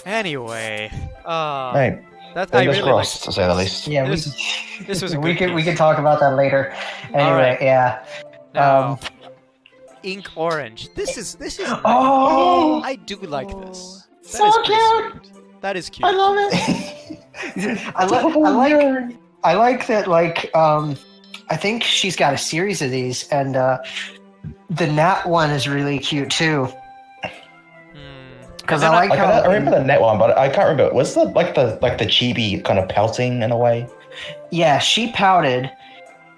[SPEAKER 1] Anyway,
[SPEAKER 3] Hey,
[SPEAKER 1] that I
[SPEAKER 3] fingers
[SPEAKER 1] really
[SPEAKER 3] crossed, to say the least.
[SPEAKER 2] Yeah,
[SPEAKER 1] this was a
[SPEAKER 2] we
[SPEAKER 1] good
[SPEAKER 2] could
[SPEAKER 1] piece.
[SPEAKER 2] talk about that later. Anyway,
[SPEAKER 1] Alright.
[SPEAKER 2] yeah.
[SPEAKER 1] Now, Ink Orange. This is.
[SPEAKER 2] Oh,
[SPEAKER 1] I do like this. That
[SPEAKER 2] so
[SPEAKER 1] is pretty
[SPEAKER 2] cute.
[SPEAKER 1] sweet. That is cute.
[SPEAKER 2] I love it. I like that. Like, I think she's got a series of these, and the Nat one is really cute too. Because I like how
[SPEAKER 3] I remember the net one, but I can't remember. Was the like the chibi kind of pouting in a way?
[SPEAKER 2] Yeah, she pouted,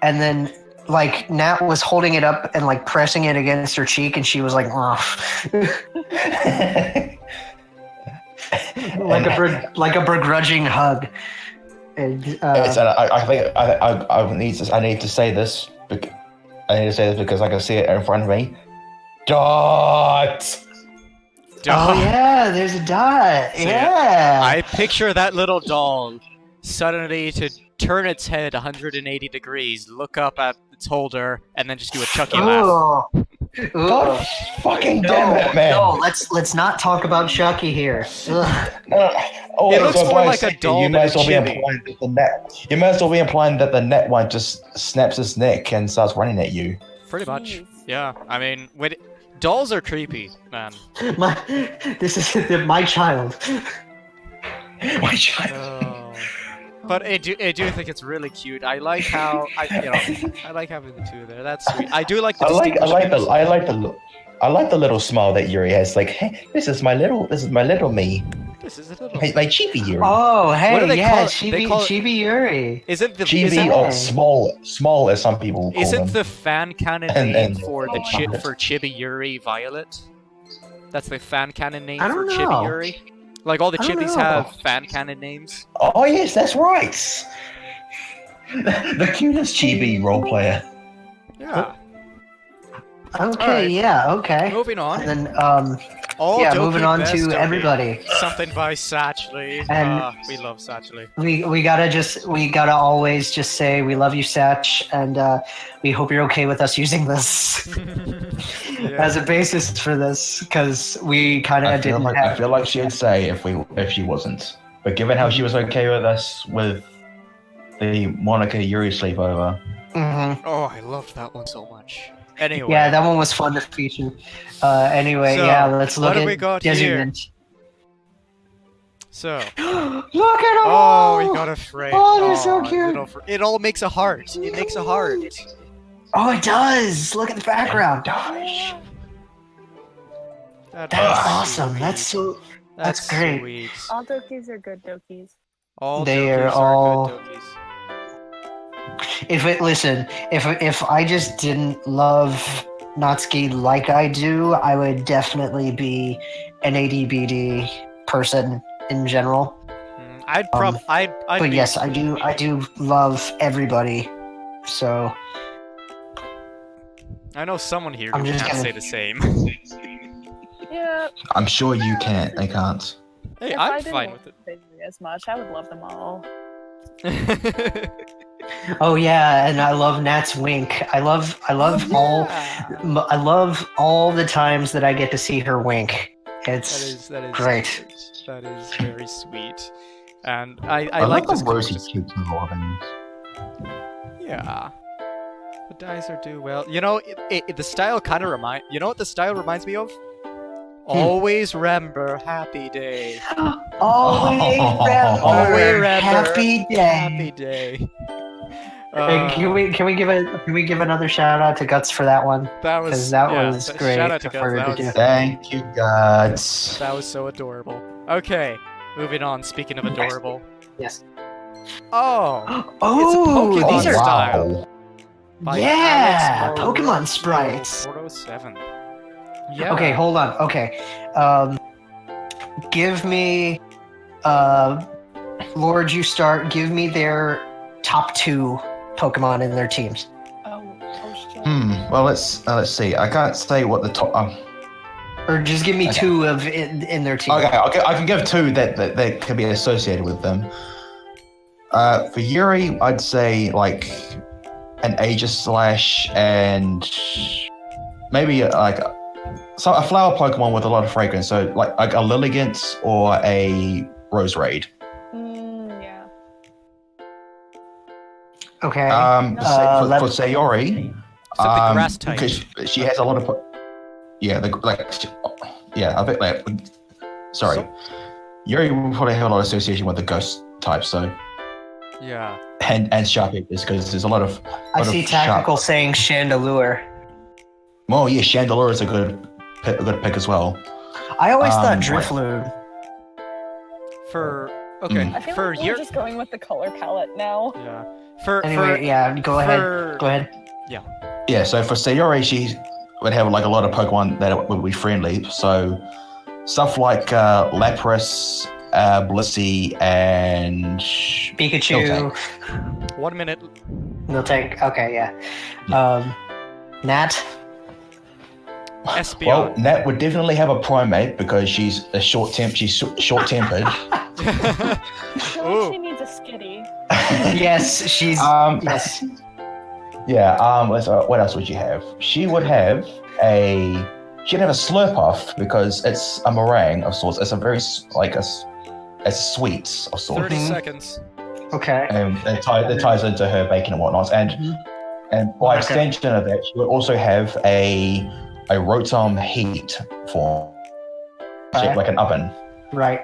[SPEAKER 2] and then like Nat was holding it up and like pressing it against her cheek, and she was like, like a begrudging hug. And,
[SPEAKER 3] I think I need to say this. I need to say this because I can see it in front of me. Dot.
[SPEAKER 2] Oh yeah, there's a dot.
[SPEAKER 1] See,
[SPEAKER 2] Yeah.
[SPEAKER 1] I picture that little doll suddenly to turn its head 180 degrees, look up at its holder, and then just do a Chucky laugh.
[SPEAKER 2] Ooh.
[SPEAKER 3] God fucking damn it, man.
[SPEAKER 2] No, let's not talk about Chucky here. Ugh.
[SPEAKER 3] Oh,
[SPEAKER 1] It looks
[SPEAKER 3] so
[SPEAKER 1] more
[SPEAKER 3] by
[SPEAKER 1] like a
[SPEAKER 3] saying
[SPEAKER 1] doll
[SPEAKER 3] You
[SPEAKER 1] than
[SPEAKER 3] might
[SPEAKER 1] a
[SPEAKER 3] as well be
[SPEAKER 1] chibi.
[SPEAKER 3] implying that the net. You might as well be implying that the net one just snaps its neck and starts running at you.
[SPEAKER 1] Pretty much.
[SPEAKER 5] Jeez.
[SPEAKER 1] Yeah. I mean, dolls are creepy, man.
[SPEAKER 2] This is my child.
[SPEAKER 3] My child.
[SPEAKER 1] Oh. But I do think it's really cute. I like how I like having the two there. That's sweet. I do like the
[SPEAKER 3] I like the little smile that Yuri has. Like, hey, this is my little me.
[SPEAKER 1] This is a little.
[SPEAKER 3] My chibi Yuri.
[SPEAKER 2] Oh, hey,
[SPEAKER 1] What do they
[SPEAKER 2] yeah,
[SPEAKER 1] call it? They call it-
[SPEAKER 2] Chibi Yuri.
[SPEAKER 1] Isn't the
[SPEAKER 3] Chibi or small as some people call
[SPEAKER 1] Isn't
[SPEAKER 3] them.
[SPEAKER 1] the fan canon
[SPEAKER 3] And-
[SPEAKER 1] name
[SPEAKER 3] and-
[SPEAKER 1] for the
[SPEAKER 3] and-
[SPEAKER 1] for Chibi Yuri Violet? That's the fan canon name
[SPEAKER 2] I
[SPEAKER 1] for
[SPEAKER 2] don't
[SPEAKER 1] Chibi
[SPEAKER 2] know.
[SPEAKER 1] Yuri. Like all the
[SPEAKER 2] I don't
[SPEAKER 1] chibis
[SPEAKER 2] know.
[SPEAKER 1] have fan canon names.
[SPEAKER 3] Oh yes, that's right. The cutest chibi role player.
[SPEAKER 1] Yeah.
[SPEAKER 2] Okay,
[SPEAKER 1] Alright.
[SPEAKER 2] yeah, okay.
[SPEAKER 1] Moving on.
[SPEAKER 2] And then,
[SPEAKER 1] All
[SPEAKER 2] yeah,
[SPEAKER 1] Doki
[SPEAKER 2] moving on
[SPEAKER 1] best
[SPEAKER 2] to
[SPEAKER 1] Doki.
[SPEAKER 2] everybody.
[SPEAKER 1] Something by Satchley.
[SPEAKER 2] And-
[SPEAKER 1] We love Satchley.
[SPEAKER 2] We gotta always just say we love you, Satch, and we hope you're okay with us using this as a basis for this, because we kind
[SPEAKER 3] I
[SPEAKER 2] of
[SPEAKER 3] feel
[SPEAKER 2] didn't
[SPEAKER 3] like
[SPEAKER 2] have.
[SPEAKER 3] she'd say if she wasn't. But given how she was okay with us with the Monica Yuri sleepover,
[SPEAKER 2] Mhm.
[SPEAKER 1] Oh, I loved that one so much. Anyway.
[SPEAKER 2] Yeah, that one was fun to feature. Anyway,
[SPEAKER 1] So,
[SPEAKER 2] yeah, let's
[SPEAKER 1] what
[SPEAKER 2] look
[SPEAKER 1] do
[SPEAKER 2] at
[SPEAKER 1] we got
[SPEAKER 2] Desert.
[SPEAKER 1] So.
[SPEAKER 2] Look at them
[SPEAKER 1] Oh,
[SPEAKER 2] all!
[SPEAKER 1] we got a frame.
[SPEAKER 2] Oh, they're so cute.
[SPEAKER 1] It all makes a heart. It makes a heart.
[SPEAKER 2] Oh, it does! Look at the background.
[SPEAKER 3] gosh,
[SPEAKER 1] That
[SPEAKER 2] That's
[SPEAKER 1] is
[SPEAKER 2] awesome.
[SPEAKER 1] sweet.
[SPEAKER 2] That's so. That's great.
[SPEAKER 1] Sweet.
[SPEAKER 5] All Dokis are good Dokis.
[SPEAKER 1] All
[SPEAKER 2] They are
[SPEAKER 1] Dokis
[SPEAKER 2] all-
[SPEAKER 1] good Dokis.
[SPEAKER 2] If I just didn't love Natsuki like I do, I would definitely be an ADBD person in general.
[SPEAKER 1] I'd
[SPEAKER 2] But
[SPEAKER 1] be,
[SPEAKER 2] yes, I do love everybody. So
[SPEAKER 1] I know someone here
[SPEAKER 2] I'm
[SPEAKER 1] who
[SPEAKER 2] just
[SPEAKER 1] can't
[SPEAKER 2] gonna-
[SPEAKER 1] say the same.
[SPEAKER 5] Yeah.
[SPEAKER 3] I'm sure you can't. I can't.
[SPEAKER 1] Hey,
[SPEAKER 5] if I
[SPEAKER 1] I'm
[SPEAKER 5] didn't
[SPEAKER 1] fine
[SPEAKER 5] love
[SPEAKER 1] with
[SPEAKER 5] Daisy as much, I would love them all.
[SPEAKER 1] it.
[SPEAKER 2] oh yeah, and I love Nat's wink. I love
[SPEAKER 1] Oh, yeah.
[SPEAKER 2] I love all the times that I get to see her wink. It's
[SPEAKER 1] That is
[SPEAKER 2] great.
[SPEAKER 1] sweet. That is very sweet. And I
[SPEAKER 3] I
[SPEAKER 1] like
[SPEAKER 3] love
[SPEAKER 1] this
[SPEAKER 3] the rosy
[SPEAKER 1] concept.
[SPEAKER 3] cheeks and all things.
[SPEAKER 1] Yeah. The Dicer do well. You know, the style kind of remind. You know what the style reminds me of? Always remember Happy Day.
[SPEAKER 2] always
[SPEAKER 1] Always remember
[SPEAKER 2] happy day.
[SPEAKER 1] Happy Day.
[SPEAKER 2] Hey, can we give another shout out to Guts for that one?
[SPEAKER 1] That was
[SPEAKER 2] 'Cause that was great
[SPEAKER 1] Shout out to
[SPEAKER 2] for her
[SPEAKER 1] Guts.
[SPEAKER 2] to do.
[SPEAKER 3] Thank you, Guts.
[SPEAKER 1] That was so adorable. Okay, moving on. Speaking of adorable.
[SPEAKER 2] Yes.
[SPEAKER 1] Oh,
[SPEAKER 2] Oh,
[SPEAKER 1] Pokemon
[SPEAKER 2] these are
[SPEAKER 1] style. by
[SPEAKER 2] Yeah,
[SPEAKER 1] Alex
[SPEAKER 2] Pokemon
[SPEAKER 1] Morocco
[SPEAKER 2] sprites.
[SPEAKER 1] 407. Yeah.
[SPEAKER 2] Okay, hold on. Okay, give me, Lord, you start. Give me their top 2 Pokemon in their teams.
[SPEAKER 5] Oh shit.
[SPEAKER 3] Well, let's see. I can't say what the top.
[SPEAKER 2] Or just give me
[SPEAKER 3] Okay.
[SPEAKER 2] 2 of in their team.
[SPEAKER 3] Okay, I can give 2 that can be associated with them. For Yuri, I'd say like an Aegis Slash and maybe like a flower Pokemon with a lot of fragrance. So like a Lilligant or a Roserade.
[SPEAKER 5] Yeah.
[SPEAKER 2] Okay.
[SPEAKER 3] For Sayori,
[SPEAKER 1] Except the grass type.
[SPEAKER 3] because she has a lot of. I think like. Sorry,
[SPEAKER 1] So-
[SPEAKER 3] Yuri will probably have a lot of association with the ghost type. So
[SPEAKER 1] Yeah.
[SPEAKER 3] and sharp edges because there's a lot of.
[SPEAKER 2] I
[SPEAKER 3] lot
[SPEAKER 2] see
[SPEAKER 3] of
[SPEAKER 2] Tactical saying Chandelure.
[SPEAKER 3] Oh yeah, Chandelure is a good pick as well.
[SPEAKER 2] I always thought
[SPEAKER 3] Right.
[SPEAKER 2] Drifloon.
[SPEAKER 1] For okay,
[SPEAKER 5] I feel
[SPEAKER 1] for
[SPEAKER 5] like we're
[SPEAKER 1] your
[SPEAKER 5] just going with the color palette now.
[SPEAKER 1] yeah. For
[SPEAKER 2] Anyway, yeah, go ahead. Go ahead.
[SPEAKER 3] Yeah, so for Sayori, she would have like a lot of Pokemon that would be friendly. So stuff like Lapras, Blissey, and
[SPEAKER 2] Pikachu.
[SPEAKER 1] 1 minute.
[SPEAKER 2] Miltank. Okay, yeah. Nat.
[SPEAKER 1] Espeon.
[SPEAKER 3] Well, Nat would definitely have a Primate because she's short-tempered.
[SPEAKER 5] I feel
[SPEAKER 1] Ooh.
[SPEAKER 5] like she needs a skitty.
[SPEAKER 2] Yes, she's. Yes.
[SPEAKER 3] Yeah. What else would you have? She'd have a Slurpuff because it's a meringue of sorts. It's a very it's sweet of sorts.
[SPEAKER 1] 30 seconds.
[SPEAKER 2] Okay.
[SPEAKER 3] And it ties into her bacon and whatnot. And by
[SPEAKER 2] Okay.
[SPEAKER 3] extension of that, she would also have a Rotom heat form, shaped like an oven.
[SPEAKER 2] Right.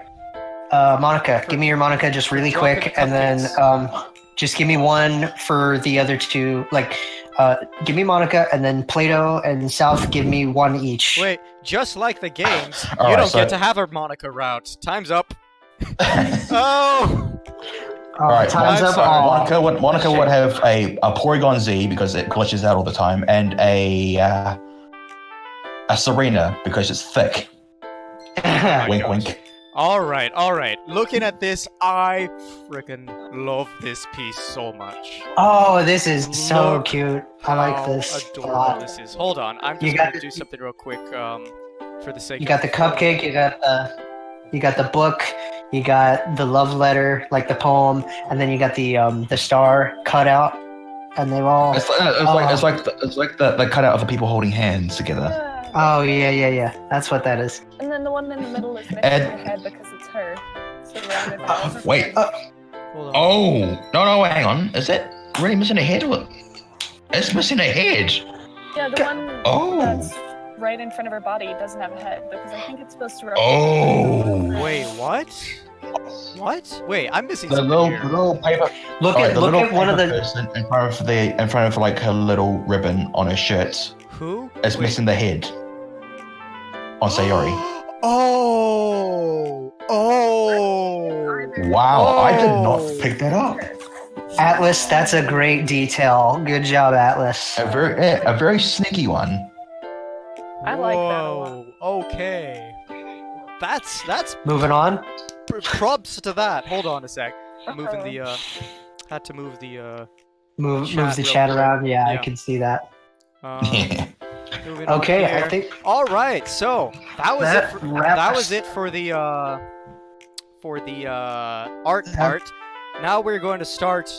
[SPEAKER 2] Monica, give me your Monica just really
[SPEAKER 1] Dropping
[SPEAKER 2] quick, and then just give me one for the other 2. Like, give me Monica, and then Plato and South, give me 1 each.
[SPEAKER 1] Wait, just like the games,
[SPEAKER 3] All
[SPEAKER 1] you
[SPEAKER 3] right,
[SPEAKER 1] don't
[SPEAKER 3] so-
[SPEAKER 1] get to have a Monica route. Time's up. Oh!
[SPEAKER 3] All right,
[SPEAKER 2] Time's
[SPEAKER 1] I'm
[SPEAKER 2] up.
[SPEAKER 1] sorry.
[SPEAKER 2] Aw.
[SPEAKER 3] Monica would have a Porygon Z because it glitches out all the time, and a Serena because it's thick. Wink, wink.
[SPEAKER 1] All right. Looking at this, I freaking love this piece so much.
[SPEAKER 2] Oh, this is so
[SPEAKER 1] Look
[SPEAKER 2] cute. I like this a
[SPEAKER 1] adorable
[SPEAKER 2] lot.
[SPEAKER 1] this is. Hold on, I'm just gonna do something real quick. For the sake.
[SPEAKER 2] You got the cupcake. You got the book. You got the love letter, like the poem, and then you got the star cut out, and they've all.
[SPEAKER 3] It's like the cutout of the people holding hands together.
[SPEAKER 2] Oh yeah. That's what that is.
[SPEAKER 5] And then the one in the middle is missing
[SPEAKER 3] Ed-
[SPEAKER 5] her head because it's her. Surrounded by all her
[SPEAKER 3] Wait.
[SPEAKER 5] friends.
[SPEAKER 1] Hold on.
[SPEAKER 3] Oh no! Hang on. Is it really missing a head? It's missing a head.
[SPEAKER 5] Yeah, the one
[SPEAKER 3] Oh.
[SPEAKER 5] that's right in front of her body doesn't have a head because I think it's supposed to.
[SPEAKER 3] Oh.
[SPEAKER 1] Wait, what? What? Wait, I'm missing
[SPEAKER 3] The
[SPEAKER 1] something here.
[SPEAKER 3] little paper.
[SPEAKER 2] Look
[SPEAKER 3] Alright,
[SPEAKER 2] at
[SPEAKER 3] the
[SPEAKER 2] look
[SPEAKER 3] little
[SPEAKER 2] at one of
[SPEAKER 3] paper
[SPEAKER 2] the.
[SPEAKER 3] person in front of like her little ribbon on her shirt.
[SPEAKER 1] Who?
[SPEAKER 3] It's
[SPEAKER 1] Wait.
[SPEAKER 3] missing the head. On Sayori.
[SPEAKER 1] Oh.
[SPEAKER 3] Wow, I did
[SPEAKER 1] Oh.
[SPEAKER 3] not pick that up.
[SPEAKER 2] Atlas, that's a great detail. Good job, Atlas.
[SPEAKER 3] A very sneaky one.
[SPEAKER 5] I like that a lot.
[SPEAKER 1] Whoa, okay. That's
[SPEAKER 2] Moving on.
[SPEAKER 1] props to that. Hold on a sec. Moving the had to move the
[SPEAKER 2] Move
[SPEAKER 1] Chat
[SPEAKER 2] the
[SPEAKER 1] real
[SPEAKER 2] chat
[SPEAKER 1] quick.
[SPEAKER 2] around. Yeah, I
[SPEAKER 1] Yeah.
[SPEAKER 2] can see that.
[SPEAKER 1] moving on
[SPEAKER 2] Okay,
[SPEAKER 1] here.
[SPEAKER 2] I think
[SPEAKER 1] All right, so that was
[SPEAKER 2] That
[SPEAKER 1] it.
[SPEAKER 2] wraps-
[SPEAKER 1] That was it for the art part. Now we're going to start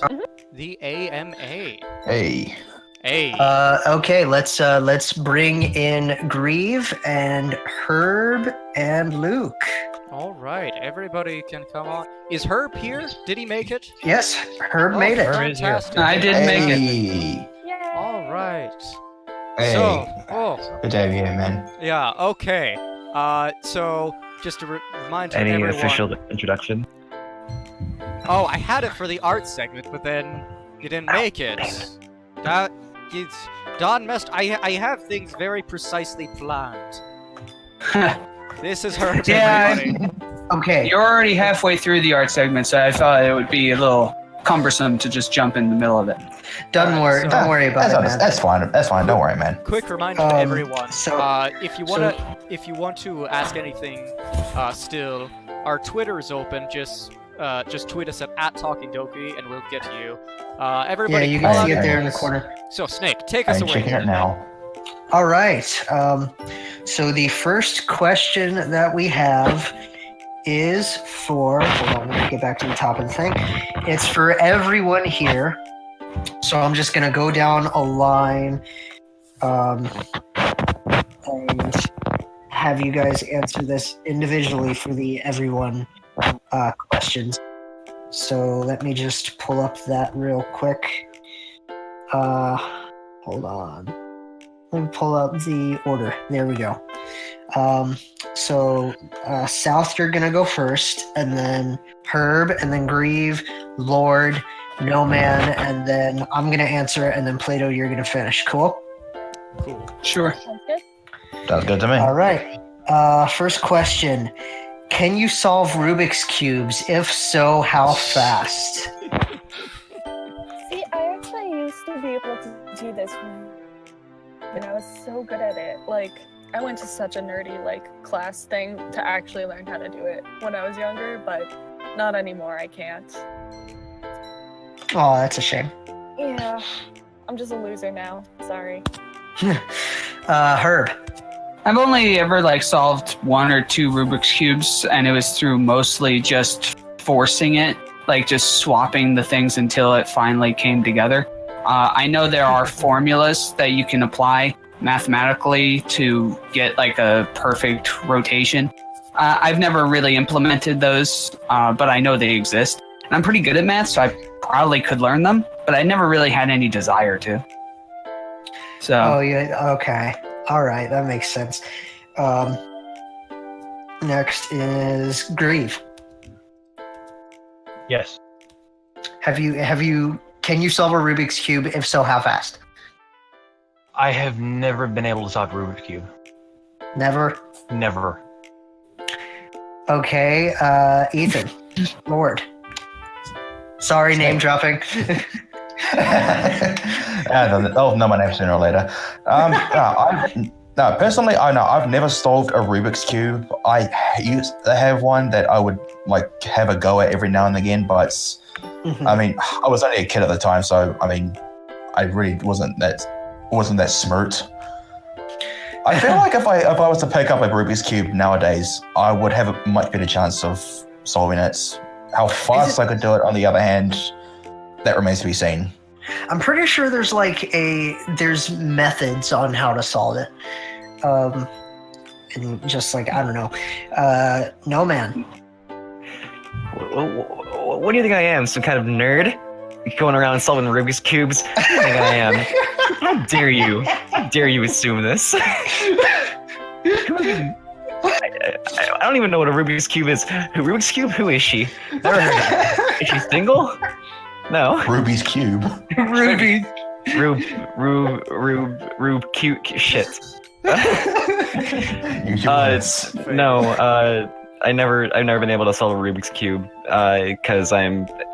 [SPEAKER 1] the AMA.
[SPEAKER 3] Hey.
[SPEAKER 1] Hey.
[SPEAKER 2] Okay, let's bring in Grieve and Herb and Luke.
[SPEAKER 1] All right, everybody can come on. Is Herb here? Did he make it?
[SPEAKER 2] Yes, Herb made it.
[SPEAKER 6] Herb is here.
[SPEAKER 1] Fantastic.
[SPEAKER 8] I did make it.
[SPEAKER 3] Hey.
[SPEAKER 5] Yay!
[SPEAKER 1] All right.
[SPEAKER 3] Hey.
[SPEAKER 1] So,
[SPEAKER 3] Good to have you here, man.
[SPEAKER 1] yeah, okay. So just to remind
[SPEAKER 6] Any
[SPEAKER 1] everyone.
[SPEAKER 6] official introduction?
[SPEAKER 1] Oh, I had it for the art segment, but then you didn't make it. That it's Don messed. I have things very precisely planned. This is her.
[SPEAKER 8] Yeah,
[SPEAKER 1] everybody.
[SPEAKER 2] Okay,
[SPEAKER 8] You're already halfway through the art segment, so I thought it would be a little cumbersome to just jump in the middle of it.
[SPEAKER 2] don't worry about it, man.
[SPEAKER 3] That's fine. That's fine. Don't worry, man.
[SPEAKER 1] Quick reminder to everyone.
[SPEAKER 2] so-
[SPEAKER 1] if you want to ask anything, still, our Twitter is open. Just tweet us at @TalkingDoki and we'll get to you.
[SPEAKER 2] Yeah,
[SPEAKER 1] Everybody.
[SPEAKER 2] you
[SPEAKER 1] call
[SPEAKER 2] can see
[SPEAKER 1] out
[SPEAKER 2] it there in the
[SPEAKER 1] names.
[SPEAKER 2] corner.
[SPEAKER 1] So Snake, take us
[SPEAKER 3] I'm
[SPEAKER 1] away.
[SPEAKER 3] checking it now.
[SPEAKER 2] All right. So the first question that we have is for. Hold on, let me get back to the top of the thing. It's for everyone here. So I'm just gonna go down a line, and have you guys answer this individually for the everyone questions. So let me just pull up that real quick. Hold on. Let me pull up the order. There we go. So South, you're gonna go first, and then Herb, and then Grieve, Lord, No Man, and then I'm gonna answer, and then Plato, you're gonna finish. Cool.
[SPEAKER 1] Cool.
[SPEAKER 8] Sure.
[SPEAKER 5] Sounds good.
[SPEAKER 3] Sounds good to me.
[SPEAKER 2] All right. First question: can you solve Rubik's cubes? If so, how fast?
[SPEAKER 5] See, I actually used to be able to do this, and I was so good at it. Like, I went to such a nerdy class thing to actually learn how to do it when I was younger, but not anymore. I can't.
[SPEAKER 2] Oh, that's a shame.
[SPEAKER 5] Yeah, I'm just a loser now. Sorry.
[SPEAKER 2] Herb.
[SPEAKER 8] I've only ever solved 1 or 2 Rubik's cubes, and it was through mostly just forcing it, just swapping the things until it finally came together. I know there are formulas that you can apply mathematically to get a perfect rotation. I've never really implemented those, but I know they exist. And I'm pretty good at math, so I probably could learn them, but I never really had any desire to. So.
[SPEAKER 2] Oh, yeah. Okay. All right. That makes sense. Next is Grieve.
[SPEAKER 6] Yes.
[SPEAKER 2] Can you solve a Rubik's Cube? If so, how fast?
[SPEAKER 6] I have never been able to solve Rubik's Cube.
[SPEAKER 2] Never?
[SPEAKER 6] Never.
[SPEAKER 2] Okay, Ethan. Lord. Sorry, name dropping.
[SPEAKER 3] They'll know my name sooner or later. No, personally, I know I've never solved a Rubik's Cube. I used to have one that I would like have a go at every now and again, but I mean, I was only a kid at the time, so I mean, I really wasn't that smart. I feel like if I was to pick up a Rubik's Cube nowadays, I would have a much better chance of solving it. How fast I could do it, on the other hand, that remains to be seen.
[SPEAKER 2] I'm pretty sure there's there's methods on how to solve it. And just like, I don't know. No, man.
[SPEAKER 6] What do you think I am? Some kind of nerd? Going around solving Rubik's Cubes? What do you think I am? How dare you? How dare you assume this? I don't even know what a Rubik's Cube is. Rubik's Cube? Who is she? Never heard of her. Is she single? No.
[SPEAKER 3] Rubik's Cube.
[SPEAKER 2] Ruby.
[SPEAKER 6] Rube, cute shit. I've never been able to solve a Rubik's Cube because I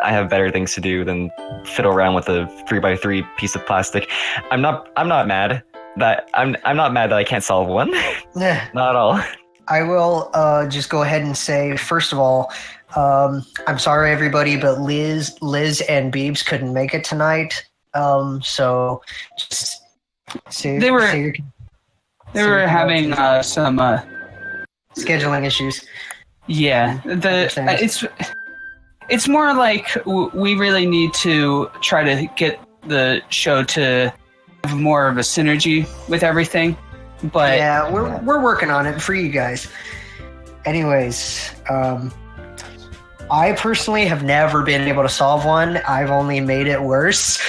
[SPEAKER 6] have better things to do than fiddle around with a 3x3 piece of plastic. I'm not mad that I can't solve one. Not at all.
[SPEAKER 2] I will just go ahead and say, first of all, I'm sorry everybody, but Liz and Beebs couldn't make it tonight. So just
[SPEAKER 8] they were having some
[SPEAKER 2] scheduling issues.
[SPEAKER 8] Yeah, it's more like we really need to try to get the show to have more of a synergy with everything. But
[SPEAKER 2] yeah, we're working on it for you guys. Anyways, I personally have never been able to solve one. I've only made it worse.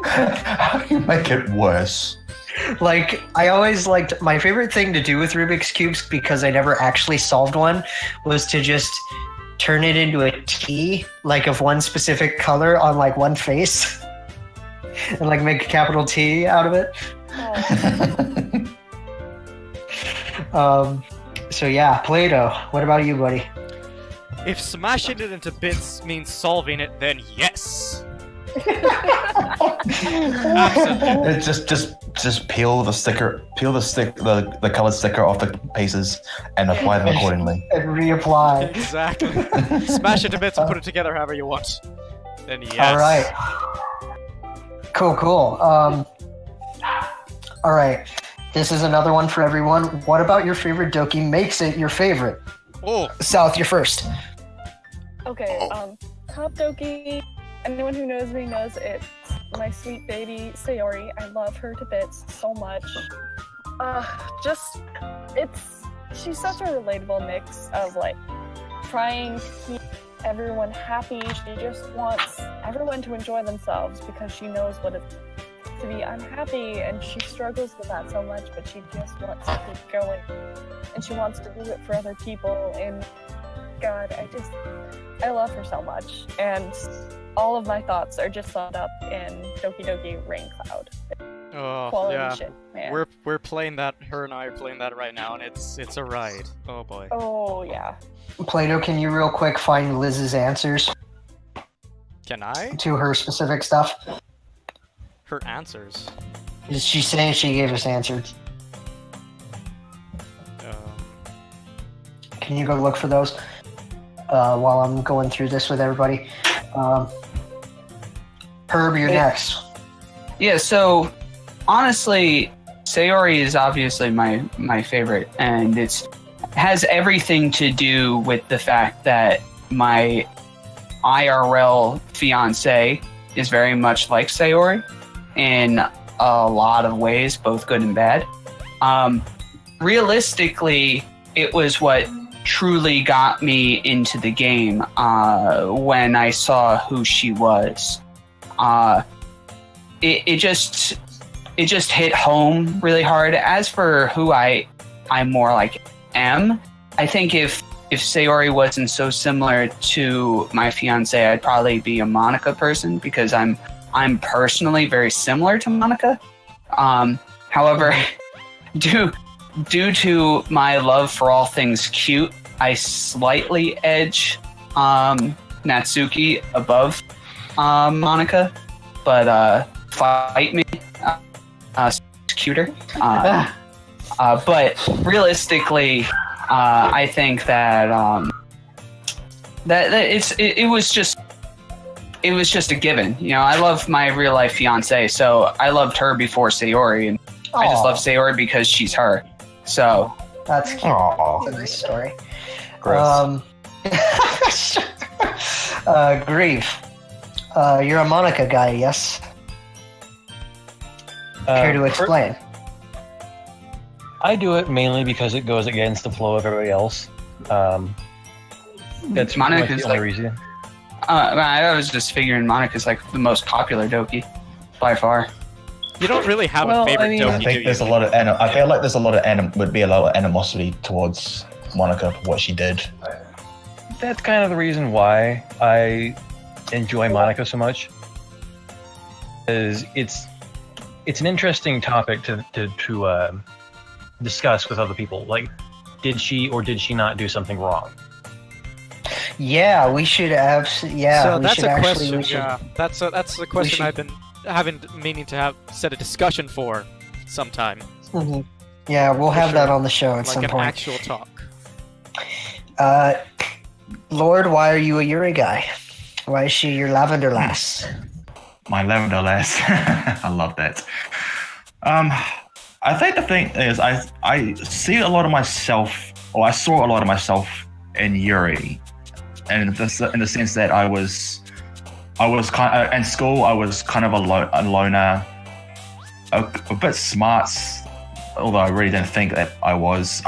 [SPEAKER 3] How do you make it worse?
[SPEAKER 2] Like, I always liked, my favorite thing to do with Rubik's Cubes, because I never actually solved one, was to just turn it into a T, like of one specific color on like one face, and like make a capital T out of it. So yeah, Play-Doh. What about you, buddy?
[SPEAKER 1] If smashing it into bits means solving it, then yes.
[SPEAKER 3] Absolutely. Just peel the colored sticker off the pieces and apply them accordingly.
[SPEAKER 2] And reapply.
[SPEAKER 1] Exactly. Smash it to bits and put it together however you want. Then yes.
[SPEAKER 2] All right. Cool. All right. This is another one for everyone. What about your favorite Doki makes it your favorite?
[SPEAKER 1] Oh.
[SPEAKER 2] South, you're first.
[SPEAKER 5] Okay, top Doki. Anyone who knows me knows it's my sweet baby Sayori. I love her to bits so much. She's such a relatable mix of like trying to keep everyone happy. She just wants everyone to enjoy themselves because she knows what it's to be unhappy, and she struggles with that so much, but she just wants to keep going, and she wants to do it for other people. And God, I love her so much, and all of my thoughts are just summed up in Doki Doki Rain Cloud.
[SPEAKER 1] Oh,
[SPEAKER 5] quality
[SPEAKER 1] yeah.
[SPEAKER 5] shit, man.
[SPEAKER 1] We're playing that. Her and I are playing that right now, and it's a ride. Oh boy.
[SPEAKER 5] Oh yeah.
[SPEAKER 2] Play-Doh, can you real quick find Liz's answers
[SPEAKER 1] Can I?
[SPEAKER 2] to her specific stuff?
[SPEAKER 1] Her answers.
[SPEAKER 2] She's saying she gave us answers. Can you go look for those while I'm going through this with everybody? Herb, you're next.
[SPEAKER 8] Yeah, so honestly, Sayori is obviously my favorite, and it has everything to do with the fact that my IRL fiance is very much like Sayori in a lot of ways, both good and bad. Realistically, it was what truly got me into the game when I saw who she was. It just hit home really hard. As for who I'm more like am, I think if Sayori wasn't so similar to my fiance, I'd probably be a Monica person, because I'm personally very similar to Monica. However, due to my love for all things cute, I slightly edge Natsuki above Monica, but fight me. computer. But realistically, I think that it was just a given. You know, I love my real life fiance, so I loved her before Sayori, and I just love Sayori because she's her. So
[SPEAKER 2] that's cute. That's a nice story.
[SPEAKER 4] Gross.
[SPEAKER 2] Grief. You're a Monica guy, yes? Care to explain?
[SPEAKER 9] I do it mainly because it goes against the flow of everybody else. That's
[SPEAKER 8] Monica's
[SPEAKER 9] the only reason.
[SPEAKER 8] I was just figuring Monica's like the most popular Doki by far.
[SPEAKER 1] You don't really have a favorite Doki,
[SPEAKER 3] I think there's a lot of I feel like there's a lot of animosity towards Monica for what she did.
[SPEAKER 9] That's kind of the reason why I enjoy Monica so much. Is it's an interesting topic to discuss with other people. Like, did she or did she not do something wrong?
[SPEAKER 2] Yeah, we should absolutely. Yeah,
[SPEAKER 1] so
[SPEAKER 2] we
[SPEAKER 1] that's
[SPEAKER 2] should
[SPEAKER 1] a
[SPEAKER 2] actually.
[SPEAKER 1] question. Yeah, that's the question I've been meaning to have set a discussion for sometime.
[SPEAKER 2] Mm-hmm. Yeah, we'll have that on the show at some point.
[SPEAKER 1] Like an actual talk.
[SPEAKER 2] Lord, why are you a Yuri guy? Why is she your lavender lass?
[SPEAKER 3] My lavender lass. I love that. I think the thing is, I see a lot of myself, or I saw a lot of myself in Yuri, and in the sense that I was kind of, in school I was kind of a loner, a bit smart, although I really didn't think that I was.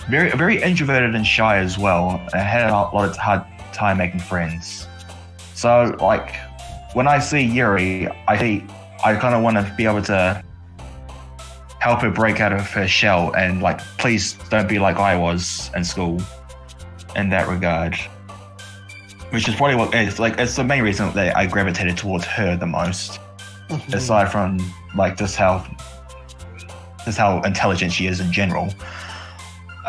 [SPEAKER 3] Very introverted and shy as well. I had a lot of hard time making friends. So like when I see Yuri, I kind of want to be able to help her break out of her shell and like, please don't be like I was in school in that regard. Which is probably it's the main reason that I gravitated towards her the most. Mm-hmm. Aside from like just how intelligent she is in general.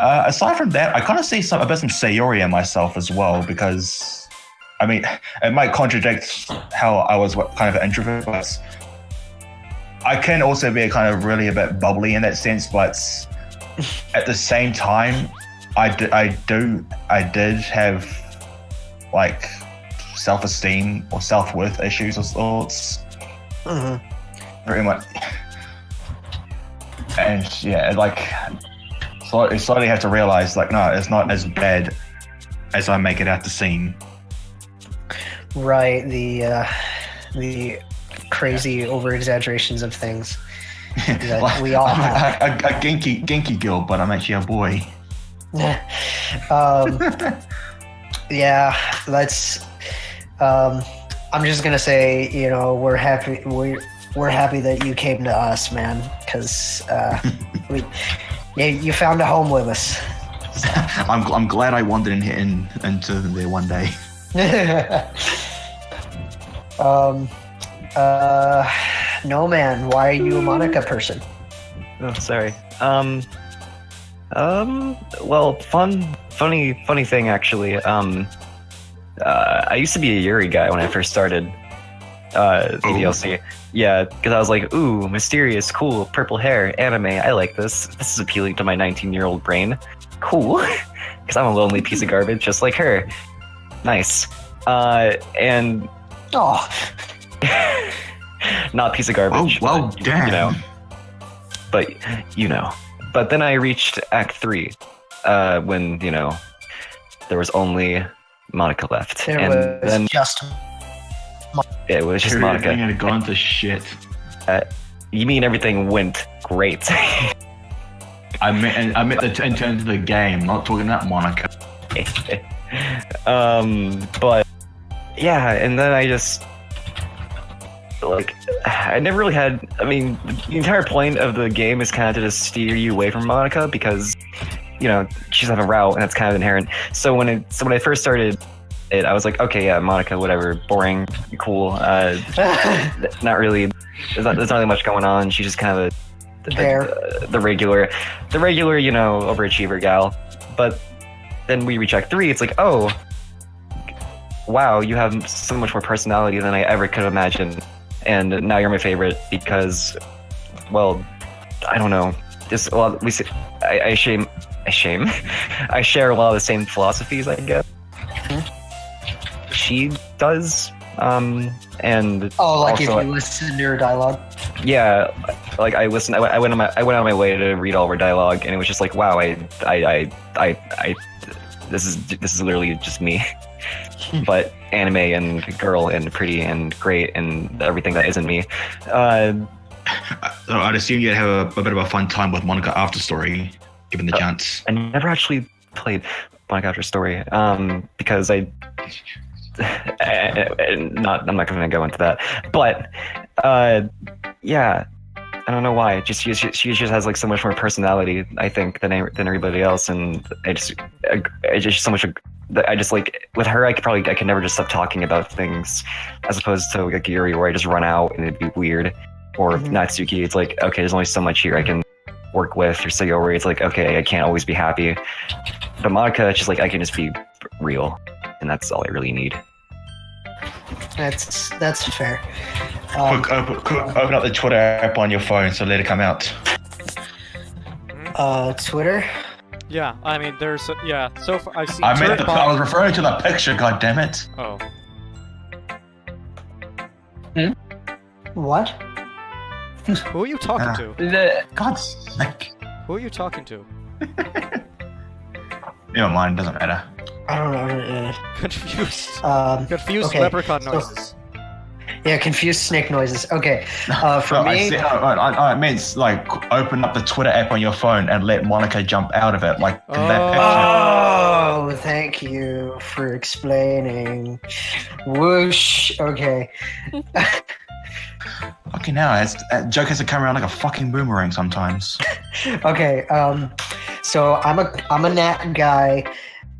[SPEAKER 3] Aside from that, I kind of see a bit some Sayori in myself as well, because I mean, it might contradict how I was kind of an introvert, but I can also be a bit bubbly in that sense. But at the same time, I did have like self-esteem or self-worth issues of sorts.
[SPEAKER 2] Mm-hmm.
[SPEAKER 3] Very much. And yeah, like slowly have to realize, like, no, it's not as bad as I make it out to seem.
[SPEAKER 2] Right, the crazy over-exaggerations of things that
[SPEAKER 3] Like,
[SPEAKER 2] we all have.
[SPEAKER 3] a Genki girl, but I'm actually a boy.
[SPEAKER 2] Yeah, that's. I'm just gonna say, you know, we're happy that you came to us, man, because you found a home with us.
[SPEAKER 3] I'm glad I wandered into there one day.
[SPEAKER 2] No, man. Why are you a Monica person?
[SPEAKER 6] Oh, sorry. Well, funny thing actually. I used to be a Yuri guy when I first started the DLC. Yeah, because I was like, ooh, mysterious, cool, purple hair, anime. I like this. This is appealing to my 19-year-old brain. Cool, because I'm a lonely piece of garbage, just like her. Nice. And not piece of garbage.
[SPEAKER 3] Well,
[SPEAKER 6] but,
[SPEAKER 3] damn.
[SPEAKER 6] You know. But you know. But then I reached Act 3, when there was only Monica left,
[SPEAKER 2] It was just
[SPEAKER 6] Monica.
[SPEAKER 3] Everything had gone to shit.
[SPEAKER 6] You mean everything went great?
[SPEAKER 3] I meant in terms of the game, not talking about Monica.
[SPEAKER 6] But yeah, and then I just I never really had. I mean, the entire point of the game is kind of to just steer you away from Monica because she's on a route and that's kind of inherent. So when I first started it, I was like, okay, yeah, Monica, whatever, boring, cool. Not really. There's not really much going on. She's just kind of the regular, overachiever gal. But then we reach Act 3. It's like, oh, wow, you have so much more personality than I ever could imagine. And now you're my favorite because, well, I don't know. Just well, we say, I shame. I share a lot of the same philosophies, I guess. She does. And
[SPEAKER 2] Oh, like
[SPEAKER 6] also,
[SPEAKER 2] if you listen to her dialogue.
[SPEAKER 6] yeah, like I listened. I went out of my way to read all of her dialogue, and it was just like, wow, this is literally just me. But anime and girl and pretty and great and everything that isn't me.
[SPEAKER 3] So I'd assume you'd have a bit of a fun time with Monica After Story, given the chance.
[SPEAKER 6] I never actually played Monica After Story because I'm not going to go into that. But yeah, I don't know why. Just she just has like so much more personality, I think, than everybody else, and I just so much. I just like with her. I could never just stop talking about things, as opposed to like Yuri, where I just run out and it'd be weird. Or Natsuki, it's like, okay, there's only so much here I can work with. Or Sayori, it's like, okay, I can't always be happy. But Monica, it's just like I can just be real, and that's all I really need.
[SPEAKER 2] That's fair.
[SPEAKER 3] Open up the Twitter app on your phone, so let it come out.
[SPEAKER 2] Twitter.
[SPEAKER 1] Yeah, I mean, there's yeah. So far, I've seen.
[SPEAKER 3] I was referring to the picture. God damn it!
[SPEAKER 1] Oh.
[SPEAKER 2] What?
[SPEAKER 1] Who are you talking to?
[SPEAKER 3] God's sake.
[SPEAKER 1] Who are you talking to?
[SPEAKER 3] Never mind, doesn't matter.
[SPEAKER 2] I don't know.
[SPEAKER 1] Confused. Confused
[SPEAKER 2] okay,
[SPEAKER 1] leprechaun noises.
[SPEAKER 2] Yeah, confused snake noises. Okay. For
[SPEAKER 3] No,
[SPEAKER 2] me,
[SPEAKER 3] I meant like open up the Twitter app on your phone and let Monica jump out of it, like that picture.
[SPEAKER 2] Oh, thank you for explaining. Whoosh. Okay.
[SPEAKER 3] Okay, now joke has to come around like a fucking boomerang sometimes.
[SPEAKER 2] Okay. So I'm a Nat guy,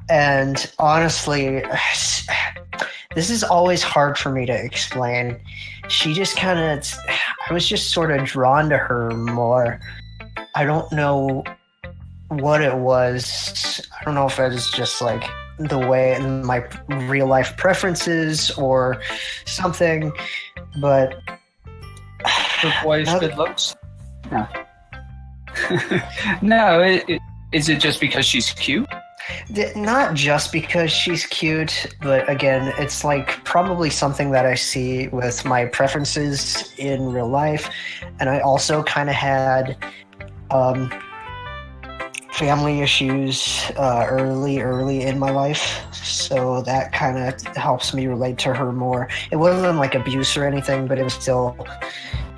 [SPEAKER 2] and honestly, this is always hard for me to explain. She just kind of, I was just sort of drawn to her more. I don't know what it was. I don't know if it was just like the way my real life preferences or something, but
[SPEAKER 8] good voice, good looks. No. No, is it just because she's cute?
[SPEAKER 2] Not just because she's cute, but again, it's like probably something that I see with my preferences in real life. And I also kind of had family issues early in my life. So that kind of helps me relate to her more. It wasn't like abuse or anything, but it was still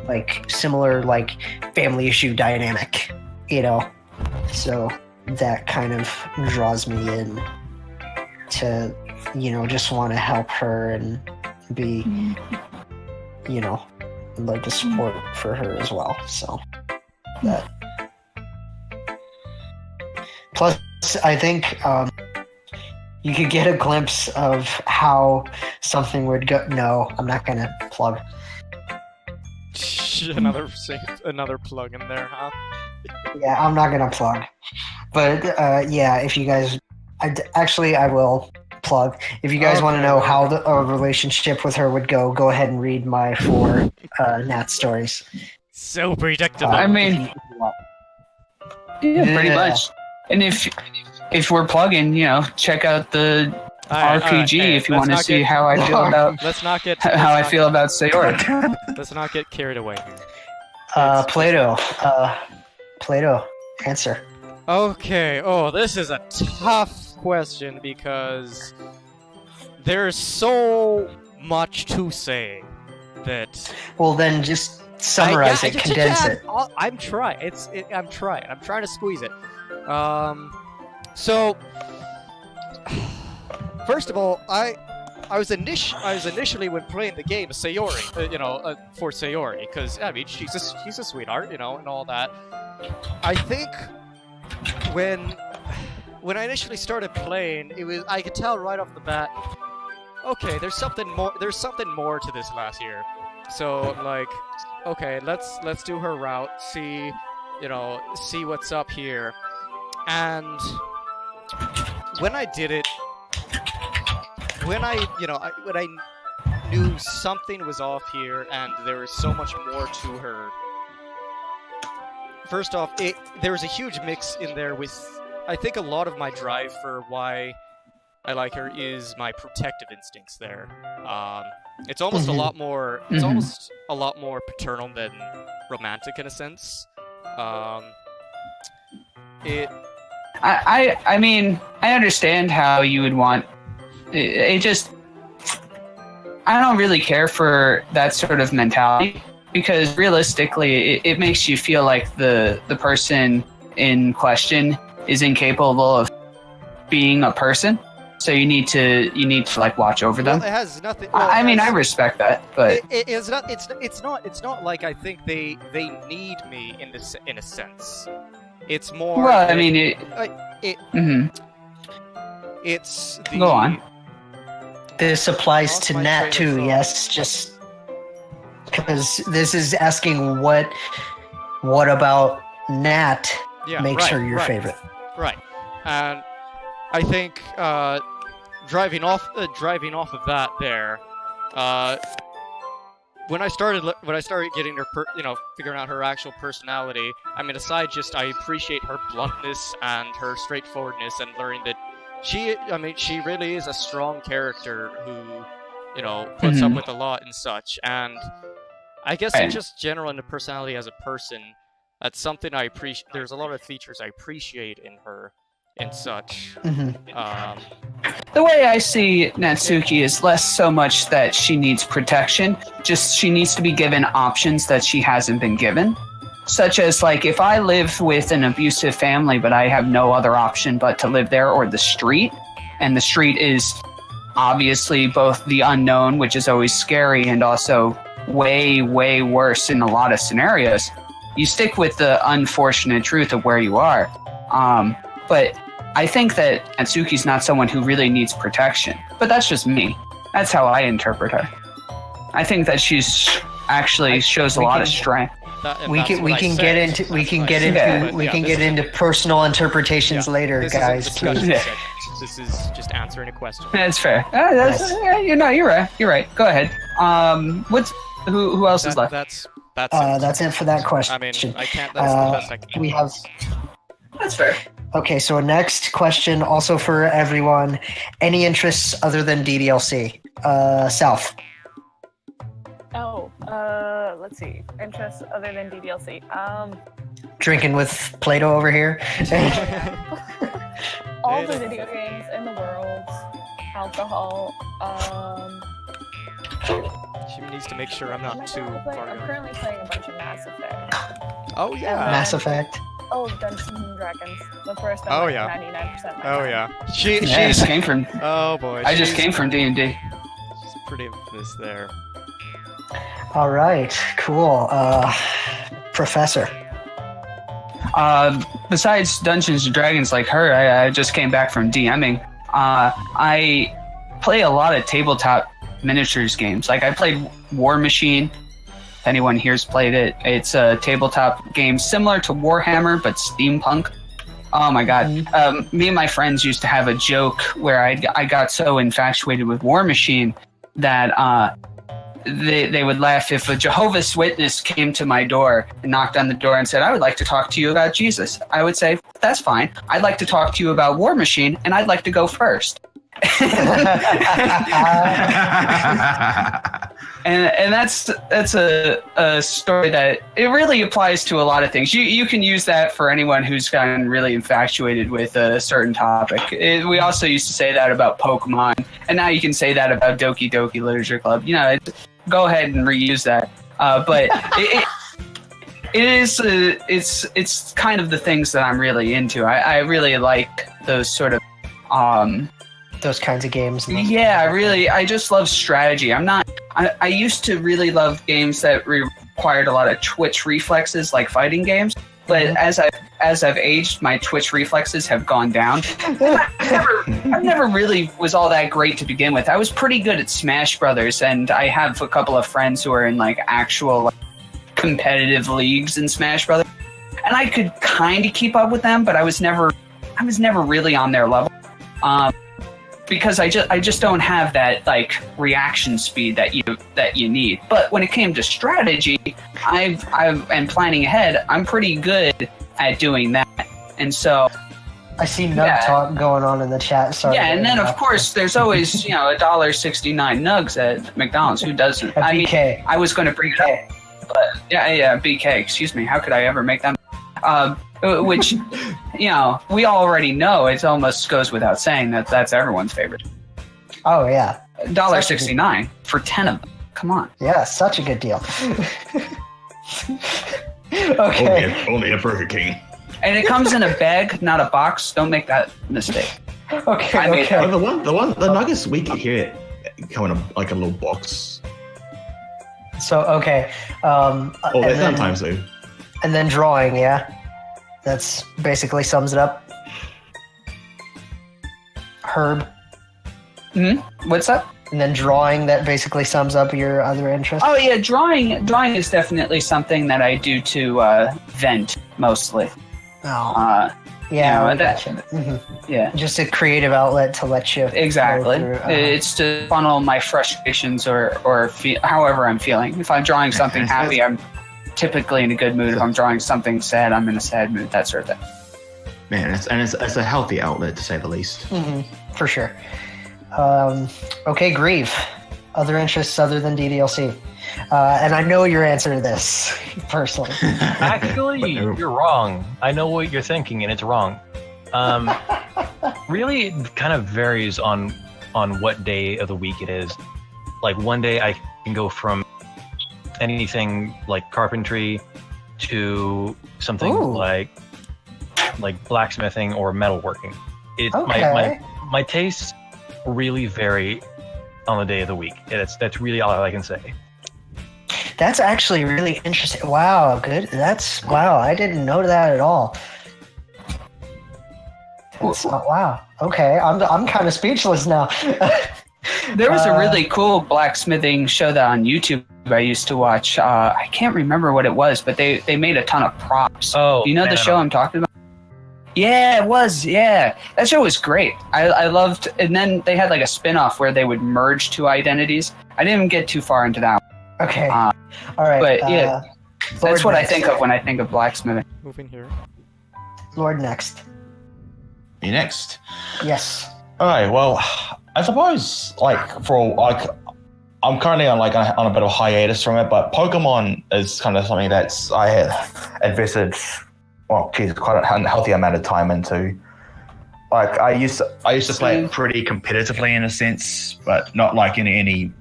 [SPEAKER 2] like similar, like family issue dynamic, you know? So that kind of draws me in to, you know, just want to help her and be, you know, like a support for her as well. So that. Plus, I think you could get a glimpse of how something would go. No, I'm not gonna plug.
[SPEAKER 1] Another plug in there, huh?
[SPEAKER 2] Yeah, I'm not gonna plug. But yeah, if you guys, I will plug. If you guys want to know how a relationship with her would go ahead and read my 4 Nat stories.
[SPEAKER 1] So predictable.
[SPEAKER 8] I mean, yeah, pretty much. And if we're plugging, you know, check out the RPG if you want to see how I feel about.
[SPEAKER 1] Let's not get
[SPEAKER 8] how I feel about Sayori.
[SPEAKER 1] Let's not get carried away.
[SPEAKER 2] Plato, answer.
[SPEAKER 1] Okay. Oh, this is a tough question because there's so much to say that.
[SPEAKER 2] Well, then just summarize it, condense it.
[SPEAKER 1] I'm trying. I'm trying. I'm trying to squeeze it. So, first of all, I was initially when playing the game Sayori, for Sayori, because I mean she's a sweetheart, you know, and all that. I think when I initially started playing, I could tell right off the bat. Okay, there's something more to this last year. So like, okay, let's do her route. See what's up here. And when I did it, when I knew something was off here and there was so much more to her, first off, there's a huge mix in there with. I think a lot of my drive for why I like her is my protective instincts. There, it's almost a lot more. It's almost a lot more paternal than romantic in a sense.
[SPEAKER 8] I mean, I understand how you would want. It just, I don't really care for that sort of mentality because realistically, it makes you feel like the person in question is incapable of being a person. So you need to like watch over them.
[SPEAKER 1] Well, it has nothing.
[SPEAKER 8] I mean, I respect that, but
[SPEAKER 1] it's not. It's not like I think they need me in a sense. It's more.
[SPEAKER 8] Well, I mean,
[SPEAKER 1] it's the.
[SPEAKER 8] Go on.
[SPEAKER 2] This applies to Nat too, yes? Just because this is asking what about Nat makes her your favorite.
[SPEAKER 1] Right. And I think driving off of that there, when I started getting her, figuring out her actual personality. I mean, aside just I appreciate her bluntness and her straightforwardness, and learning that she really is a strong character who, puts up with a lot and such. And I guess in just general in the personality as a person, that's something I appreciate. There's a lot of features I appreciate in her and such.
[SPEAKER 8] The way I see Natsuki is less so much that she needs protection, just she needs to be given options that she hasn't been given. Such as, like, if I live with an abusive family, but I have no other option but to live there, or the street, and the street is obviously both the unknown, which is always scary, and also way, way worse in a lot of scenarios, you stick with the unfortunate truth of where you are. But I think that Natsuki's not someone who really needs protection. But that's just me. That's how I interpret her. I think that she's actually shows a lot of strength.
[SPEAKER 2] We can get into personal interpretations later, guys. Please.
[SPEAKER 1] This is just answering a question.
[SPEAKER 8] That's fair. You're right. You're right. Go ahead. Who else is left?
[SPEAKER 1] That's
[SPEAKER 2] it for that question.
[SPEAKER 1] I mean, I can't. That's the best I can.
[SPEAKER 2] We have.
[SPEAKER 8] That's fair.
[SPEAKER 2] Okay, so next question, also for everyone. Any interests other than DDLC? South.
[SPEAKER 5] Let's see. Interests other than DDLC.
[SPEAKER 2] Drinking with Play-Doh over here.
[SPEAKER 5] All the video games in the world. Alcohol.
[SPEAKER 1] She needs to make sure I'm not too far
[SPEAKER 5] I'm currently playing a bunch of Mass Effect.
[SPEAKER 1] Oh yeah.
[SPEAKER 2] Mass Effect.
[SPEAKER 5] Oh, Dungeons and Dragons. That's where I spend 99% of my time.
[SPEAKER 1] Yeah.
[SPEAKER 8] She just came from.
[SPEAKER 1] Oh boy.
[SPEAKER 8] I just came from D&D.
[SPEAKER 1] She's pretty infamous there.
[SPEAKER 2] All right, cool. Professor.
[SPEAKER 8] Besides Dungeons and Dragons like her, I just came back from DMing. I play a lot of tabletop miniatures games. Like, I played War Machine. If anyone here's played it, it's a tabletop game similar to Warhammer, but steampunk. Oh my god. Me and my friends used to have a joke where I got so infatuated with War Machine that they would laugh if a Jehovah's Witness came to my door and knocked on the door and said, "I would like to talk to you about Jesus." I would say, "That's fine. I'd like to talk to you about War Machine, and I'd like to go first." And that's a story that it really applies to a lot of things. You can use that for anyone who's gotten really infatuated with a certain topic. We also used to say that about Pokemon, and now you can say that about Doki Doki Literature Club. Go ahead and reuse that. But it's kind of the things that I'm really into. I really like those sort of
[SPEAKER 2] those kinds of games.
[SPEAKER 8] Yeah, I just love strategy. I used to really love games that required a lot of twitch reflexes, like fighting games. But as I've aged, my twitch reflexes have gone down. I never really was all that great to begin with. I was pretty good at Smash Brothers, and I have a couple of friends who are in like actual competitive leagues in Smash Brothers, and I could kind of keep up with them, but I was never really on their level. because I just don't have that like reaction speed that you need. But when it came to strategy, and planning ahead, I'm pretty good at doing that. And so
[SPEAKER 2] I see nug talk going on in the chat. Sorry.
[SPEAKER 8] Yeah, and then of course there's always $1.69 nugs at McDonald's. Who doesn't?
[SPEAKER 2] I mean,
[SPEAKER 8] I was going to bring it up, but yeah, BK. Excuse me. How could I ever make that? Which we already know. It almost goes without saying that that's everyone's favorite.
[SPEAKER 2] Oh yeah,
[SPEAKER 8] $1.69 for 10 of them. Come on.
[SPEAKER 2] Yeah, such a good deal. Okay.
[SPEAKER 3] Only a Burger King.
[SPEAKER 8] And it comes in a bag, not a box. Don't make that mistake.
[SPEAKER 2] Okay.
[SPEAKER 3] The nuggets we get here come in a little box.
[SPEAKER 2] So okay.
[SPEAKER 3] They sometimes do.
[SPEAKER 2] And then drawing, yeah. That's basically sums it up. Herb.
[SPEAKER 8] What's up?
[SPEAKER 2] And then drawing, that basically sums up your other interest.
[SPEAKER 8] Oh yeah, drawing is definitely something that I do to vent mostly.
[SPEAKER 2] Oh. Yeah, I gotcha.
[SPEAKER 8] Yeah.
[SPEAKER 2] Just a creative outlet to let you
[SPEAKER 8] Exactly.
[SPEAKER 2] go through,
[SPEAKER 8] It's to funnel my frustrations or however I'm feeling. If I'm drawing something happy, I'm typically in a good mood. If I'm drawing something sad, I'm in a sad mood. That sort of thing.
[SPEAKER 3] Man, it's a healthy outlet to say the least.
[SPEAKER 2] For sure. Okay, Grieve. Other interests other than DDLC. And I know your answer to this, personally.
[SPEAKER 9] Actually, you're wrong. I know what you're thinking, and it's wrong. Really, it kind of varies on what day of the week it is. Like one day I can go from anything like carpentry to something like blacksmithing or metalworking. My tastes really vary on the day of the week. That's really all I can say.
[SPEAKER 2] That's actually really interesting. Wow, good. Wow, I didn't know that at all. Wow. Okay, I'm kind of speechless now.
[SPEAKER 8] There was a really cool blacksmithing show that on YouTube I used to watch. I can't remember what it was, but they made a ton of props.
[SPEAKER 9] Oh,
[SPEAKER 8] you know the show I'm talking about? Yeah, it was. Yeah, that show was great. I loved. And then they had like a spin-off where they would merge two identities. I didn't get too far into that.
[SPEAKER 2] Okay. All right.
[SPEAKER 8] But yeah, that's what
[SPEAKER 2] next.
[SPEAKER 8] I think of when I think of blacksmithing.
[SPEAKER 1] Moving here.
[SPEAKER 2] Lord next.
[SPEAKER 3] You next?
[SPEAKER 2] Yes.
[SPEAKER 3] All right. Well, I suppose I'm currently on a bit of hiatus from it, but Pokemon is kind of something that's I had invested quite a healthy amount of time into. Like I used to play it pretty competitively in a sense, but not like in any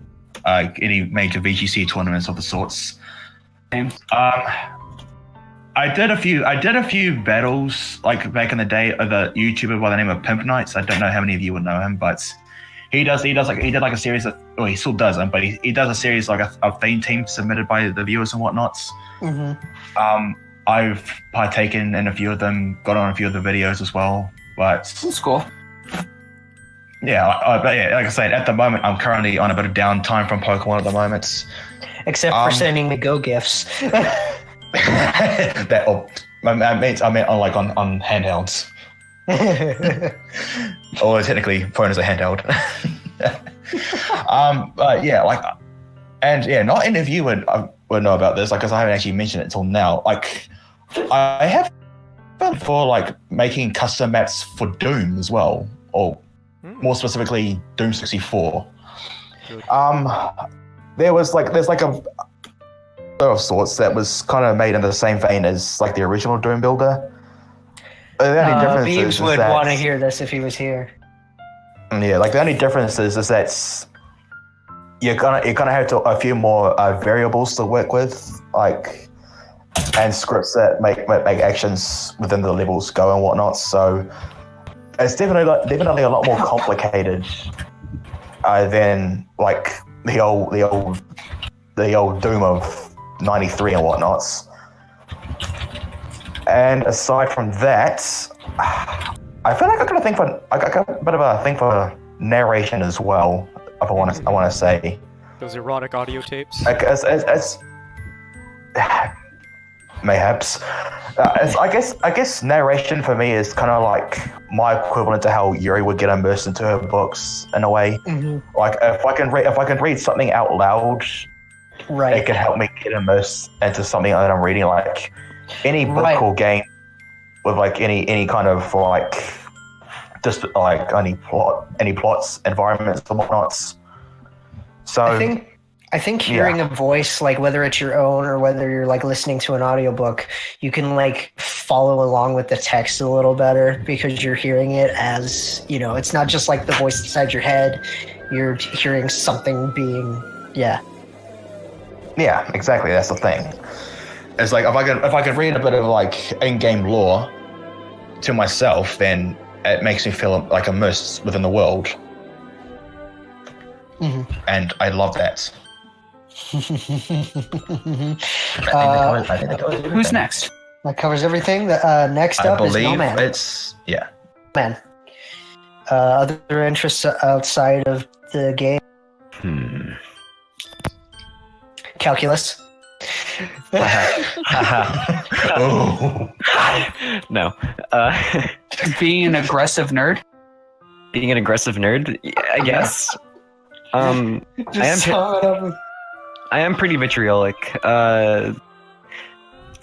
[SPEAKER 3] major VGC tournaments of the sorts. I did a few battles like back in the day of a YouTuber by the name of Pimp Nights. I don't know how many of you would know him, but he did like a series of, well, he still does them, but he does a series like a theme team submitted by the viewers and whatnots. I've partaken in a few of them, got on a few of the videos as well, but
[SPEAKER 8] that's cool.
[SPEAKER 3] Yeah, but yeah, like I said, at the moment I'm currently on a bit of downtime from Pokemon at the moment.
[SPEAKER 2] Except for sending me Go gifts.
[SPEAKER 3] I meant on handhelds. Although technically phone is a handheld. But yeah, not any of you would know about this, because I haven't actually mentioned it until now. Like, I have for like making custom maps for Doom as well, or more specifically Doom 64. There's a of sorts that was kind of made in the same vein as like the original Doom builder. The only difference
[SPEAKER 2] Beebs would want to hear this if he was here.
[SPEAKER 3] Yeah, like the only difference is that you're gonna have a few more variables to work with, like, and scripts that make actions within the levels go and whatnot. So it's definitely a lot more complicated than like the old Doom of 93 and whatnots. And aside from that, I feel like I got a bit of a thing for narration as well. I want to say
[SPEAKER 1] those erotic audio tapes.
[SPEAKER 3] Like, mayhaps. I guess narration for me is kind of like my equivalent to how Yuri would get immersed into her books in a way.
[SPEAKER 2] Mm-hmm.
[SPEAKER 3] Like if I can read something out loud,
[SPEAKER 2] Right.
[SPEAKER 3] it can help me get immersed into something that I'm reading. Like any book or game with like any kind of like just like any plots, environments, and whatnots. So
[SPEAKER 2] I think hearing a voice, like whether it's your own or whether you're like listening to an audiobook, you can like follow along with the text a little better because you're hearing it as, you know, it's not just like the voice inside your head. You're hearing something being, Yeah,
[SPEAKER 3] exactly. That's the thing. It's like if I can read a bit of like in-game lore to myself, then it makes me feel like immersed within the world.
[SPEAKER 2] Mm-hmm.
[SPEAKER 3] And I love that.
[SPEAKER 8] Who's next?
[SPEAKER 2] That covers everything. Next up is No Man.
[SPEAKER 3] It's
[SPEAKER 2] Man. Other interests outside of the game. Calculus.
[SPEAKER 6] No.
[SPEAKER 8] Being an aggressive nerd.
[SPEAKER 6] Being an aggressive nerd, I guess. I am pretty vitriolic.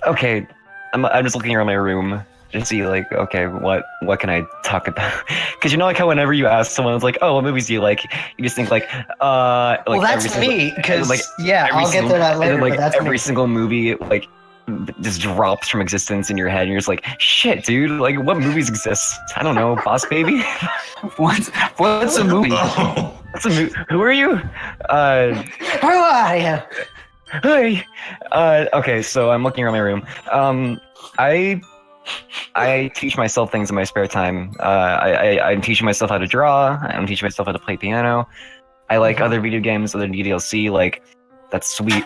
[SPEAKER 6] Okay, I'm just looking around my room to see like, okay, what can I talk about? Because you know, like how whenever you ask someone, it's like, oh, what movies do you like? You just think like
[SPEAKER 2] well, that's me. Because I'll get to that later.
[SPEAKER 6] And then, like
[SPEAKER 2] but that's
[SPEAKER 6] every
[SPEAKER 2] me.
[SPEAKER 6] single movie, like just drops from existence in your head, and you're just like, shit, dude. Like, what movies exist? I don't know. Boss Baby.
[SPEAKER 8] What's a movie?
[SPEAKER 6] What's a movie? Who are you? Hi. Okay, so I'm looking around my room. I teach myself things in my spare time. I'm teaching myself how to draw. I'm teaching myself how to play piano. I like other video games, other DLC, like that sweet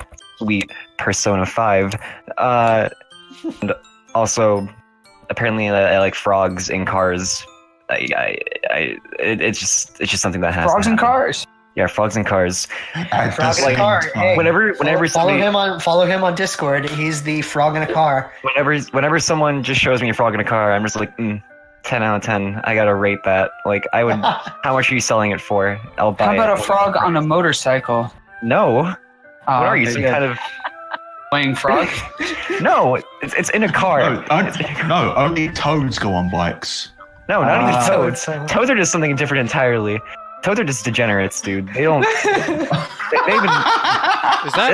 [SPEAKER 6] Persona 5. And also, apparently, I like frogs in cars. It's just something that has
[SPEAKER 8] frogs and cars.
[SPEAKER 6] Yeah, frogs and cars.
[SPEAKER 2] Frog in a car. Hey,
[SPEAKER 6] whenever
[SPEAKER 2] follow him on Discord. He's the frog in a car.
[SPEAKER 6] Whenever someone just shows me a frog in a car, I'm just like, 10 out of 10. I gotta rate that. Like, I would. How much are you selling it for? I'll buy it.
[SPEAKER 8] How about a frog on a motorcycle?
[SPEAKER 6] No. What are you, some kind of
[SPEAKER 8] playing frog?
[SPEAKER 6] No, it's in a car.
[SPEAKER 3] No, only toads go on bikes.
[SPEAKER 6] No, not even toads. Toads are just something different entirely. Toads are just degenerates, dude. They don't. They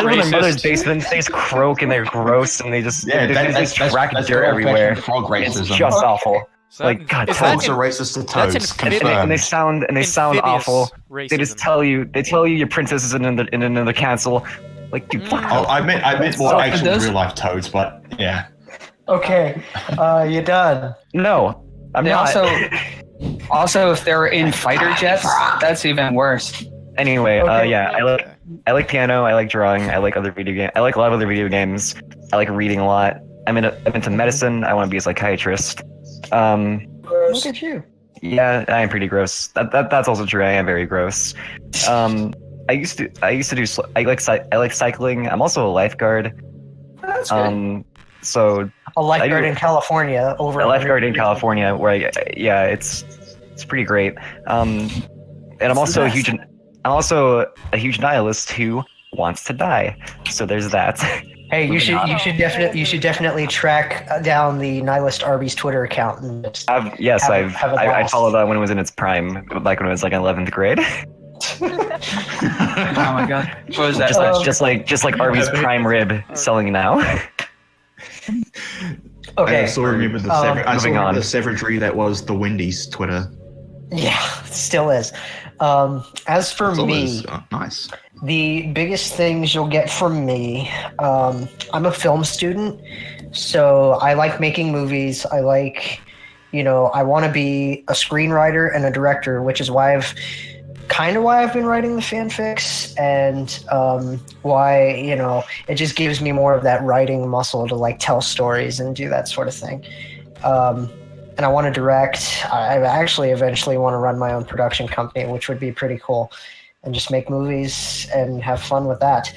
[SPEAKER 6] live in their mother's basement. They just croak and they're gross and they just track dirt everywhere.
[SPEAKER 3] Frog racism.
[SPEAKER 6] It's just awful. Like, God, toads
[SPEAKER 3] are racist to toads.
[SPEAKER 6] And they sound awful.
[SPEAKER 1] Racism.
[SPEAKER 6] They just tell you your princess is in another castle. Like, dude, fuck off.
[SPEAKER 3] I meant more actual real life toads, but yeah.
[SPEAKER 2] Okay, you done?
[SPEAKER 6] No, I'm not.
[SPEAKER 8] Also, if they're in fighter jets, that's even worse.
[SPEAKER 6] Anyway, I like piano. I like drawing. I like other video games. I like a lot of other video games. I like reading a lot. I'm into medicine. I want to be a psychiatrist.
[SPEAKER 2] Look at you.
[SPEAKER 6] Yeah, I am pretty gross. That's also true. I am very gross. I used to do. I like cycling. I'm also a lifeguard.
[SPEAKER 2] That's good.
[SPEAKER 6] So
[SPEAKER 2] a lifeguard in California
[SPEAKER 6] a lifeguard in California where it's pretty great. And I'm also a huge nihilist who wants to die. So there's that.
[SPEAKER 2] Hey, you should definitely track down the Nihilist Arby's Twitter account. And
[SPEAKER 6] I followed that when it was in its prime, like when it was like in 11th grade.
[SPEAKER 8] Oh my god! What was that?
[SPEAKER 6] Just like Arby's prime rib selling now.
[SPEAKER 2] Okay.
[SPEAKER 3] I still remember the savagery that was the Wendy's Twitter.
[SPEAKER 2] Yeah, it still is. As for me,
[SPEAKER 3] nice.
[SPEAKER 2] The biggest things you'll get from me, I'm a film student, so I like making movies. I like, I want to be a screenwriter and a director, which is why I've been writing the fanfics and why, it just gives me more of that writing muscle to like tell stories and do that sort of thing. And I want to direct. I actually eventually want to run my own production company, which would be pretty cool, and just make movies and have fun with that.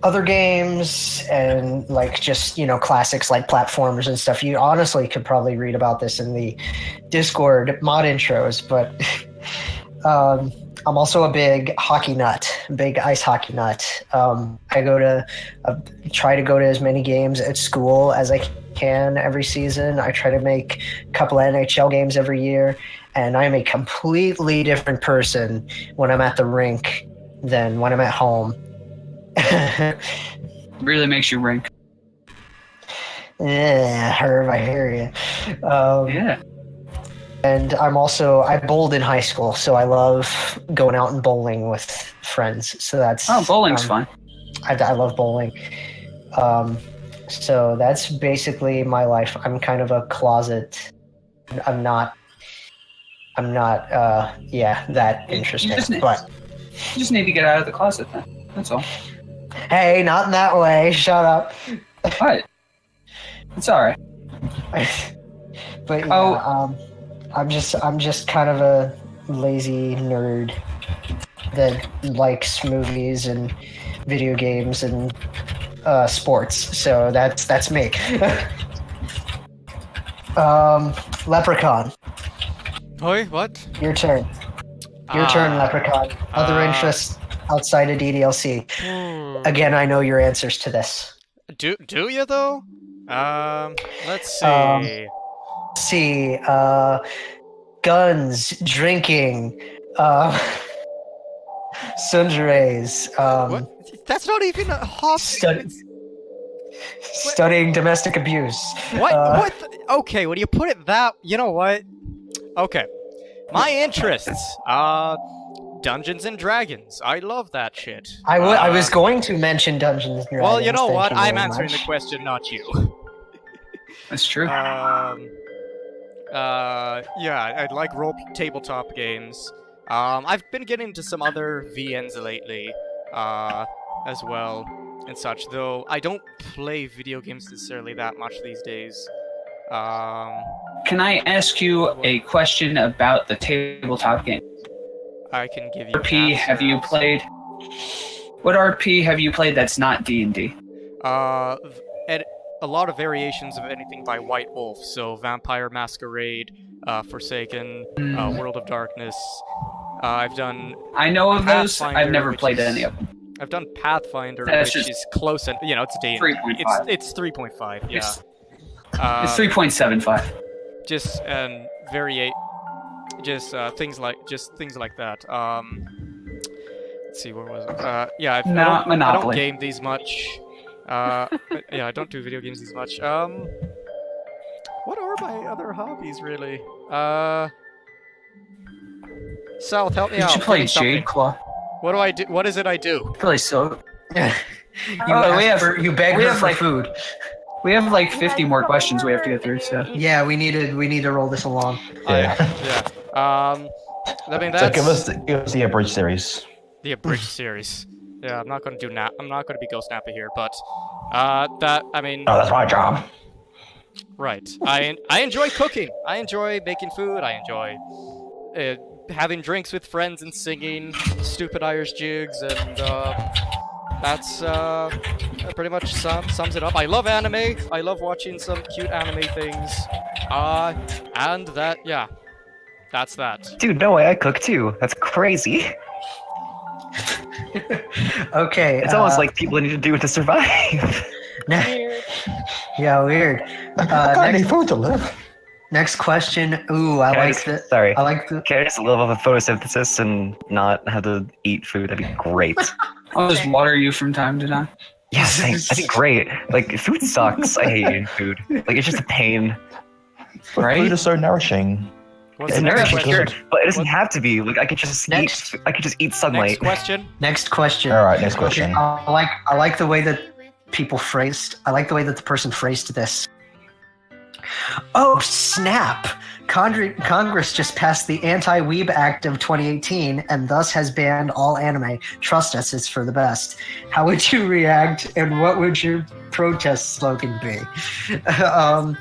[SPEAKER 2] other games and like just classics like platformers and stuff. You honestly could probably read about this in the Discord mod intros, but I'm also a big hockey nut, big ice hockey nut. I try to go to as many games at school as I can every season. I try to make a couple of NHL games every year, and I'm a completely different person when I'm at the rink than when I'm at home.
[SPEAKER 8] Really makes you rank.
[SPEAKER 2] Yeah, Herb, I hear you.
[SPEAKER 8] Yeah.
[SPEAKER 2] And I bowled in high school, so I love going out and bowling with friends. So that's
[SPEAKER 8] bowling's fun.
[SPEAKER 2] I love bowling. So that's basically my life. I'm kind of a closet. I'm not that interesting.
[SPEAKER 8] You just need to get out of the closet then. That's all.
[SPEAKER 2] Hey, not in that way. Shut up.
[SPEAKER 8] What? It's all right.
[SPEAKER 2] But yeah, I'm just kind of a lazy nerd that likes movies and video games and sports. So that's me. Leprechaun.
[SPEAKER 1] Oi, what?
[SPEAKER 2] Your turn. Your turn, Leprechaun. Other interests outside of DDLC. Again, I know your answers to this.
[SPEAKER 1] Do you though? Let's see.
[SPEAKER 2] Guns, drinking, sunjays.
[SPEAKER 1] What? That's not even a hobby.
[SPEAKER 2] Studying domestic abuse.
[SPEAKER 1] What? Okay, when you put it that, you know what? Okay, my interests. Dungeons and Dragons. I love that shit.
[SPEAKER 2] I was going to mention Dungeons and Dragons.
[SPEAKER 1] Well, you know what? I'm
[SPEAKER 2] very
[SPEAKER 1] answering
[SPEAKER 2] much.
[SPEAKER 1] the question, not you.
[SPEAKER 8] That's true.
[SPEAKER 1] Yeah, I like tabletop games. I've been getting into some other VNs lately, as well, and such, though I don't play video games necessarily that much these days.
[SPEAKER 8] Can I ask you a question about the tabletop game?
[SPEAKER 1] I can give you
[SPEAKER 8] RP have you played? What RP have you played that's not D&D?
[SPEAKER 1] A lot of variations of anything by White Wolf, so Vampire Masquerade, Forsaken, World of Darkness. I've done.
[SPEAKER 8] I know of those.
[SPEAKER 1] Pathfinder,
[SPEAKER 8] I've never
[SPEAKER 1] which
[SPEAKER 8] played
[SPEAKER 1] is-
[SPEAKER 8] any of them.
[SPEAKER 1] I've done Pathfinder,
[SPEAKER 8] That's
[SPEAKER 1] which
[SPEAKER 8] just
[SPEAKER 1] is close, and it's D&D.
[SPEAKER 8] 3.5.
[SPEAKER 1] It's 3.5. Yeah.
[SPEAKER 8] It's 3.75.
[SPEAKER 1] Just and things like that. Let's see, where was it? Yeah, I don't
[SPEAKER 8] Monopoly.
[SPEAKER 1] game these much. Yeah, I don't do video games these much. What are my other hobbies really? South, help me out.
[SPEAKER 8] Did you play
[SPEAKER 1] Give me something.
[SPEAKER 8] Jade Claw?
[SPEAKER 1] What do I do? What is it I do?
[SPEAKER 8] Play so.
[SPEAKER 2] You beg her for food.
[SPEAKER 8] We have like 50 more questions we have to get through. So
[SPEAKER 2] Yeah, we need to roll this along.
[SPEAKER 3] Yeah.
[SPEAKER 1] I mean,
[SPEAKER 3] So
[SPEAKER 1] that's
[SPEAKER 3] give us the abridged series.
[SPEAKER 1] the abridged series. Yeah, I'm not gonna do I'm not gonna be Ghost Nappa here, but I mean,
[SPEAKER 3] Oh, that's my job.
[SPEAKER 1] right. I enjoy cooking. I enjoy making food. I enjoy having drinks with friends and singing stupid Irish jigs, and that's pretty much sums it up. I love anime. I love watching some cute anime things. And that's that.
[SPEAKER 6] Dude, no way, I cook too. That's crazy.
[SPEAKER 2] Okay.
[SPEAKER 6] It's almost like people need to do it to survive.
[SPEAKER 5] Weird.
[SPEAKER 2] Yeah, weird.
[SPEAKER 3] I got any food to live.
[SPEAKER 2] Next question. Ooh, I like the.
[SPEAKER 6] Sorry.
[SPEAKER 2] I like the.
[SPEAKER 6] Can I just live off of photosynthesis and not have to eat food? That'd be great.
[SPEAKER 8] I'll just water you from time to time.
[SPEAKER 6] Yes, thanks. That'd be great. Like, food sucks. I hate eating food. Like, it's just a pain.
[SPEAKER 8] Right?
[SPEAKER 3] Food is so nourishing.
[SPEAKER 1] What's
[SPEAKER 6] It's
[SPEAKER 1] the next
[SPEAKER 6] nourishing,
[SPEAKER 1] question?
[SPEAKER 6] but it doesn't have to be. Like, I could just
[SPEAKER 2] Next.
[SPEAKER 6] eat sunlight.
[SPEAKER 1] Next question.
[SPEAKER 2] Next question.
[SPEAKER 3] All right, next question.
[SPEAKER 2] I like the way that people phrased. I like the way that the person phrased this. Oh snap! Congress just passed the Anti-Weeb Act of 2018 and thus has banned all anime. Trust us, it's for the best. How would you react, and what would your protest slogan be? I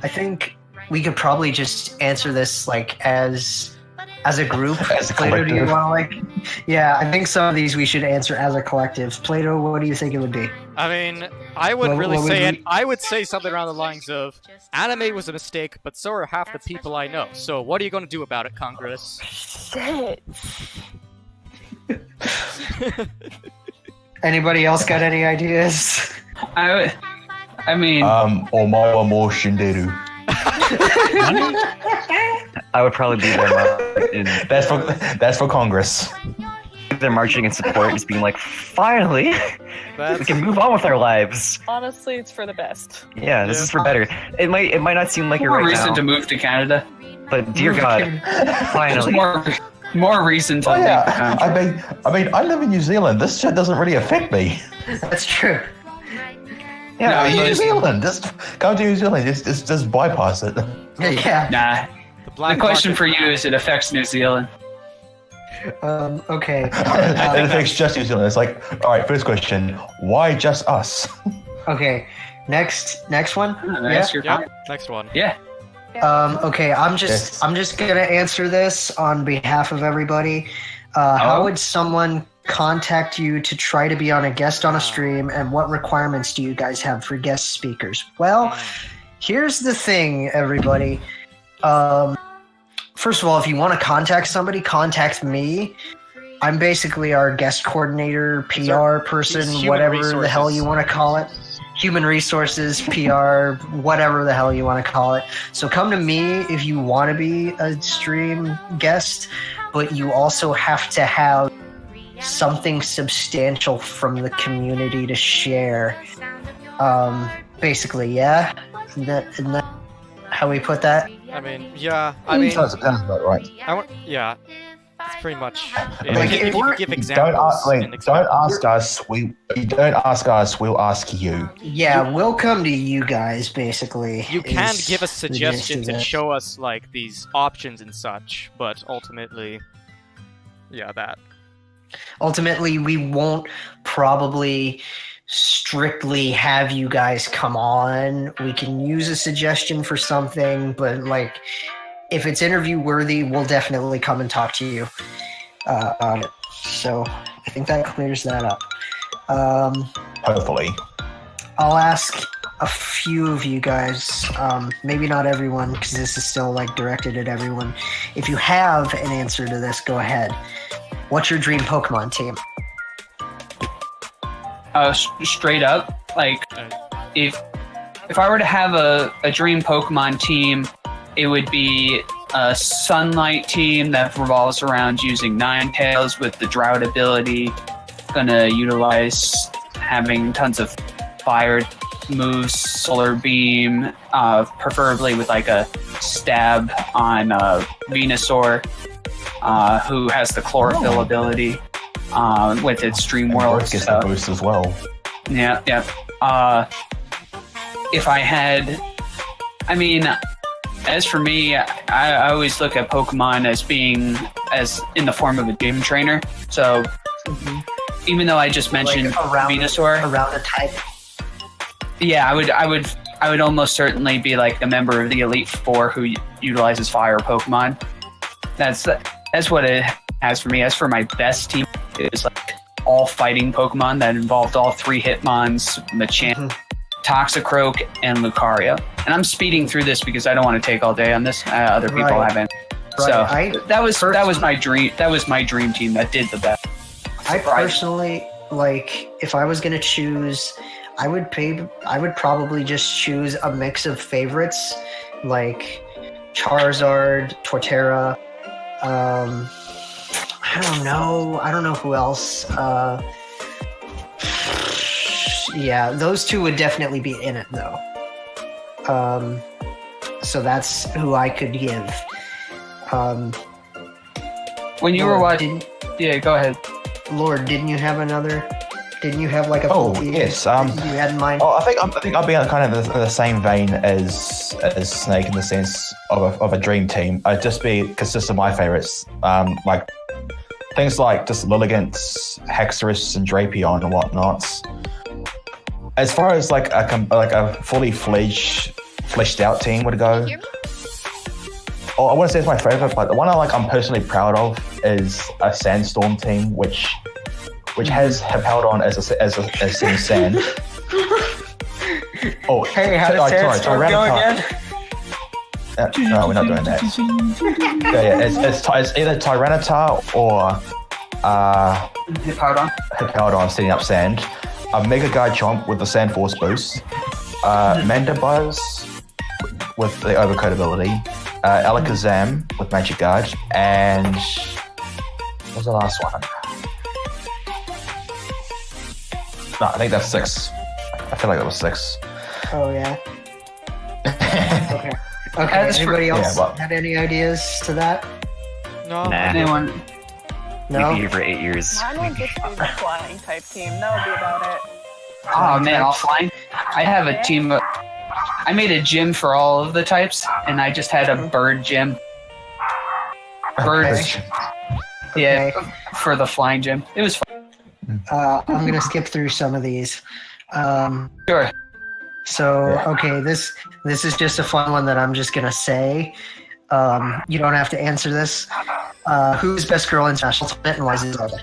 [SPEAKER 2] think we could probably just answer this like as As a group?
[SPEAKER 3] As a
[SPEAKER 2] Plato, do you
[SPEAKER 3] collective.
[SPEAKER 2] want to Yeah, I think some of these we should answer as a collective. Plato, what do you think it would be?
[SPEAKER 1] I mean, I would
[SPEAKER 2] What-
[SPEAKER 1] really
[SPEAKER 2] what would
[SPEAKER 1] say
[SPEAKER 2] we-
[SPEAKER 1] it. I would say something around the lines of, anime was a mistake, but so are half the people I know. So what are you going to do about it, Congress?
[SPEAKER 5] Shit.
[SPEAKER 2] Anybody else got any ideas?
[SPEAKER 8] I mean,
[SPEAKER 3] Omawa mo shinderu.
[SPEAKER 6] I would probably be there in
[SPEAKER 3] That's for Congress.
[SPEAKER 6] they're marching in support, just being like, finally, we
[SPEAKER 1] That's,
[SPEAKER 6] can move on with our lives.
[SPEAKER 5] Honestly, it's for the best.
[SPEAKER 6] Yeah, this
[SPEAKER 1] Yeah.
[SPEAKER 6] is for better. It might not seem like you're
[SPEAKER 8] more
[SPEAKER 6] right
[SPEAKER 8] reason
[SPEAKER 6] now,
[SPEAKER 8] to move to Canada.
[SPEAKER 6] but dear God,
[SPEAKER 8] There's
[SPEAKER 6] finally.
[SPEAKER 8] more reason to
[SPEAKER 3] Oh
[SPEAKER 8] leave the
[SPEAKER 3] yeah,
[SPEAKER 8] country.
[SPEAKER 3] I live in New Zealand. This shit doesn't really affect me.
[SPEAKER 2] That's true.
[SPEAKER 6] Yeah,
[SPEAKER 8] No, you
[SPEAKER 3] New
[SPEAKER 8] just-
[SPEAKER 3] Zealand, just come to New Zealand. Just bypass it.
[SPEAKER 2] Yeah.
[SPEAKER 8] Nah.
[SPEAKER 1] the
[SPEAKER 8] The
[SPEAKER 1] black
[SPEAKER 8] question
[SPEAKER 1] market-
[SPEAKER 8] for you is: it affects New Zealand?
[SPEAKER 2] Okay.
[SPEAKER 3] It affects just New Zealand. It's like, all right. First question: why just us?
[SPEAKER 2] Okay. Next one.
[SPEAKER 8] That's your
[SPEAKER 1] Yeah, next one.
[SPEAKER 8] Yeah.
[SPEAKER 2] Okay, I'm just gonna answer this on behalf of everybody. How would someone contact you to try to be on a guest on a stream, and what requirements do you guys have for guest speakers? Well, here's the thing, everybody. First of all, if you want to contact somebody, contact me. I'm basically our guest coordinator, PR person,
[SPEAKER 1] human
[SPEAKER 2] whatever the hell
[SPEAKER 1] resources.
[SPEAKER 2] you want to call it. Human resources, PR, whatever the hell you want to call it. So come to me if you want to be a stream guest, but you also have to have something substantial from the community to share. Basically, yeah? Isn't that how we put that?
[SPEAKER 1] I mean, yeah. I mean,
[SPEAKER 3] Sounds about right.
[SPEAKER 1] yeah. It's pretty much.
[SPEAKER 2] Like,
[SPEAKER 1] if
[SPEAKER 2] if
[SPEAKER 1] you
[SPEAKER 2] we're-
[SPEAKER 1] give
[SPEAKER 3] Don't
[SPEAKER 1] examples.
[SPEAKER 3] ask,
[SPEAKER 1] and
[SPEAKER 3] don't ask us. You don't ask us. We'll ask you.
[SPEAKER 2] Yeah, we'll come to you guys, basically.
[SPEAKER 1] You can
[SPEAKER 2] is
[SPEAKER 1] give us
[SPEAKER 2] the gist of
[SPEAKER 1] suggestions and
[SPEAKER 2] it.
[SPEAKER 1] show us like these options and such, but ultimately, yeah, that.
[SPEAKER 2] Ultimately, we won't probably strictly have you guys come on. We can use a suggestion for something, but like if it's interview worthy, we'll definitely come and talk to you on it. So I think that clears that up.
[SPEAKER 3] Hopefully.
[SPEAKER 2] I'll ask a few of you guys, maybe not everyone, because this is still like directed at everyone. If you have an answer to this, go ahead. What's your dream Pokemon team?
[SPEAKER 8] Straight up, like if I were to have a dream Pokemon team, it would be a Sunlight team that revolves around using Ninetales with the Drought ability. Gonna utilize having tons of fire moves, Solar Beam, preferably with like a stab on Venusaur, who has the Chlorophyll ability with its Dream World
[SPEAKER 3] Work gets the
[SPEAKER 8] stuff.
[SPEAKER 3] boost as well.
[SPEAKER 8] Yeah. If I had, I mean, as for me, I always look at Pokemon as being as in the form of a gym trainer. So even though I just mentioned
[SPEAKER 2] around
[SPEAKER 8] Venusaur,
[SPEAKER 2] a type.
[SPEAKER 8] yeah, I would almost certainly be like a member of the Elite Four who utilizes fire Pokemon. That's what it has for me. As for my best team, it's like all fighting Pokemon that involved all three Hitmons, Machamp, Toxicroak, and Lucario. And I'm speeding through this because I don't want to take all day on this. Other people
[SPEAKER 2] Right.
[SPEAKER 8] haven't.
[SPEAKER 2] Right.
[SPEAKER 8] So that was my dream. That was my dream team that did the best.
[SPEAKER 2] I
[SPEAKER 8] Surprise.
[SPEAKER 2] personally, like, if I was gonna choose, I would probably just choose a mix of favorites, like Charizard, Torterra. I don't know who else. Yeah, those two would definitely be in it though. So that's who I could give.
[SPEAKER 8] When you were watching, yeah, go ahead.
[SPEAKER 2] Lord, didn't you have another? Didn't you have like a
[SPEAKER 3] Oh,
[SPEAKER 2] full team
[SPEAKER 3] yes,
[SPEAKER 2] that you had in mind?
[SPEAKER 3] Oh, I think I'll be on kind of the same vein as Snake in the sense of a dream team. I'd just be consist of my favorites, like things like just Lilligants, Hexorus, and Drapion and whatnot. As far as like a fully fleshed out team would go, I want to say it's my favorite, but the one I'm personally proud of is a Sandstorm team, which has held on as in sand. Oh,
[SPEAKER 8] Hey, how does Sandstorm go again?
[SPEAKER 3] No, we're not doing that. It's either Tyranitar or Hippowdon setting up sand. A Mega Garchomp with the Sand Force boost. Mandibuzz with the Overcoat ability. Alakazam with Magic Guard. And what was the last one? No, I think that's 6. I feel like that was 6.
[SPEAKER 2] Oh yeah. Okay. Anybody else had any ideas to that?
[SPEAKER 1] No.
[SPEAKER 6] Nah.
[SPEAKER 8] Anyone?
[SPEAKER 2] No.
[SPEAKER 6] We'd be here for 8 years.
[SPEAKER 5] Mine would just be the flying type team. That would be about it.
[SPEAKER 8] Oh man, offline. I have a team. I made a gym for all of the types, and I just had a bird gym. Birds. Yeah, for the flying gym. It was fun.
[SPEAKER 2] I'm gonna skip through some of these.
[SPEAKER 8] Sure.
[SPEAKER 2] So okay, this is just a fun one that I'm just gonna say. You don't have to answer this. Who's best girl in Smash Ultimate and why is it Zelda?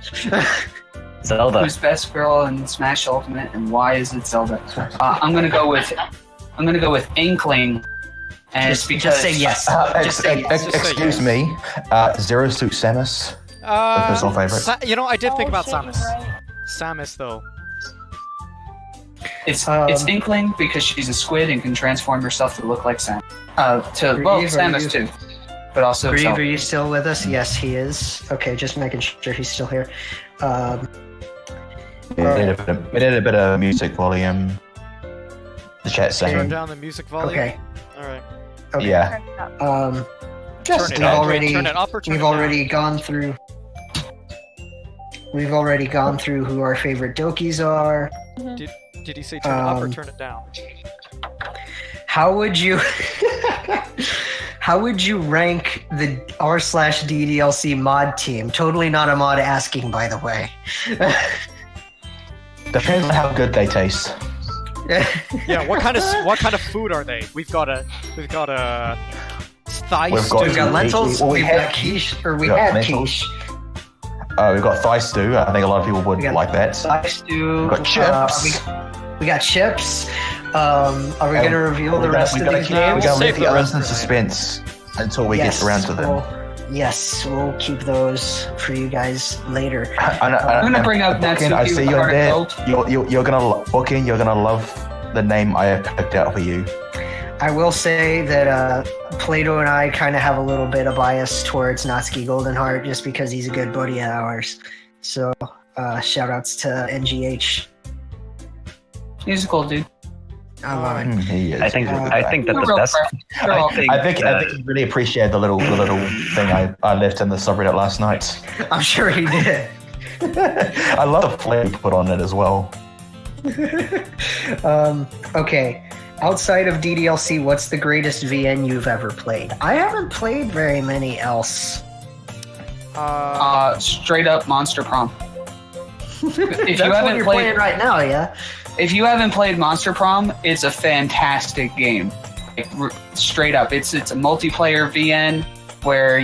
[SPEAKER 6] Zelda.
[SPEAKER 8] Who's best girl in Smash Ultimate, and why is it Zelda? I'm gonna go with Inkling, and it's because
[SPEAKER 2] just say yes.
[SPEAKER 3] Excuse me, Zero Suit Samus. Personal favorite.
[SPEAKER 1] I did think about
[SPEAKER 5] shit,
[SPEAKER 1] Samus.
[SPEAKER 5] you're right.
[SPEAKER 1] Samus, though.
[SPEAKER 8] It's Inkling because she's a squid and can transform herself to look like Samus. Samus too, but also
[SPEAKER 2] Grieve,
[SPEAKER 8] Zelda.
[SPEAKER 2] are you still with us? Yes, he is. Okay, just making sure he's still here.
[SPEAKER 3] We did a bit of music volume. The chat
[SPEAKER 1] Turn
[SPEAKER 3] saying.
[SPEAKER 1] down the music volume.
[SPEAKER 2] Okay.
[SPEAKER 1] All right.
[SPEAKER 2] Okay.
[SPEAKER 3] Yeah.
[SPEAKER 1] Turn it up. Turn it up or turn
[SPEAKER 2] We've
[SPEAKER 1] it down?
[SPEAKER 2] already gone through. We've already gone through who our favorite Dokis are.
[SPEAKER 1] Did he say turn it up or turn it down?
[SPEAKER 2] How would you rank the r/DDLC mod team? Totally not a mod asking, by the way.
[SPEAKER 3] Depends on how good they taste.
[SPEAKER 1] Yeah. What kind of food are they? We've got a thigh
[SPEAKER 3] We've
[SPEAKER 1] stew.
[SPEAKER 3] got-
[SPEAKER 2] We've got lentils,
[SPEAKER 3] we
[SPEAKER 2] we've
[SPEAKER 3] had
[SPEAKER 2] got quiche, or we
[SPEAKER 3] we got
[SPEAKER 2] had
[SPEAKER 3] lentils.
[SPEAKER 2] quiche.
[SPEAKER 3] We've got thigh stew. I think a lot of people would
[SPEAKER 2] We got
[SPEAKER 3] like that.
[SPEAKER 2] Thigh stew.
[SPEAKER 3] We've got chips.
[SPEAKER 2] We got chips. Are we going to reveal the rest of these
[SPEAKER 3] We
[SPEAKER 2] names?
[SPEAKER 3] gotta leave
[SPEAKER 1] Save the
[SPEAKER 3] the
[SPEAKER 1] rest
[SPEAKER 3] rest in
[SPEAKER 1] for later.
[SPEAKER 3] suspense until we get around to them.
[SPEAKER 2] We'll keep those for you guys later.
[SPEAKER 8] I'm gonna bring up
[SPEAKER 3] Bookin,
[SPEAKER 8] Natsuki
[SPEAKER 3] I see
[SPEAKER 8] with
[SPEAKER 3] you
[SPEAKER 8] the
[SPEAKER 3] in
[SPEAKER 8] heart
[SPEAKER 3] there.
[SPEAKER 8] of gold.
[SPEAKER 3] You're gonna Bookin. You're gonna love the name I have picked out for you.
[SPEAKER 2] I will say that Plato and I kind of have a little bit of bias towards Natsuki Goldenheart just because he's a good buddy of ours. So shout outs to NGH.
[SPEAKER 8] He's a cool dude.
[SPEAKER 2] I love it.
[SPEAKER 3] He is.
[SPEAKER 6] I think that the
[SPEAKER 8] Real
[SPEAKER 6] best.
[SPEAKER 8] friend. They're all-
[SPEAKER 3] I think he really appreciated the little thing I left in the subreddit last night.
[SPEAKER 2] I'm sure he did.
[SPEAKER 3] I love the flair you put on it as well.
[SPEAKER 2] Okay. Outside of DDLC, what's the greatest VN you've ever played? I haven't played very many else.
[SPEAKER 8] Straight up Monster Prom. If you
[SPEAKER 2] That's what
[SPEAKER 8] haven't
[SPEAKER 2] you're
[SPEAKER 8] played,
[SPEAKER 2] playing right now, yeah?
[SPEAKER 8] if you haven't played Monster Prom, it's a fantastic game. Straight up, it's a multiplayer VN where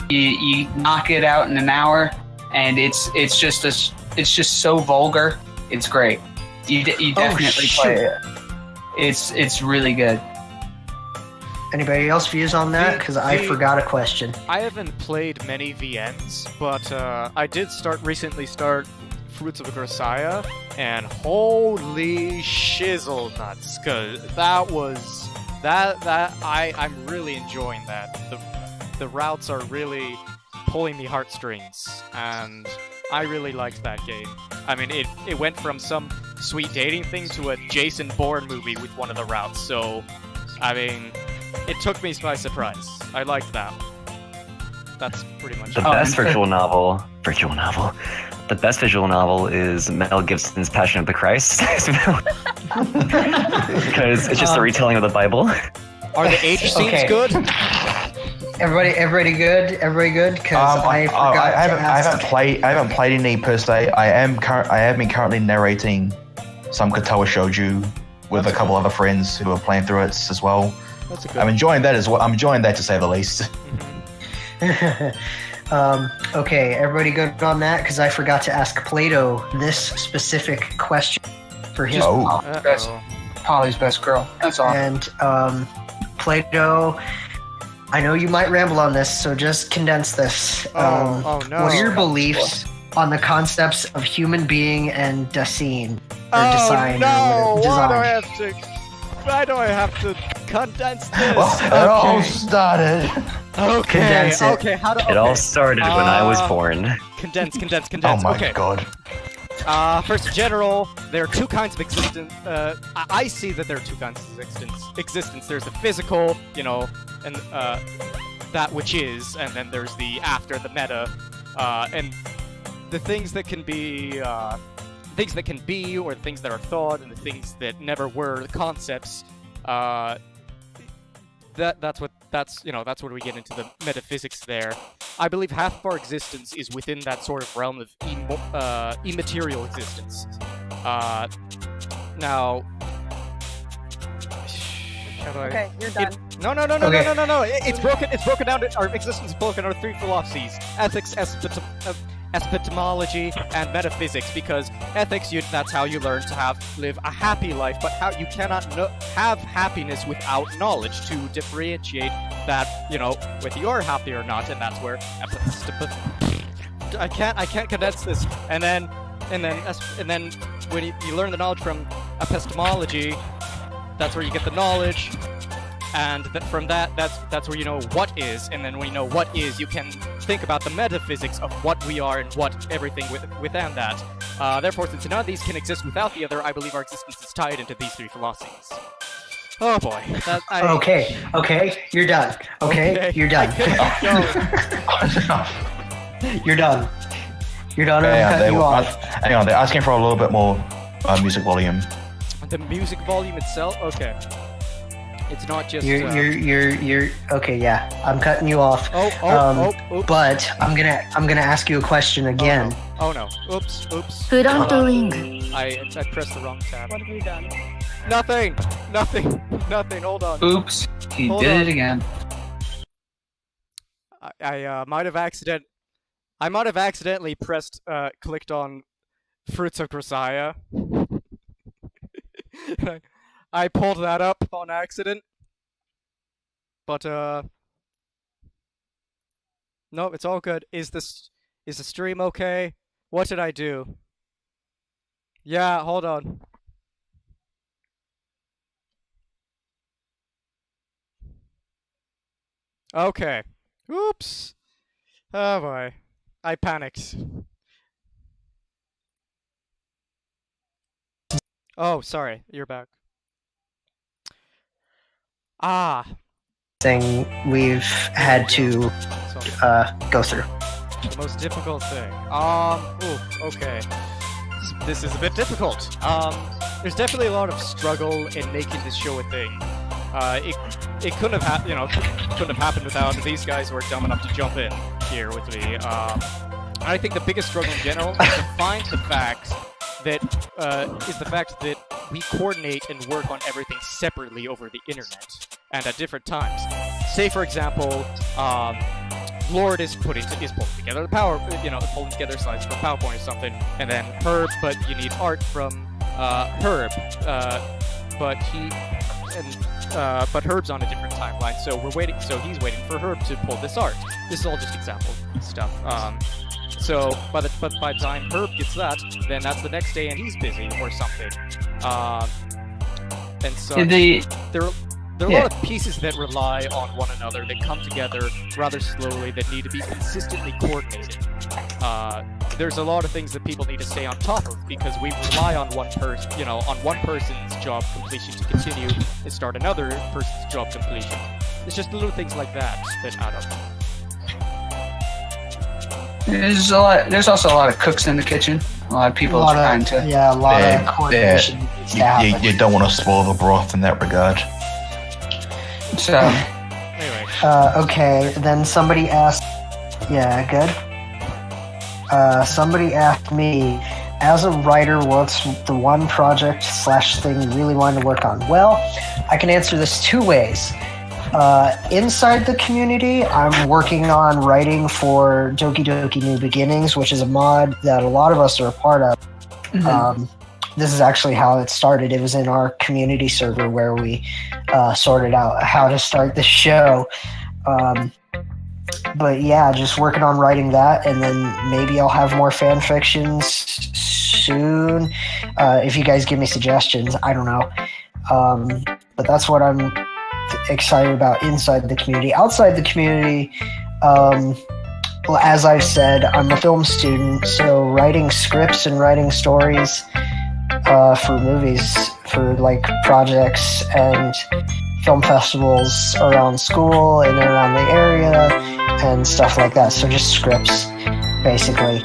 [SPEAKER 8] you knock it out in an hour, and it's just so vulgar. It's great. You definitely play it. It's really good.
[SPEAKER 2] Anybody else views on that? Because I forgot a question.
[SPEAKER 1] I haven't played many VNs, but I did recently start Fruits of Grisaya, and holy shizzle nuts, cause I'm really enjoying that. The routes are really pulling the heartstrings, and I really liked that game. I mean, it went from some sweet dating thing to a Jason Bourne movie with one of the routes, so I mean, it took me by surprise. I liked that. That's pretty much
[SPEAKER 6] The
[SPEAKER 1] it.
[SPEAKER 6] best visual novel. The best visual novel is Mel Gibson's Passion of the Christ. Because it's just a retelling of the Bible.
[SPEAKER 1] Are the age scenes
[SPEAKER 2] Okay.
[SPEAKER 1] good?
[SPEAKER 2] Everybody good? Everybody good? Because I forgot to ask.
[SPEAKER 3] I haven't played any per se. I have been currently narrating some Katawa Shouju with a couple other friends who are playing through it as well.
[SPEAKER 1] That's a good.
[SPEAKER 3] I'm enjoying that as well. I'm enjoying that to say the least.
[SPEAKER 2] Okay, everybody good on that? Because I forgot to ask Plato this specific question for his
[SPEAKER 8] Polly's best girl. That's all.
[SPEAKER 2] And Plato, I know you might ramble on this, so just condense this.
[SPEAKER 1] No.
[SPEAKER 2] What are your beliefs on the concepts of human being and design? Design.
[SPEAKER 1] Why do I have to condense this?
[SPEAKER 3] Well, it all started.
[SPEAKER 1] Okay.
[SPEAKER 6] It all started when I was born.
[SPEAKER 1] Condense.
[SPEAKER 3] Oh my god.
[SPEAKER 1] First, in general, there are two kinds of existence. I see that there are two kinds of existence. There's the physical, and that which is, and then there's the after, the meta, and the things that can be, or the things that are thought, and the things that never were, the concepts. That's where we get into the metaphysics there. I believe half of our existence is within that sort of realm of immaterial existence. Now...
[SPEAKER 5] Okay, you're done.
[SPEAKER 1] No. It's broken down to... Our existence is broken down to three philosophies. Ethics, epistemology, and metaphysics, because ethics, that's how you learn to live a happy life, but how you cannot have happiness without knowledge to differentiate that, whether you're happy or not, and that's where I can't condense this. And then when you learn the knowledge from epistemology, that's where you get the knowledge. And from that's where you know what is, and then when you know what is, you can think about the metaphysics of what we are and what everything within that. Therefore, since none of these can exist without the other, I believe our existence is tied into these three philosophies. Oh boy.
[SPEAKER 2] Okay, you're done. Okay, you're done. You're done. You're done. I'm cutting you off.
[SPEAKER 3] Hang on, they're asking for a little bit more music volume.
[SPEAKER 1] The music volume itself? Okay. It's not just.
[SPEAKER 2] You're okay. Yeah, I'm cutting you off.
[SPEAKER 1] Oh.
[SPEAKER 2] But I'm gonna ask you a question again.
[SPEAKER 1] Oh no! Oops. I pressed the wrong tab.
[SPEAKER 5] What have you done?
[SPEAKER 1] Nothing. Hold on.
[SPEAKER 8] Oops. He did it again.
[SPEAKER 1] I might have accidentally clicked on Fruits of Grisaya. I pulled that up on accident, but no, it's all good. Is the stream okay? What did I do? Yeah, hold on. Okay. Oops. Oh boy, I panicked. Oh, sorry, you're back.
[SPEAKER 2] Thing we've had to go through.
[SPEAKER 1] The most difficult thing. Okay. This is a bit difficult. There's definitely a lot of struggle in making this show a thing. It couldn't have couldn't have happened without these guys who are dumb enough to jump in here with me. I think the biggest struggle in general is to find the fact that we coordinate and work on everything separately over the internet and at different times. Say, for example, Lord is pulling together pulling together slides for PowerPoint or something, and then Herb, but you need art from Herb, but Herb's on a different timeline, so he's waiting for Herb to pull this art. This is all just example stuff. So by the time Herb gets that, then that's the next day and he's busy or something. And so there are a lot of pieces that rely on one another that come together rather slowly that need to be consistently coordinated. There's a lot of things that people need to stay on top of because we rely on one person's job completion to continue and start another person's job completion. It's just little things like that add up.
[SPEAKER 8] There's also a lot of cooks in the kitchen. A lot of people trying to.
[SPEAKER 2] Yeah, a lot of coordination.
[SPEAKER 3] You don't want to spoil the broth in that regard.
[SPEAKER 8] So.
[SPEAKER 1] Anyway.
[SPEAKER 2] Okay, then somebody asked. Yeah, good. Somebody asked me, as a writer, what's the one project / thing you really wanted to work on? Well, I can answer this two ways. Inside the community, I'm working on writing for Doki Doki New Beginnings, which is a mod that a lot of us are a part of.
[SPEAKER 8] Mhm.
[SPEAKER 2] This is actually how it started. It was in our community server where we sorted out how to start the show. But yeah, just working on writing that, and then maybe I'll have more fan fictions soon. If you guys give me suggestions, I don't know. But that's what I'm excited about inside the community. Outside the community, as I've said, I'm a film student, so writing scripts and writing stories for movies, for like projects and film festivals around school and around the area and stuff like that. So just scripts, basically,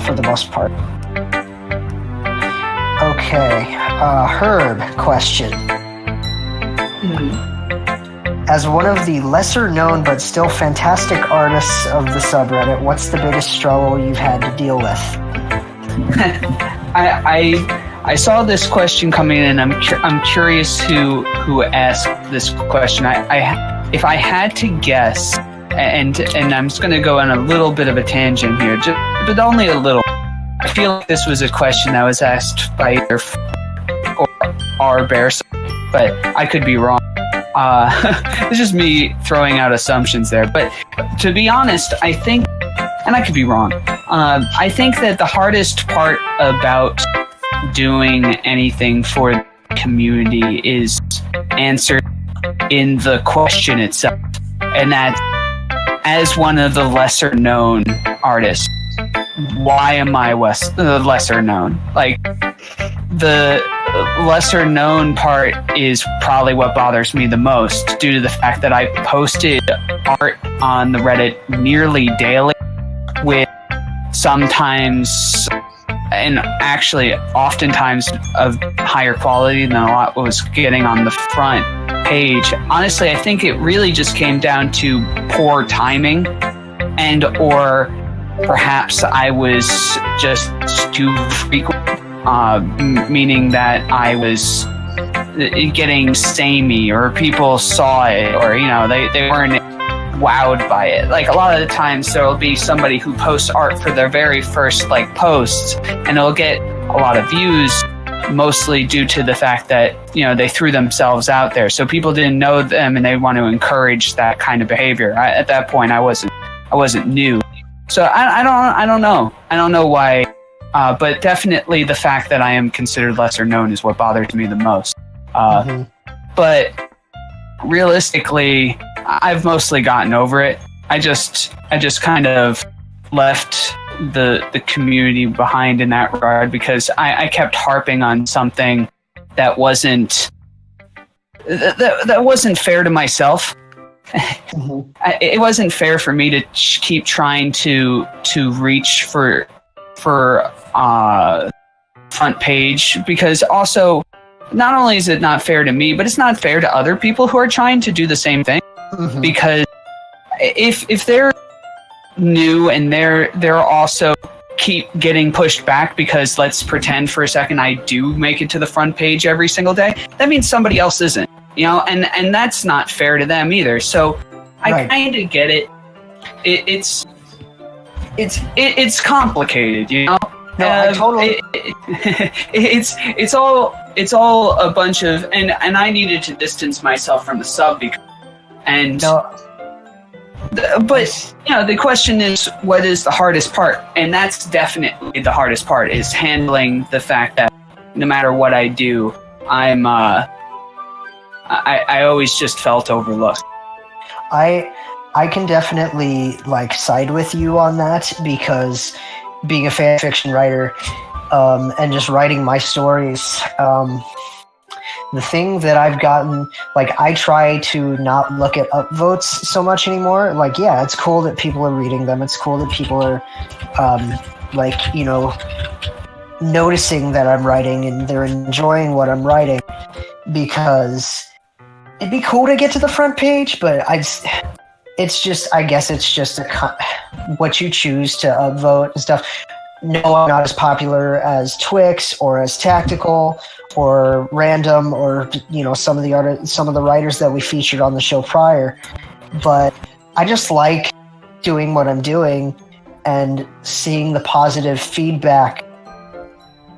[SPEAKER 2] for the most part. Okay, Herb question. As one of the lesser known but still fantastic artists of the subreddit, what's the biggest struggle you've had to deal with?
[SPEAKER 8] I saw this question coming in. I'm curious who asked this question. If I had to guess, and I'm just going to go on a little bit of a tangent here, but only a little. I feel like this was a question that was asked by either or Bears, but I could be wrong. It's just me throwing out assumptions there. But to be honest, I think, and I could be wrong, I think that the hardest part about doing anything for the community is answered in the question itself. And that, as one of the lesser known artists, why am I lesser known? Like, the lesser known part is probably what bothers me the most, due to the fact that I posted art on the Reddit nearly daily, with sometimes, and actually oftentimes, of higher quality than a lot was getting on the front page. Honestly, I think it really just came down to poor timing, and or perhaps I was just too frequent, meaning that I was getting samey, or people saw it, or they weren't wowed by it. Like, a lot of the times there'll be somebody who posts art for their very first posts, and it'll get a lot of views, mostly due to the fact that they threw themselves out there, so people didn't know them and they want to encourage that kind of behavior. At that point, I wasn't new, so I don't know why, but definitely the fact that I am considered lesser known is what bothers me the most. But realistically, I've mostly gotten over it. I just kind of left the community behind in that regard, because I kept harping on something that wasn't fair to myself. It wasn't fair for me to keep trying to reach for front page, because also, not only is it not fair to me, but it's not fair to other people who are trying to do the same thing. Because if they're new and they're also keep getting pushed back, because let's pretend for a second I do make it to the front page every single day, that means somebody else isn't, and that's not fair to them either. So I kind of get it. It's complicated, No,
[SPEAKER 2] I totally.
[SPEAKER 8] It's all a bunch of, and I needed to distance myself from the sub, because, and but the question is, what is the hardest part? And that's definitely the hardest part, is handling the fact that no matter what I do, I always just felt overlooked.
[SPEAKER 2] I can definitely side with you on that, because being a fan fiction writer, and just writing my stories, the thing that I've gotten, I try to not look at upvotes so much anymore. Yeah, it's cool that people are reading them. It's cool that people are, noticing that I'm writing and they're enjoying what I'm writing, because it'd be cool to get to the front page, but I guess it's just what you choose to upvote and stuff. no, I'm not as popular as Twix or as Tactical or Random or some of the writers that we featured on the show prior. But I just like doing what I'm doing and seeing the positive feedback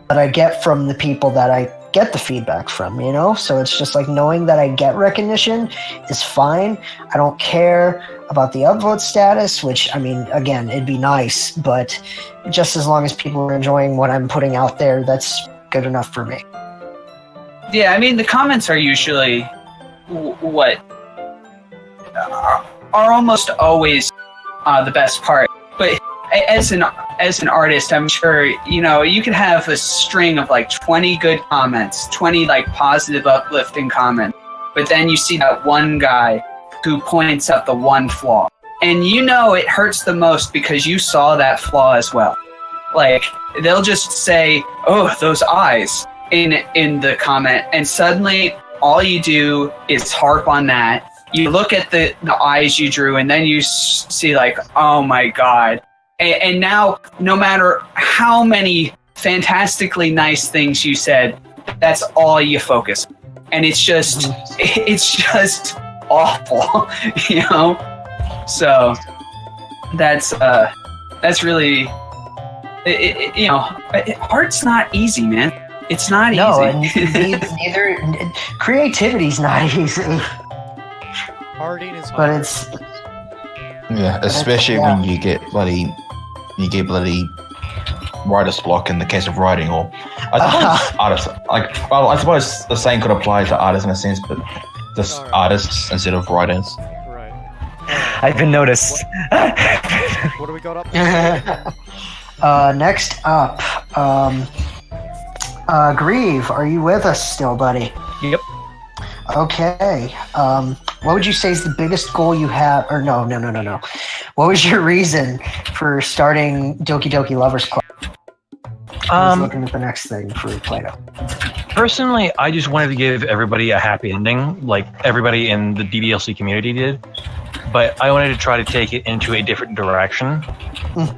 [SPEAKER 2] that I get from the people that I get the feedback from, So it's just like knowing that I get recognition is fine. I don't care about the upvote status, which, again, it'd be nice, but just as long as people are enjoying what I'm putting out there, that's good enough for me.
[SPEAKER 8] Yeah, the comments are usually what are almost always the best part. But as an artist, I'm sure you could have a string of like 20 good comments, 20 like positive, uplifting comments, but then you see that one guy who points out the one flaw, and it hurts the most because you saw that flaw as well. Like they'll just say, "Oh, those eyes," in the comment, and suddenly all you do is harp on that. You look at the eyes you drew, and then you see like, "Oh my god." And now, no matter how many fantastically nice things you said, that's all you focus on. And it's just awful, So that's really, art's not easy, man. It's not easy.
[SPEAKER 2] No, neither creativity's not easy.
[SPEAKER 1] Arting is hard.
[SPEAKER 2] But it's
[SPEAKER 3] especially when you get bloody writer's block in the case of writing, or I suppose artists. I suppose the same could apply to artists in a sense, but just artists instead of writers.
[SPEAKER 1] Right.
[SPEAKER 6] I've been noticed.
[SPEAKER 1] What do we got up?
[SPEAKER 2] Next up, Grieve, are you with us still, buddy?
[SPEAKER 9] Yep.
[SPEAKER 2] Okay. What would you say is the biggest goal you have? Or no. What was your reason for starting Doki Doki Lovers Club? I was looking at the next thing for Plato.
[SPEAKER 9] Personally, I just wanted to give everybody a happy ending, like everybody in the DDLC community did. But I wanted to try to take it into a different direction,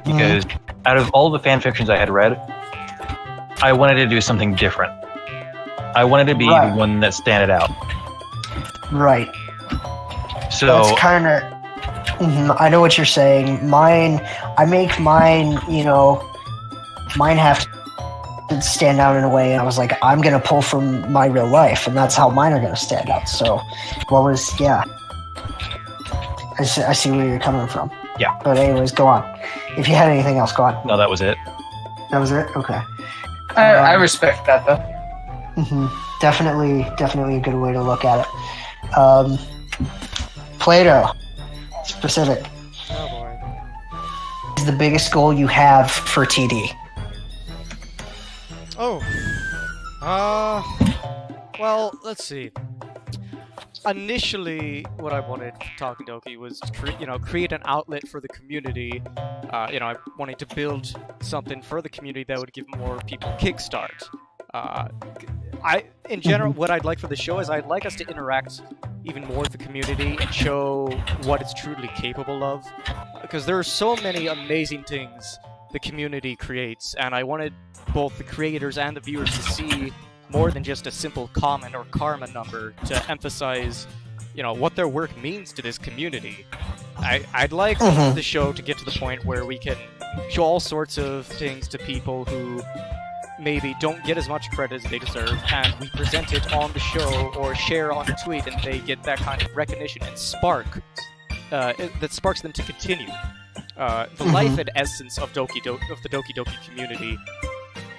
[SPEAKER 9] because out of all the fan fictions I had read, I wanted to do something different. I wanted to be the one that standed out.
[SPEAKER 2] Right.
[SPEAKER 9] So
[SPEAKER 2] that's kind of. I know what you're saying. Mine have to stand out in a way, and I was like, I'm gonna pull from my real life, and that's how mine are gonna stand out. So, I see where you're coming from.
[SPEAKER 9] Yeah.
[SPEAKER 2] But anyways, go on. If you had anything else, go on.
[SPEAKER 9] No, that was it.
[SPEAKER 2] That was it? Okay.
[SPEAKER 8] I respect that, though.
[SPEAKER 2] Definitely a good way to look at it. Plato, specific.
[SPEAKER 1] Oh boy.
[SPEAKER 2] Is the biggest goal you have for TD?
[SPEAKER 1] Well, let's see. Initially, what I wanted for Talking Doki was to create an outlet for the community. I wanted to build something for the community that would give more people kickstart. In general, what I'd like for the show is I'd like us to interact even more with the community and show what it's truly capable of. Because there are so many amazing things the community creates, and I wanted both the creators and the viewers to see more than just a simple comment or karma number, to emphasize, what their work means to this community. I'd like the show to get to the point where we can show all sorts of things to people who maybe don't get as much credit as they deserve, and we present it on the show or share on a tweet, and they get that kind of recognition and spark that sparks them to continue. The life and essence of the Doki Doki community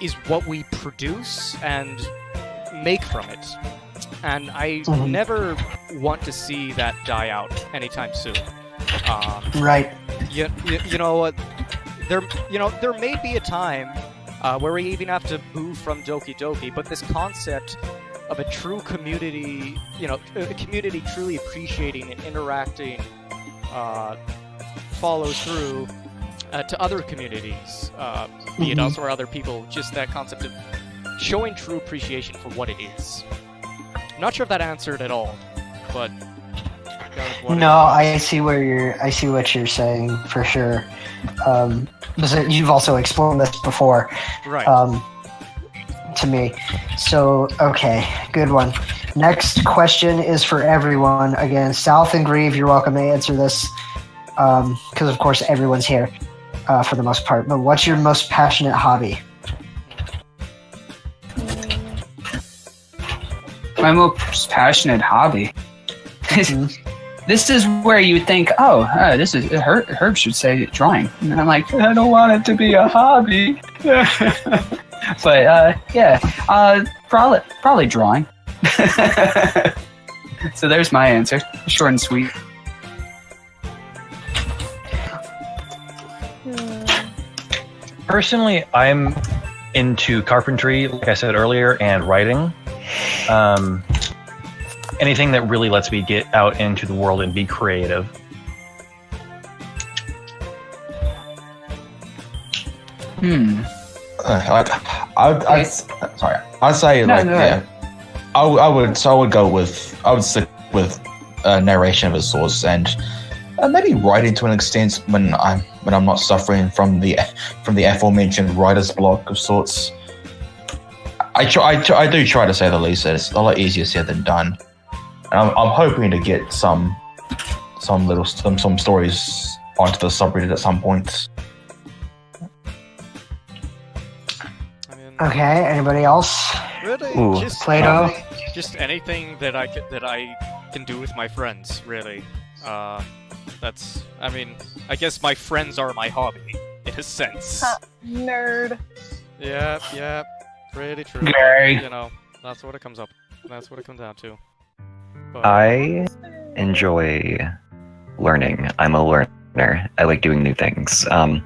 [SPEAKER 1] is what we produce and make from it, and I never want to see that die out anytime soon.
[SPEAKER 2] Right.
[SPEAKER 1] You know what? There may be a time where we even have to move from Doki Doki, but this concept of a true community, a community truly appreciating and interacting, follows through to other communities, be it us or other people. Just that concept of showing true appreciation for what it is. I'm not sure if that answered at all, but
[SPEAKER 2] No, I see what you're saying for sure. Because you've also explained this before,
[SPEAKER 1] Right.
[SPEAKER 2] To me. So, okay, good one. Next question is for everyone. Again, South and Grieve, you're welcome to answer this, because of course everyone's here for the most part. But what's your most passionate hobby?
[SPEAKER 8] My most passionate hobby. This is where you would think, this is Herb should say drawing, and I'm like, I don't want it to be a hobby. But probably drawing. So there's my answer, short and sweet.
[SPEAKER 9] Personally, I'm into carpentry, like I said earlier, and writing. Anything that really lets me get out into the world and be creative.
[SPEAKER 3] I'd say I would stick with narration of a source and maybe writing to an extent when I'm not suffering from the aforementioned writer's block of sorts. I do try to say the least. It's a lot easier said than done, and I'm hoping to get some stories onto the subreddit at some point.
[SPEAKER 2] Okay, anybody else?
[SPEAKER 1] Really?
[SPEAKER 2] Plato?
[SPEAKER 1] Just anything that I can do with my friends, really. I guess my friends are my hobby, in a sense.
[SPEAKER 5] Nerd.
[SPEAKER 1] Yep. Pretty true.
[SPEAKER 8] Gary.
[SPEAKER 1] You know, that's what it comes down to. But,
[SPEAKER 6] I enjoy learning. I'm a learner. I like doing new things. I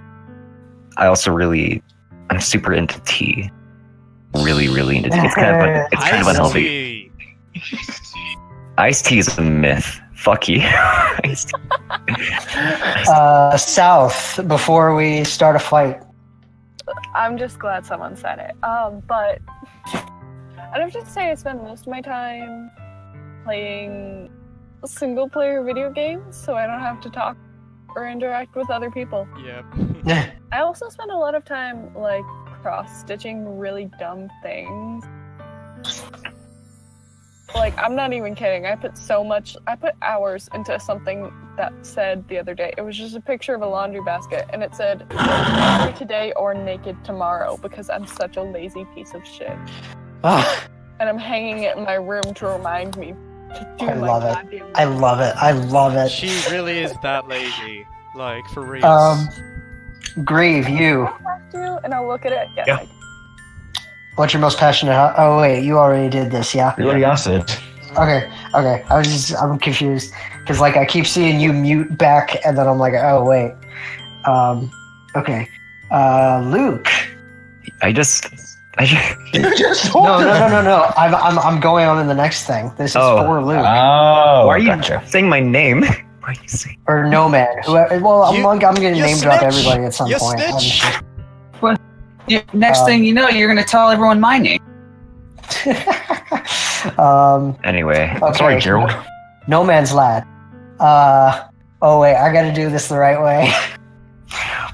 [SPEAKER 6] also I'm super into tea. Really into tea. It's kind of unhealthy. Iced tea is a myth. Fuck you.
[SPEAKER 2] South, before we start a fight.
[SPEAKER 5] I'm just glad someone said it. But I'd have to say I spend most of my time playing single-player video games, so I don't have to talk or interact with other people.
[SPEAKER 1] Yep.
[SPEAKER 5] I also spend a lot of time cross-stitching really dumb things. I'm not even kidding. I put hours into something that said the other day. It was just a picture of a laundry basket, and it said, "Laundry today or naked tomorrow," because I'm such a lazy piece of shit. And I'm hanging it in my room to remind me to do goddamn
[SPEAKER 2] I love it.
[SPEAKER 1] She really is that lazy. For real.
[SPEAKER 2] Grieve, you.
[SPEAKER 5] I have to, and I'll look at it.
[SPEAKER 9] Yeah.
[SPEAKER 2] What's your most passionate Oh wait, you already did this, yeah?
[SPEAKER 3] You already answered.
[SPEAKER 2] Okay. I'm confused. Because I keep seeing you mute back, and then I'm like, oh wait. Okay. Luke.
[SPEAKER 6] I just
[SPEAKER 3] You just
[SPEAKER 2] No. I'm going on in the next thing. This is for Luke.
[SPEAKER 3] Oh,
[SPEAKER 6] why are you
[SPEAKER 3] gotcha.
[SPEAKER 6] saying my name? Why are you saying?
[SPEAKER 2] Or Nomad. Well, I'm gonna name drop
[SPEAKER 1] snitch.
[SPEAKER 2] everybody at some
[SPEAKER 1] You
[SPEAKER 2] point. I'm
[SPEAKER 1] snitch.
[SPEAKER 2] sure.
[SPEAKER 8] Next thing you know, you're gonna tell everyone my name.
[SPEAKER 6] Anyway.
[SPEAKER 2] Okay.
[SPEAKER 3] Sorry, Gerald.
[SPEAKER 2] No Man's Lad. Oh wait, I gotta do this the right way.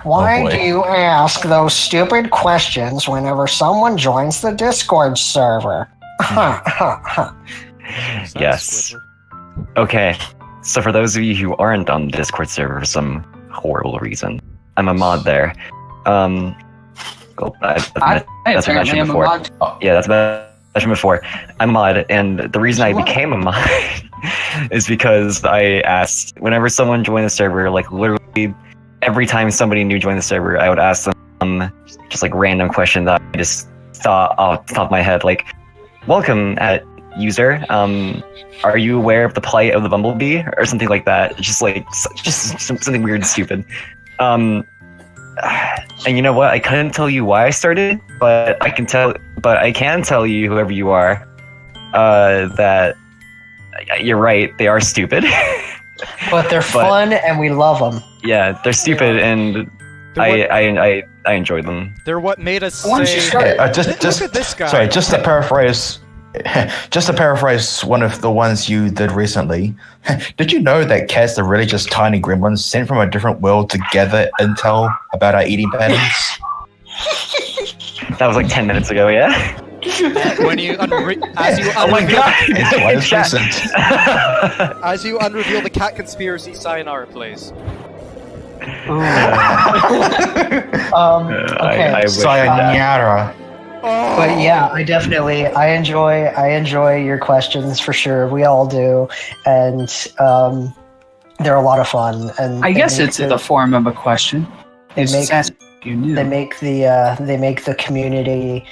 [SPEAKER 2] Why
[SPEAKER 3] boy.
[SPEAKER 2] do you ask those stupid questions whenever someone joins the Discord server?
[SPEAKER 6] Yes. Okay. So for those of you who aren't on the Discord server for some horrible reason, I'm a mod there. That's what I mentioned before. Yeah, that's what I mentioned before. I'm a mod, and the reason I became a mod is because I asked, whenever someone joined the server, literally every time somebody new joined the server, I would ask them just random question that I just thought off the top of my head, welcome user, are you aware of the plight of the bumblebee, or something like that? Just something weird and stupid. And you know what? I couldn't tell you why I started, but I can tell you, whoever you are, that you're right. They are stupid.
[SPEAKER 2] But they're fun, and we love them.
[SPEAKER 6] Yeah, they're stupid, and I enjoy them.
[SPEAKER 1] They're what made us say.
[SPEAKER 3] Just
[SPEAKER 1] Look at this guy.
[SPEAKER 3] Sorry, just to paraphrase just to paraphrase one of the ones you did recently, did you know that cats are really just tiny gremlins sent from a different world to gather intel about our eating patterns?
[SPEAKER 6] That was like 10 minutes ago, yeah?
[SPEAKER 1] When you as you
[SPEAKER 6] Oh my god!
[SPEAKER 3] Why is recent?
[SPEAKER 1] as you unreveal the cat conspiracy, sayonara, please.
[SPEAKER 2] Okay.
[SPEAKER 6] I wish
[SPEAKER 3] Sayonara.
[SPEAKER 2] But yeah, I enjoy your questions for sure. We all do, and they're a lot of fun. And
[SPEAKER 8] I guess it's in the form of a question.
[SPEAKER 2] They
[SPEAKER 8] It's
[SPEAKER 2] make
[SPEAKER 8] just asking if you knew.
[SPEAKER 2] they make the community.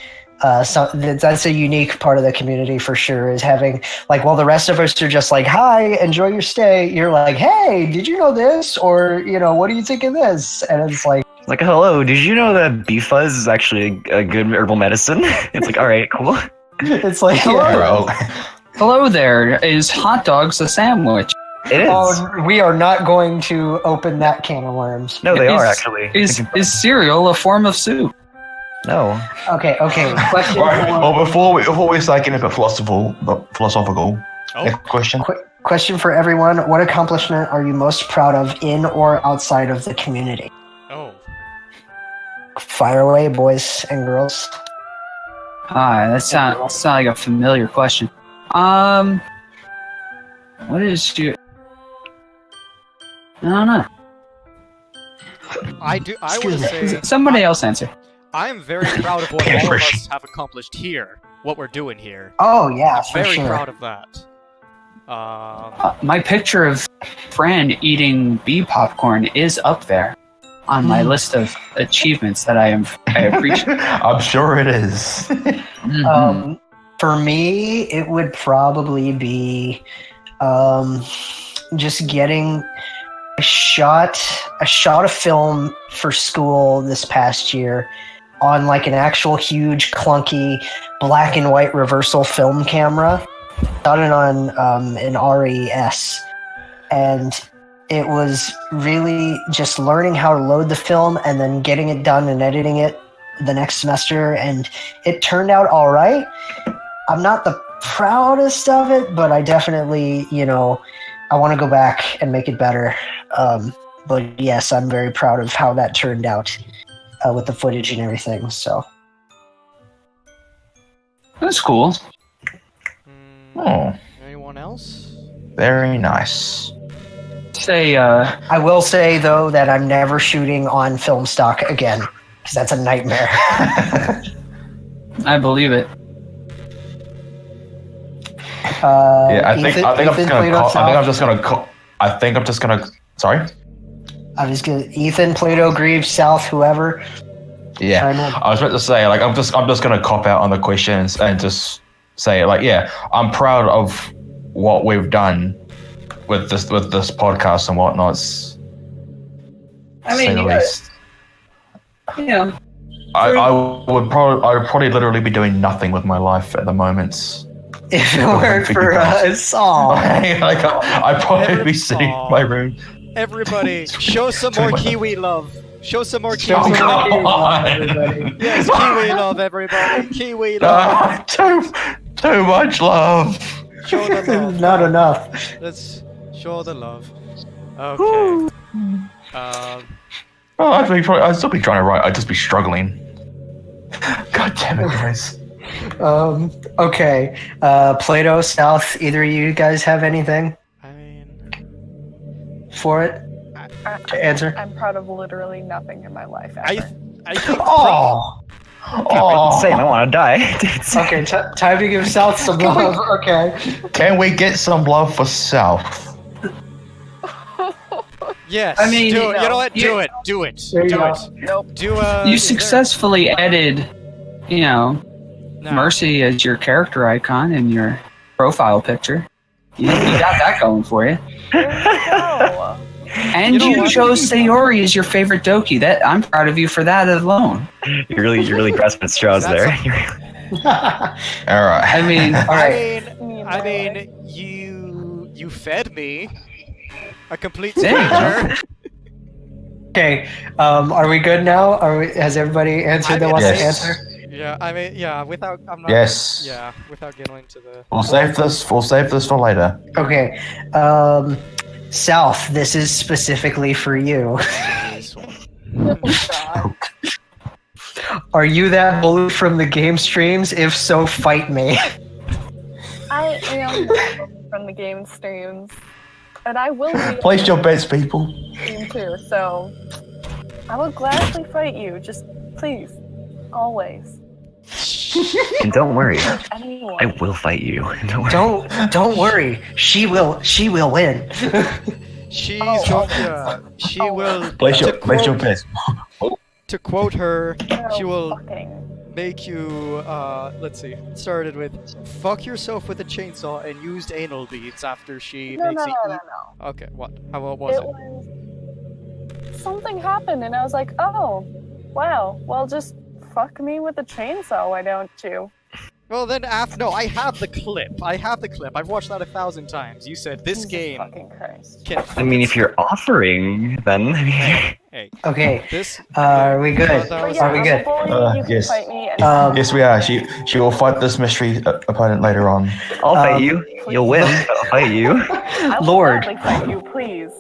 [SPEAKER 2] That's a unique part of the community for sure. Is having like while the rest of us are just like, "Hi, enjoy your stay." You're like, "Hey, did you know this?" Or what do you think of this? And it's like.
[SPEAKER 6] Like, hello, did you know that bee fuzz is actually a good herbal medicine? It's like, alright, cool.
[SPEAKER 2] It's like,
[SPEAKER 3] Bro.
[SPEAKER 8] Hello there. Is hot dogs a sandwich?
[SPEAKER 6] It is.
[SPEAKER 2] oh, we are not going to open that can of worms.
[SPEAKER 6] No, they are
[SPEAKER 8] Is-
[SPEAKER 6] actually.
[SPEAKER 8] Is cereal a form of soup?
[SPEAKER 6] No.
[SPEAKER 2] Okay. Question.
[SPEAKER 3] Right.
[SPEAKER 2] for-
[SPEAKER 3] Well, before we start getting a bit philosophical, next question.
[SPEAKER 2] Question for everyone: what accomplishment are you most proud of in or outside of the community?
[SPEAKER 1] Oh.
[SPEAKER 2] Fire away, boys and girls.
[SPEAKER 8] That sounds like a familiar question. What is your? I don't know.
[SPEAKER 1] I want to say
[SPEAKER 8] Somebody else answer.
[SPEAKER 1] I am very proud of what all of us have accomplished here. What we're doing here.
[SPEAKER 2] Oh yeah,
[SPEAKER 1] I'm
[SPEAKER 2] for
[SPEAKER 1] very
[SPEAKER 2] sure.
[SPEAKER 1] proud of that.
[SPEAKER 8] My picture of Fran eating bee popcorn is up there on my list of achievements that I appreciate.
[SPEAKER 3] I'm sure it is.
[SPEAKER 8] Mhm.
[SPEAKER 2] For me, it would probably be just getting a shot of film for school this past year on like an actual huge clunky black and white reversal film camera. Shot it on an RES, and it was really just learning how to load the film and then getting it done and editing it the next semester, and it turned out all right. I'm not the proudest of it, but I definitely, I want to go back and make it better. But yes, I'm very proud of how that turned out with the footage and everything. So
[SPEAKER 8] That's cool.
[SPEAKER 3] Oh,
[SPEAKER 1] Anyone else?
[SPEAKER 3] very nice.
[SPEAKER 8] Say,
[SPEAKER 2] I will say though that I'm never shooting on film stock again because that's a nightmare.
[SPEAKER 8] I believe it.
[SPEAKER 3] Yeah, I think I'm just gonna. Sorry.
[SPEAKER 2] Ethan, Plato, Greaves, South, whoever.
[SPEAKER 3] Yeah,
[SPEAKER 2] chime in.
[SPEAKER 3] I was about to say like I'm just gonna cop out on the questions and just say like I'm proud of what we've done with this podcast and whatnot.
[SPEAKER 8] I mean,
[SPEAKER 3] say the least.
[SPEAKER 8] Yeah.
[SPEAKER 3] I would probably literally be doing nothing with my life at the moment.
[SPEAKER 2] If it weren't for us,
[SPEAKER 3] like I'd probably be sitting in my room.
[SPEAKER 1] Everybody, show some more Kiwi love. Show some more Kiwi
[SPEAKER 3] Oh,
[SPEAKER 1] love.
[SPEAKER 3] come on.
[SPEAKER 1] Yes, Kiwi love, everybody. Kiwi love.
[SPEAKER 3] Too much love.
[SPEAKER 1] Show the love.
[SPEAKER 2] Not enough.
[SPEAKER 1] Let's show the love. Okay.
[SPEAKER 3] Well, I'd still be trying to write. I'd just be struggling. God damn it, guys.
[SPEAKER 2] Okay. Plato, South, either of you guys have anything
[SPEAKER 1] I mean,
[SPEAKER 2] for it to answer?
[SPEAKER 5] I'm proud of literally nothing in my life ever.
[SPEAKER 1] I think.
[SPEAKER 2] Oh!
[SPEAKER 6] Same, I want to die.
[SPEAKER 2] Okay, time to give South some love. Okay.
[SPEAKER 3] Can we get some love for South?
[SPEAKER 1] Yes.
[SPEAKER 8] I mean,
[SPEAKER 1] do it. You know what?
[SPEAKER 8] you-
[SPEAKER 1] Do it.
[SPEAKER 2] There you
[SPEAKER 1] Do
[SPEAKER 2] go.
[SPEAKER 1] it.
[SPEAKER 5] Nope.
[SPEAKER 1] Do
[SPEAKER 8] You
[SPEAKER 1] is there-
[SPEAKER 8] successfully added,
[SPEAKER 1] No.
[SPEAKER 8] Mercy as your character icon in your profile picture. You got that going for you.
[SPEAKER 5] There we go.
[SPEAKER 8] And
[SPEAKER 1] You know
[SPEAKER 8] you
[SPEAKER 1] what?
[SPEAKER 8] chose Sayori as your favorite Doki. That I'm proud of you for that alone.
[SPEAKER 6] You're really grasping at straws
[SPEAKER 1] That's
[SPEAKER 6] there.
[SPEAKER 3] All right.
[SPEAKER 8] I mean,
[SPEAKER 2] All right.
[SPEAKER 1] I mean, you fed me a complete
[SPEAKER 8] Yeah.
[SPEAKER 1] stranger.
[SPEAKER 2] Okay. Are we good now? Has everybody answered that wants to
[SPEAKER 3] Yes.
[SPEAKER 2] answer?
[SPEAKER 1] Yeah, I mean, yeah. I'm not.
[SPEAKER 3] Yes.
[SPEAKER 1] Yeah, without getting into the.
[SPEAKER 3] We'll save this for later.
[SPEAKER 2] Okay. South, this is specifically for you.
[SPEAKER 5] Oh, God.
[SPEAKER 2] Are you that bully from the game streams? If so, fight me.
[SPEAKER 5] I am from the game streams, and I will be
[SPEAKER 3] Place your bets, people.
[SPEAKER 5] stream too. So I will gladly fight you. Just please, always.
[SPEAKER 6] And don't worry,
[SPEAKER 5] Anyone.
[SPEAKER 6] I will fight you. Don't worry.
[SPEAKER 2] Don't worry. She will win.
[SPEAKER 1] She
[SPEAKER 5] Oh.
[SPEAKER 1] will.
[SPEAKER 3] Place your
[SPEAKER 1] quote-
[SPEAKER 3] bets.
[SPEAKER 1] To quote her, she will
[SPEAKER 5] Fucking.
[SPEAKER 1] make you. Let's see. It started with "fuck yourself with a chainsaw" and used anal beads after she
[SPEAKER 5] No,
[SPEAKER 1] makes
[SPEAKER 5] no,
[SPEAKER 1] you
[SPEAKER 5] no,
[SPEAKER 1] eat.
[SPEAKER 5] no, no.
[SPEAKER 1] Okay, what? What was it?
[SPEAKER 5] Was something happened, and I was like, oh, wow. Well, just fuck me with a chainsaw. Why don't you?
[SPEAKER 1] Well, then no, I have the clip. I've watched that 1,000 times. You said this
[SPEAKER 5] Jesus
[SPEAKER 1] game
[SPEAKER 5] fucking Christ.
[SPEAKER 1] can.
[SPEAKER 6] I mean, if you're offering, then
[SPEAKER 1] Hey,
[SPEAKER 2] Okay.
[SPEAKER 1] this.
[SPEAKER 2] Are we good?
[SPEAKER 1] That
[SPEAKER 5] But
[SPEAKER 1] was-
[SPEAKER 5] yeah,
[SPEAKER 2] Are we
[SPEAKER 5] I'm
[SPEAKER 2] good?
[SPEAKER 5] a bully, you can
[SPEAKER 3] Yes.
[SPEAKER 5] fight me. And
[SPEAKER 3] Yes, we are. She will fight this mystery opponent later on.
[SPEAKER 6] I'll fight
[SPEAKER 2] Um,
[SPEAKER 6] you. You'll win, but I'll fight you.
[SPEAKER 5] I will
[SPEAKER 2] Lord.
[SPEAKER 5] gladly fight you, please.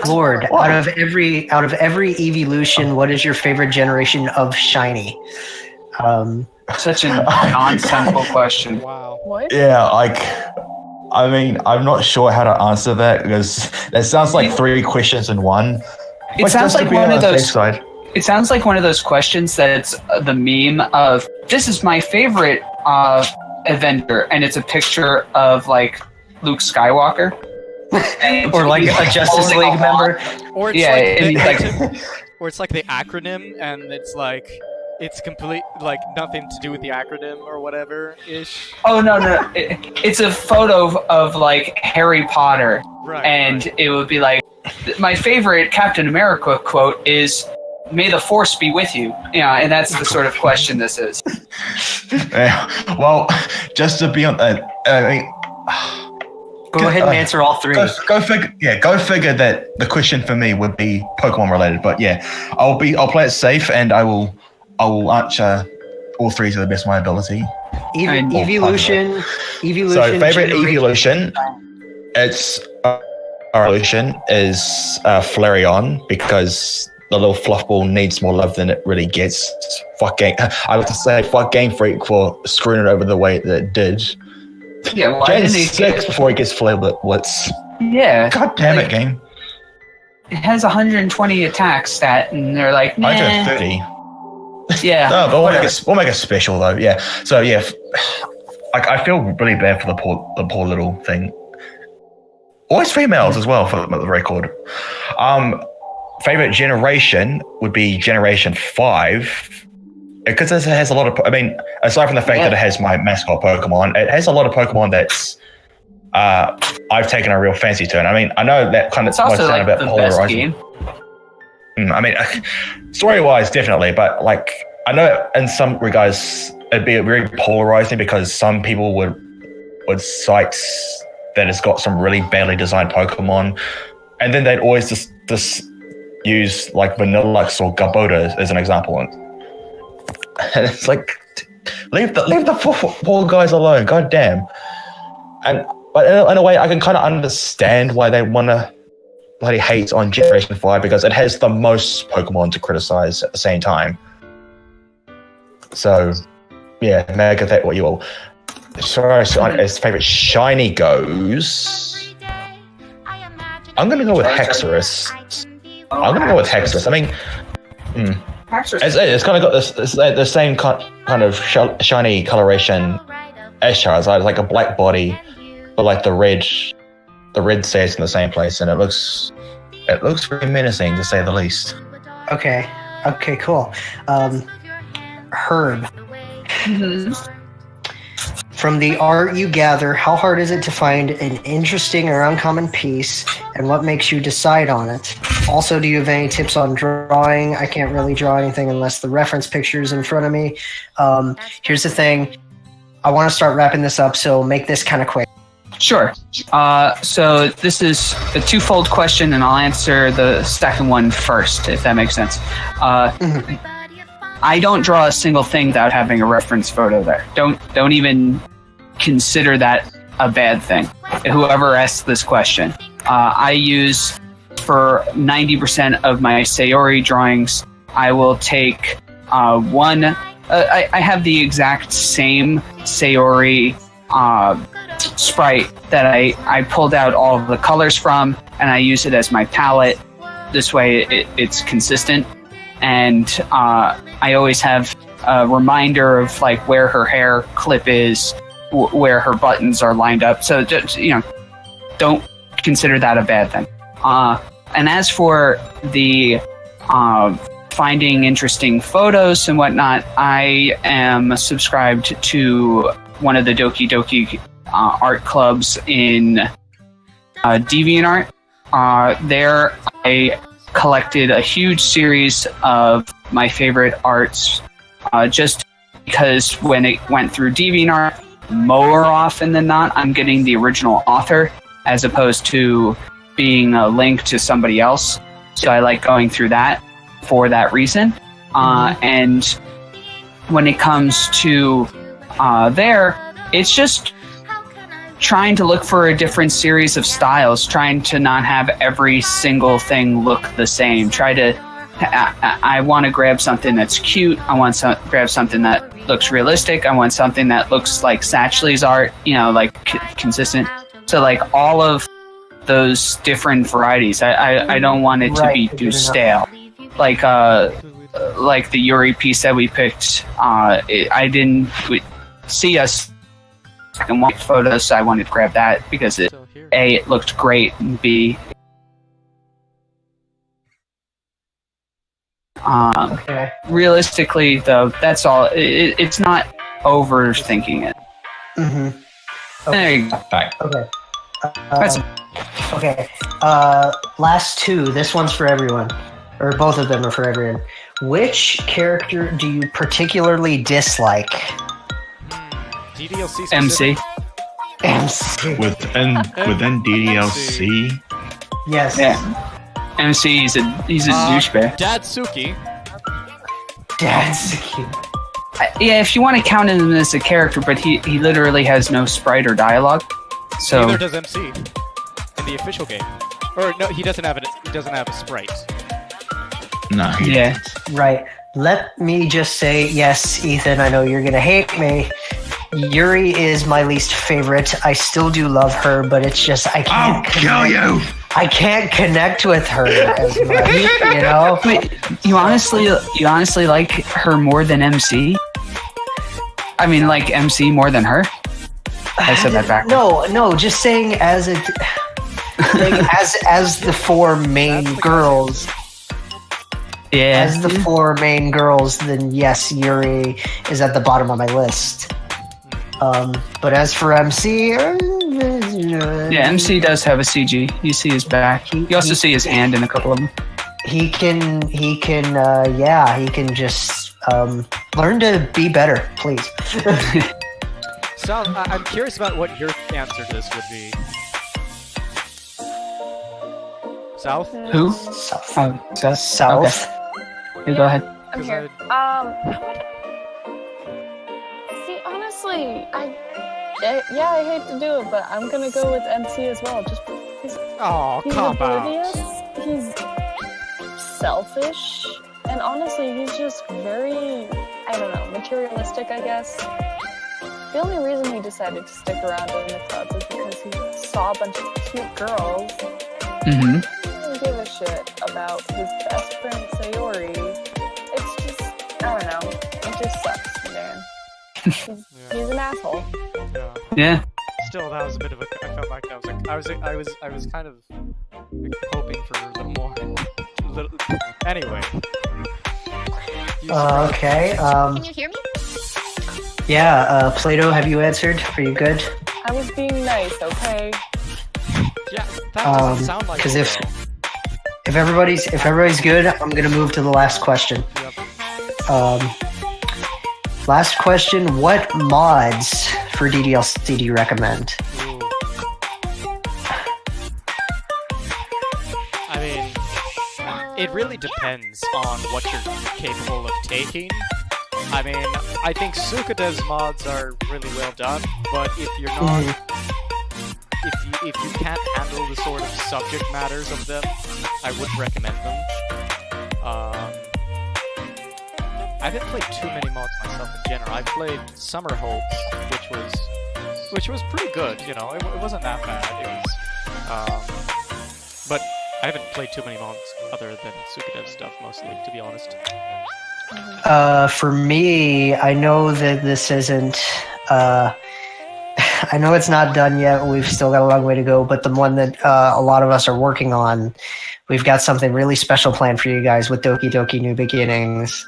[SPEAKER 2] Lord, out of every evolution, what is your favorite generation of shiny?
[SPEAKER 8] Such a nonsensical question.
[SPEAKER 1] Wow.
[SPEAKER 5] What?
[SPEAKER 3] Yeah, I mean, I'm not sure how to answer that because that sounds like 3 questions in one.
[SPEAKER 8] It
[SPEAKER 3] But
[SPEAKER 8] sounds
[SPEAKER 3] just to
[SPEAKER 8] like
[SPEAKER 3] be
[SPEAKER 8] one
[SPEAKER 3] on
[SPEAKER 8] of
[SPEAKER 3] the safe
[SPEAKER 8] those.
[SPEAKER 3] side.
[SPEAKER 8] It sounds like one of those questions that's the meme of this is my favorite Avenger, and it's a picture of like Luke Skywalker,
[SPEAKER 2] Or like a Justice
[SPEAKER 8] Holding
[SPEAKER 2] League
[SPEAKER 8] a
[SPEAKER 2] member?
[SPEAKER 1] Or it's
[SPEAKER 8] Yeah,
[SPEAKER 1] like
[SPEAKER 8] and he's like,
[SPEAKER 1] or it's like the acronym, and it's like it's complete like nothing to do with the acronym or whatever ish.
[SPEAKER 8] oh no, it's a photo of like Harry Potter,
[SPEAKER 1] Right.
[SPEAKER 8] and
[SPEAKER 1] right.
[SPEAKER 8] it would be like my favorite Captain America quote is "May the Force be with you." Yeah, and that's the sort of question this is.
[SPEAKER 3] Yeah, well, just to be on that, I mean,
[SPEAKER 2] Go ahead and answer all 3.
[SPEAKER 3] go figure. Yeah, go figure that the question for me would be Pokemon related. But yeah, I'll play it safe and I will answer all 3 to the best of my ability.
[SPEAKER 2] Evolution.
[SPEAKER 3] So favorite
[SPEAKER 2] generation-
[SPEAKER 3] evolution, it's evolution is Flareon because the little fluff ball needs more love than it really gets. I like to say fuck Game Freak for screwing it over the way that it did.
[SPEAKER 8] Yeah, why
[SPEAKER 3] Gen
[SPEAKER 8] didn't he?
[SPEAKER 3] 6 before he gets flared with Blitz.
[SPEAKER 8] Yeah,
[SPEAKER 3] God damn
[SPEAKER 8] like,
[SPEAKER 3] it, game.
[SPEAKER 8] It has 120 attack stat, and they're like, nah.
[SPEAKER 3] I have 30.
[SPEAKER 8] Yeah.
[SPEAKER 3] No, but
[SPEAKER 8] whatever.
[SPEAKER 3] we'll make a special though. Yeah. So yeah, I feel really bad for the poor little thing. Always females as well for the record. Favorite generation would be Generation 5 because it has a lot of. I mean, aside from the fact that it has my mascot Pokemon, it has a lot of Pokemon that's I've taken a real fancy to. And I mean, I know that kind of
[SPEAKER 8] It's also
[SPEAKER 3] sound
[SPEAKER 8] like
[SPEAKER 3] a bit
[SPEAKER 8] the best
[SPEAKER 3] polarizing.
[SPEAKER 8] game.
[SPEAKER 3] I mean, story-wise, definitely, but like I know in some regards it'd be very polarizing because some people would cite that it's got some really badly designed Pokemon, and then they'd always just use like Vanillux or Gabota as an example, and it's like leave the poor guys alone. God damn. But in a way, I can kind of understand why they want to bloody hate on Generation 5 because it has the most Pokemon to criticize at the same time. So, yeah, make of that what you will. As far as favorite shiny goes, I'm going to go with Hexorus. I'm going to go with Hexorus. I mean, it's kind of got the same kind of shiny coloration as Charizard, like a black body, but like the red stays in the same place, and it looks very menacing to say the least.
[SPEAKER 2] Okay, cool. Herb. From the art you gather, how hard is it to find an interesting or uncommon piece, and what makes you decide on it? Also, do you have any tips on drawing? I can't really draw anything unless the reference picture is in front of me. Here's the thing. I want to start wrapping this up, so make this kind of quick.
[SPEAKER 8] Sure. So this is a twofold question, and I'll answer the second one first, if that makes sense. I don't draw a single thing without having a reference photo there. Don't even consider that a bad thing. Whoever asked this question, I use for 90% of my Sayori drawings. I will take one. I have the exact same Sayori sprite that I pulled out all of the colors from, and I use it as my palette. This way, it's consistent, and I always have a reminder of like where her hair clip is, where her buttons are lined up. So just, don't consider that a bad thing. And as for the finding interesting photos and whatnot, I am subscribed to one of the Doki art clubs in DeviantArt. There I collected a huge series of my favorite arts just because when it went through DeviantArt, more often than not, I'm getting the original author as opposed to being a link to somebody else. So I like going through that for that reason. And when it comes to there, it's just trying to look for a different series of styles, trying to not have every single thing look the same. I want to grab something that's cute. I want to grab something that looks realistic. I want something that looks like Satchley's art, like consistent. So like all of those different varieties. I don't want it to be too stale. Like the Yuri piece that we picked, I didn't see us black and white photos, so I wanted to grab that because it looked great, and B, realistically though, that's all. It's not overthinking it.
[SPEAKER 2] Mm-hmm. Okay.
[SPEAKER 8] There you go.
[SPEAKER 2] Okay. Okay. Last two. This one's for everyone, or both of them are for everyone. Which character do you particularly dislike?
[SPEAKER 1] DDLC
[SPEAKER 8] MC.
[SPEAKER 2] MC.
[SPEAKER 3] Within DDLC.
[SPEAKER 2] Yes.
[SPEAKER 8] Yeah. MC. He's a douchebag.
[SPEAKER 1] Datsuki.
[SPEAKER 8] Yeah, if you want to count him as a character, but he literally has no sprite or dialogue. So
[SPEAKER 1] Neither does MC in the official game. Or no, he doesn't have a sprite.
[SPEAKER 3] No.
[SPEAKER 8] Yeah.
[SPEAKER 2] Right. Let me just say, yes, Ethan, I know you're gonna hate me. Yuri is my least favorite. I still do love her, but it's just I can't.
[SPEAKER 3] Kill you!
[SPEAKER 2] I can't connect with her as much,
[SPEAKER 8] Wait, you honestly like her more than MC? I mean, like MC more than her? I said that backwards.
[SPEAKER 2] No, just saying as a as the four main girls.
[SPEAKER 8] Yeah.
[SPEAKER 2] As the four main girls, then yes, Yuri is at the bottom of my list. But as for MC,
[SPEAKER 8] yeah, MC does have a CG. You see his back. You also see his hand in a couple of them.
[SPEAKER 2] He can just learn to be better, please.
[SPEAKER 1] So I'm curious about what your answer to this would be. South?
[SPEAKER 8] Who?
[SPEAKER 2] South.
[SPEAKER 8] Oh,
[SPEAKER 2] South.
[SPEAKER 8] Okay. You go ahead.
[SPEAKER 5] I'm here. See, honestly, I hate to do it, but I'm gonna go with MC as well. Just he's
[SPEAKER 1] come
[SPEAKER 5] oblivious.
[SPEAKER 1] out.
[SPEAKER 5] He's selfish, and honestly, he's just very, materialistic, I guess. The only reason he decided to stick around in the club was because he saw a bunch of cute girls.
[SPEAKER 8] Mm-hmm.
[SPEAKER 5] He didn't give a shit about his best friend Sayori. It's just, I don't know. It just sucks, man. He's an asshole.
[SPEAKER 8] Yeah.
[SPEAKER 1] Still, that was a bit of a. I felt like I was kind of like, hoping for a little more. Anyway.
[SPEAKER 2] Okay.
[SPEAKER 10] Can you hear me?
[SPEAKER 2] Yeah. Plato, have you answered? Are you good?
[SPEAKER 5] I was being nice, okay?
[SPEAKER 1] Yeah, that doesn't sound like.
[SPEAKER 2] Because if everybody's good, I'm gonna move to the last question.
[SPEAKER 1] Yep.
[SPEAKER 2] Last question: what mods for DDLC do you recommend?
[SPEAKER 1] Ooh. I mean, It really depends on what you're capable of taking. I mean, I think Sukadev's mods are really well done, but if you're not, if you can't handle the sort of subject matters of them, I wouldn't recommend them. I haven't played too many mods myself in general. I played Summer Hope, which was pretty good. You know, it wasn't that bad. It was, but I haven't played too many mods other than Sukadev stuff, mostly, to be honest.
[SPEAKER 2] For me, I know that this isn't. I know it's not done yet. We've still got a long way to go. But the one that a lot of us are working on, we've got something really special planned for you guys with Doki Doki New Beginnings.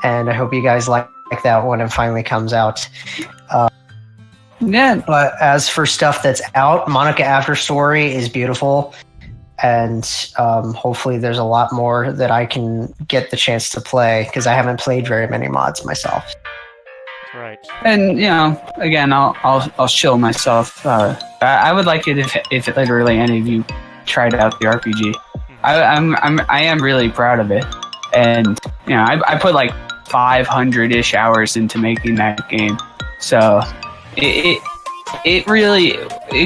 [SPEAKER 2] And I hope you guys like that when it finally comes out.
[SPEAKER 8] Yeah.
[SPEAKER 2] But as for stuff that's out, Monica After Story is beautiful. And hopefully there's a lot more that I can get the chance to play, because I haven't played very many mods myself.
[SPEAKER 1] Right.
[SPEAKER 8] And you know, again, I'll shill myself. I would like it if literally any of you tried out the RPG. I am really proud of it, and you know, I put like 500-ish hours into making that game. So it really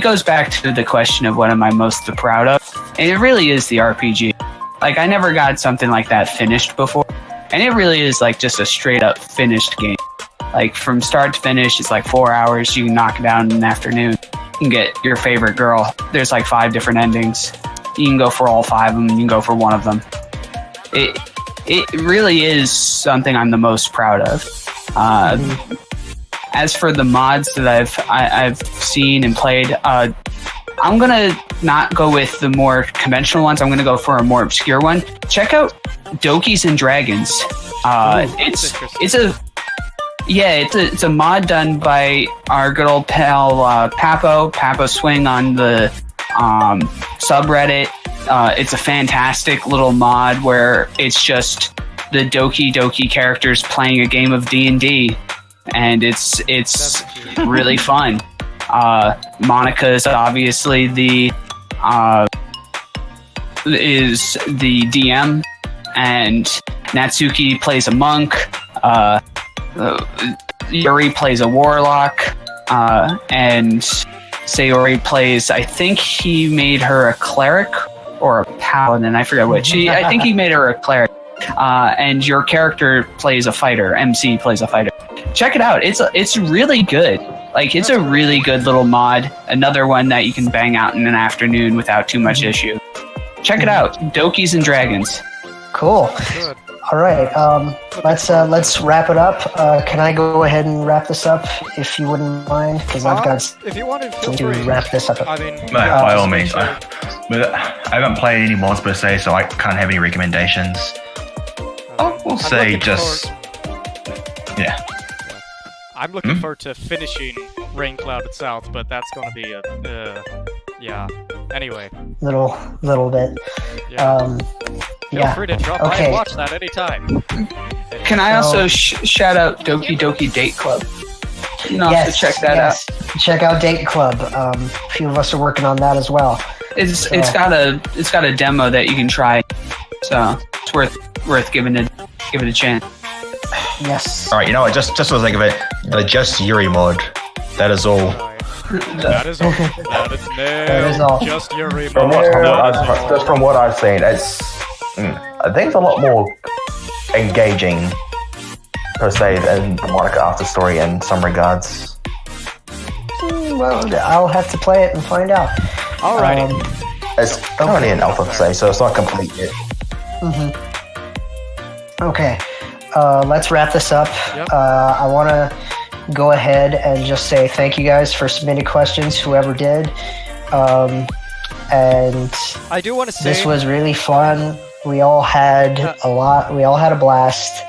[SPEAKER 8] goes back to the question of what am I most proud of, and it really is the RPG. Like, I never got something like that finished before, and it really is like just a straight up finished game. Like, from start to finish, it's like 4 hours. You can knock it down in an afternoon. You can get your favorite girl. There's like 5 different endings. You can go for all 5 of them. You can go for one of them. It really is something I'm the most proud of. As for the mods that I've seen and played, I'm gonna not go with the more conventional ones. I'm gonna go for a more obscure one. Check out Dokis and Dragons. It's a mod done by our good old pal Papo Swing on the subreddit. It's a fantastic little mod where it's just the Doki Doki characters playing a game of D&D, and it's really fun. Monica is obviously the DM, and Natsuki plays a monk. Yuri plays a warlock, and Sayori plays, I think he made her a cleric or a paladin, I forget which. I think he made her a cleric. And your character plays a fighter. MC plays a fighter. Check it out. It's really good. Like, it's a really good little mod. Another one that you can bang out in an afternoon without too much issue. Check it out. Dokis and Dragons.
[SPEAKER 2] Cool. All right. Let's wrap it up. Can I go ahead and wrap this up, if you wouldn't mind? Because I've got
[SPEAKER 1] if you want
[SPEAKER 2] to wrap this up.
[SPEAKER 1] I mean,
[SPEAKER 3] by all means. But I haven't played any mods per se, so I can't have any recommendations. We'll say just yeah.
[SPEAKER 1] I'm looking forward to finishing Rain Clouded South, but that's going to be a yeah. Anyway,
[SPEAKER 2] little bit.
[SPEAKER 1] Yeah. Feel free to drop by and watch that anytime.
[SPEAKER 8] Can I also shout out Doki Doki Date Club? You know, to check that out.
[SPEAKER 2] Check out Date Club. A few of us are working on that as well.
[SPEAKER 8] It's got a demo that you can try, so it's worth giving it a chance.
[SPEAKER 2] Yes.
[SPEAKER 3] All right, you know what? Just for the sake of it, the Just Yuri mod. That is all.
[SPEAKER 1] That is all.
[SPEAKER 2] That is all.
[SPEAKER 1] Just Yuri.
[SPEAKER 7] From what I've seen, I think it's a lot more engaging per se than the Monica After Story in some regards.
[SPEAKER 2] Well, I'll have to play it and find out.
[SPEAKER 1] Alrighty.
[SPEAKER 7] It's currently in alpha per se, so it's not complete yet.
[SPEAKER 2] Okay. Let's wrap this up.
[SPEAKER 1] Yep.
[SPEAKER 2] I want to go ahead and just say thank you guys for submitting questions, whoever did. And
[SPEAKER 1] I do want to say
[SPEAKER 2] this was really fun. We all had a blast.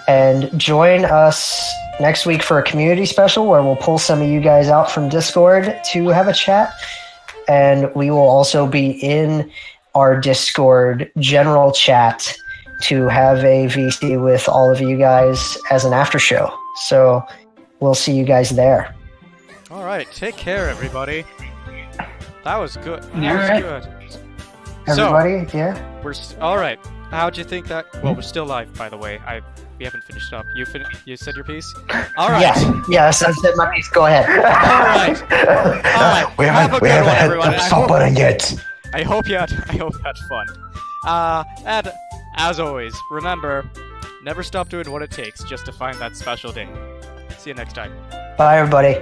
[SPEAKER 2] And join us next week for a community special where we'll pull some of you guys out from Discord to have a chat. And we will also be in our Discord general chat to have a VC with all of you guys as an after show. So we'll see you guys there.
[SPEAKER 1] All right, take care, everybody. That was good.
[SPEAKER 8] Good.
[SPEAKER 2] Everybody, yeah.
[SPEAKER 1] We're all right. How'd you think that? Well, we're still live, by the way. We haven't finished up. You said your piece. All right.
[SPEAKER 2] Yes, I said my piece. Go ahead.
[SPEAKER 1] All right.
[SPEAKER 7] We haven't hit the stop button yet.
[SPEAKER 1] I hope you had fun. And as always, remember, never stop doing what it takes just to find that special day. See you next time.
[SPEAKER 2] Bye, everybody.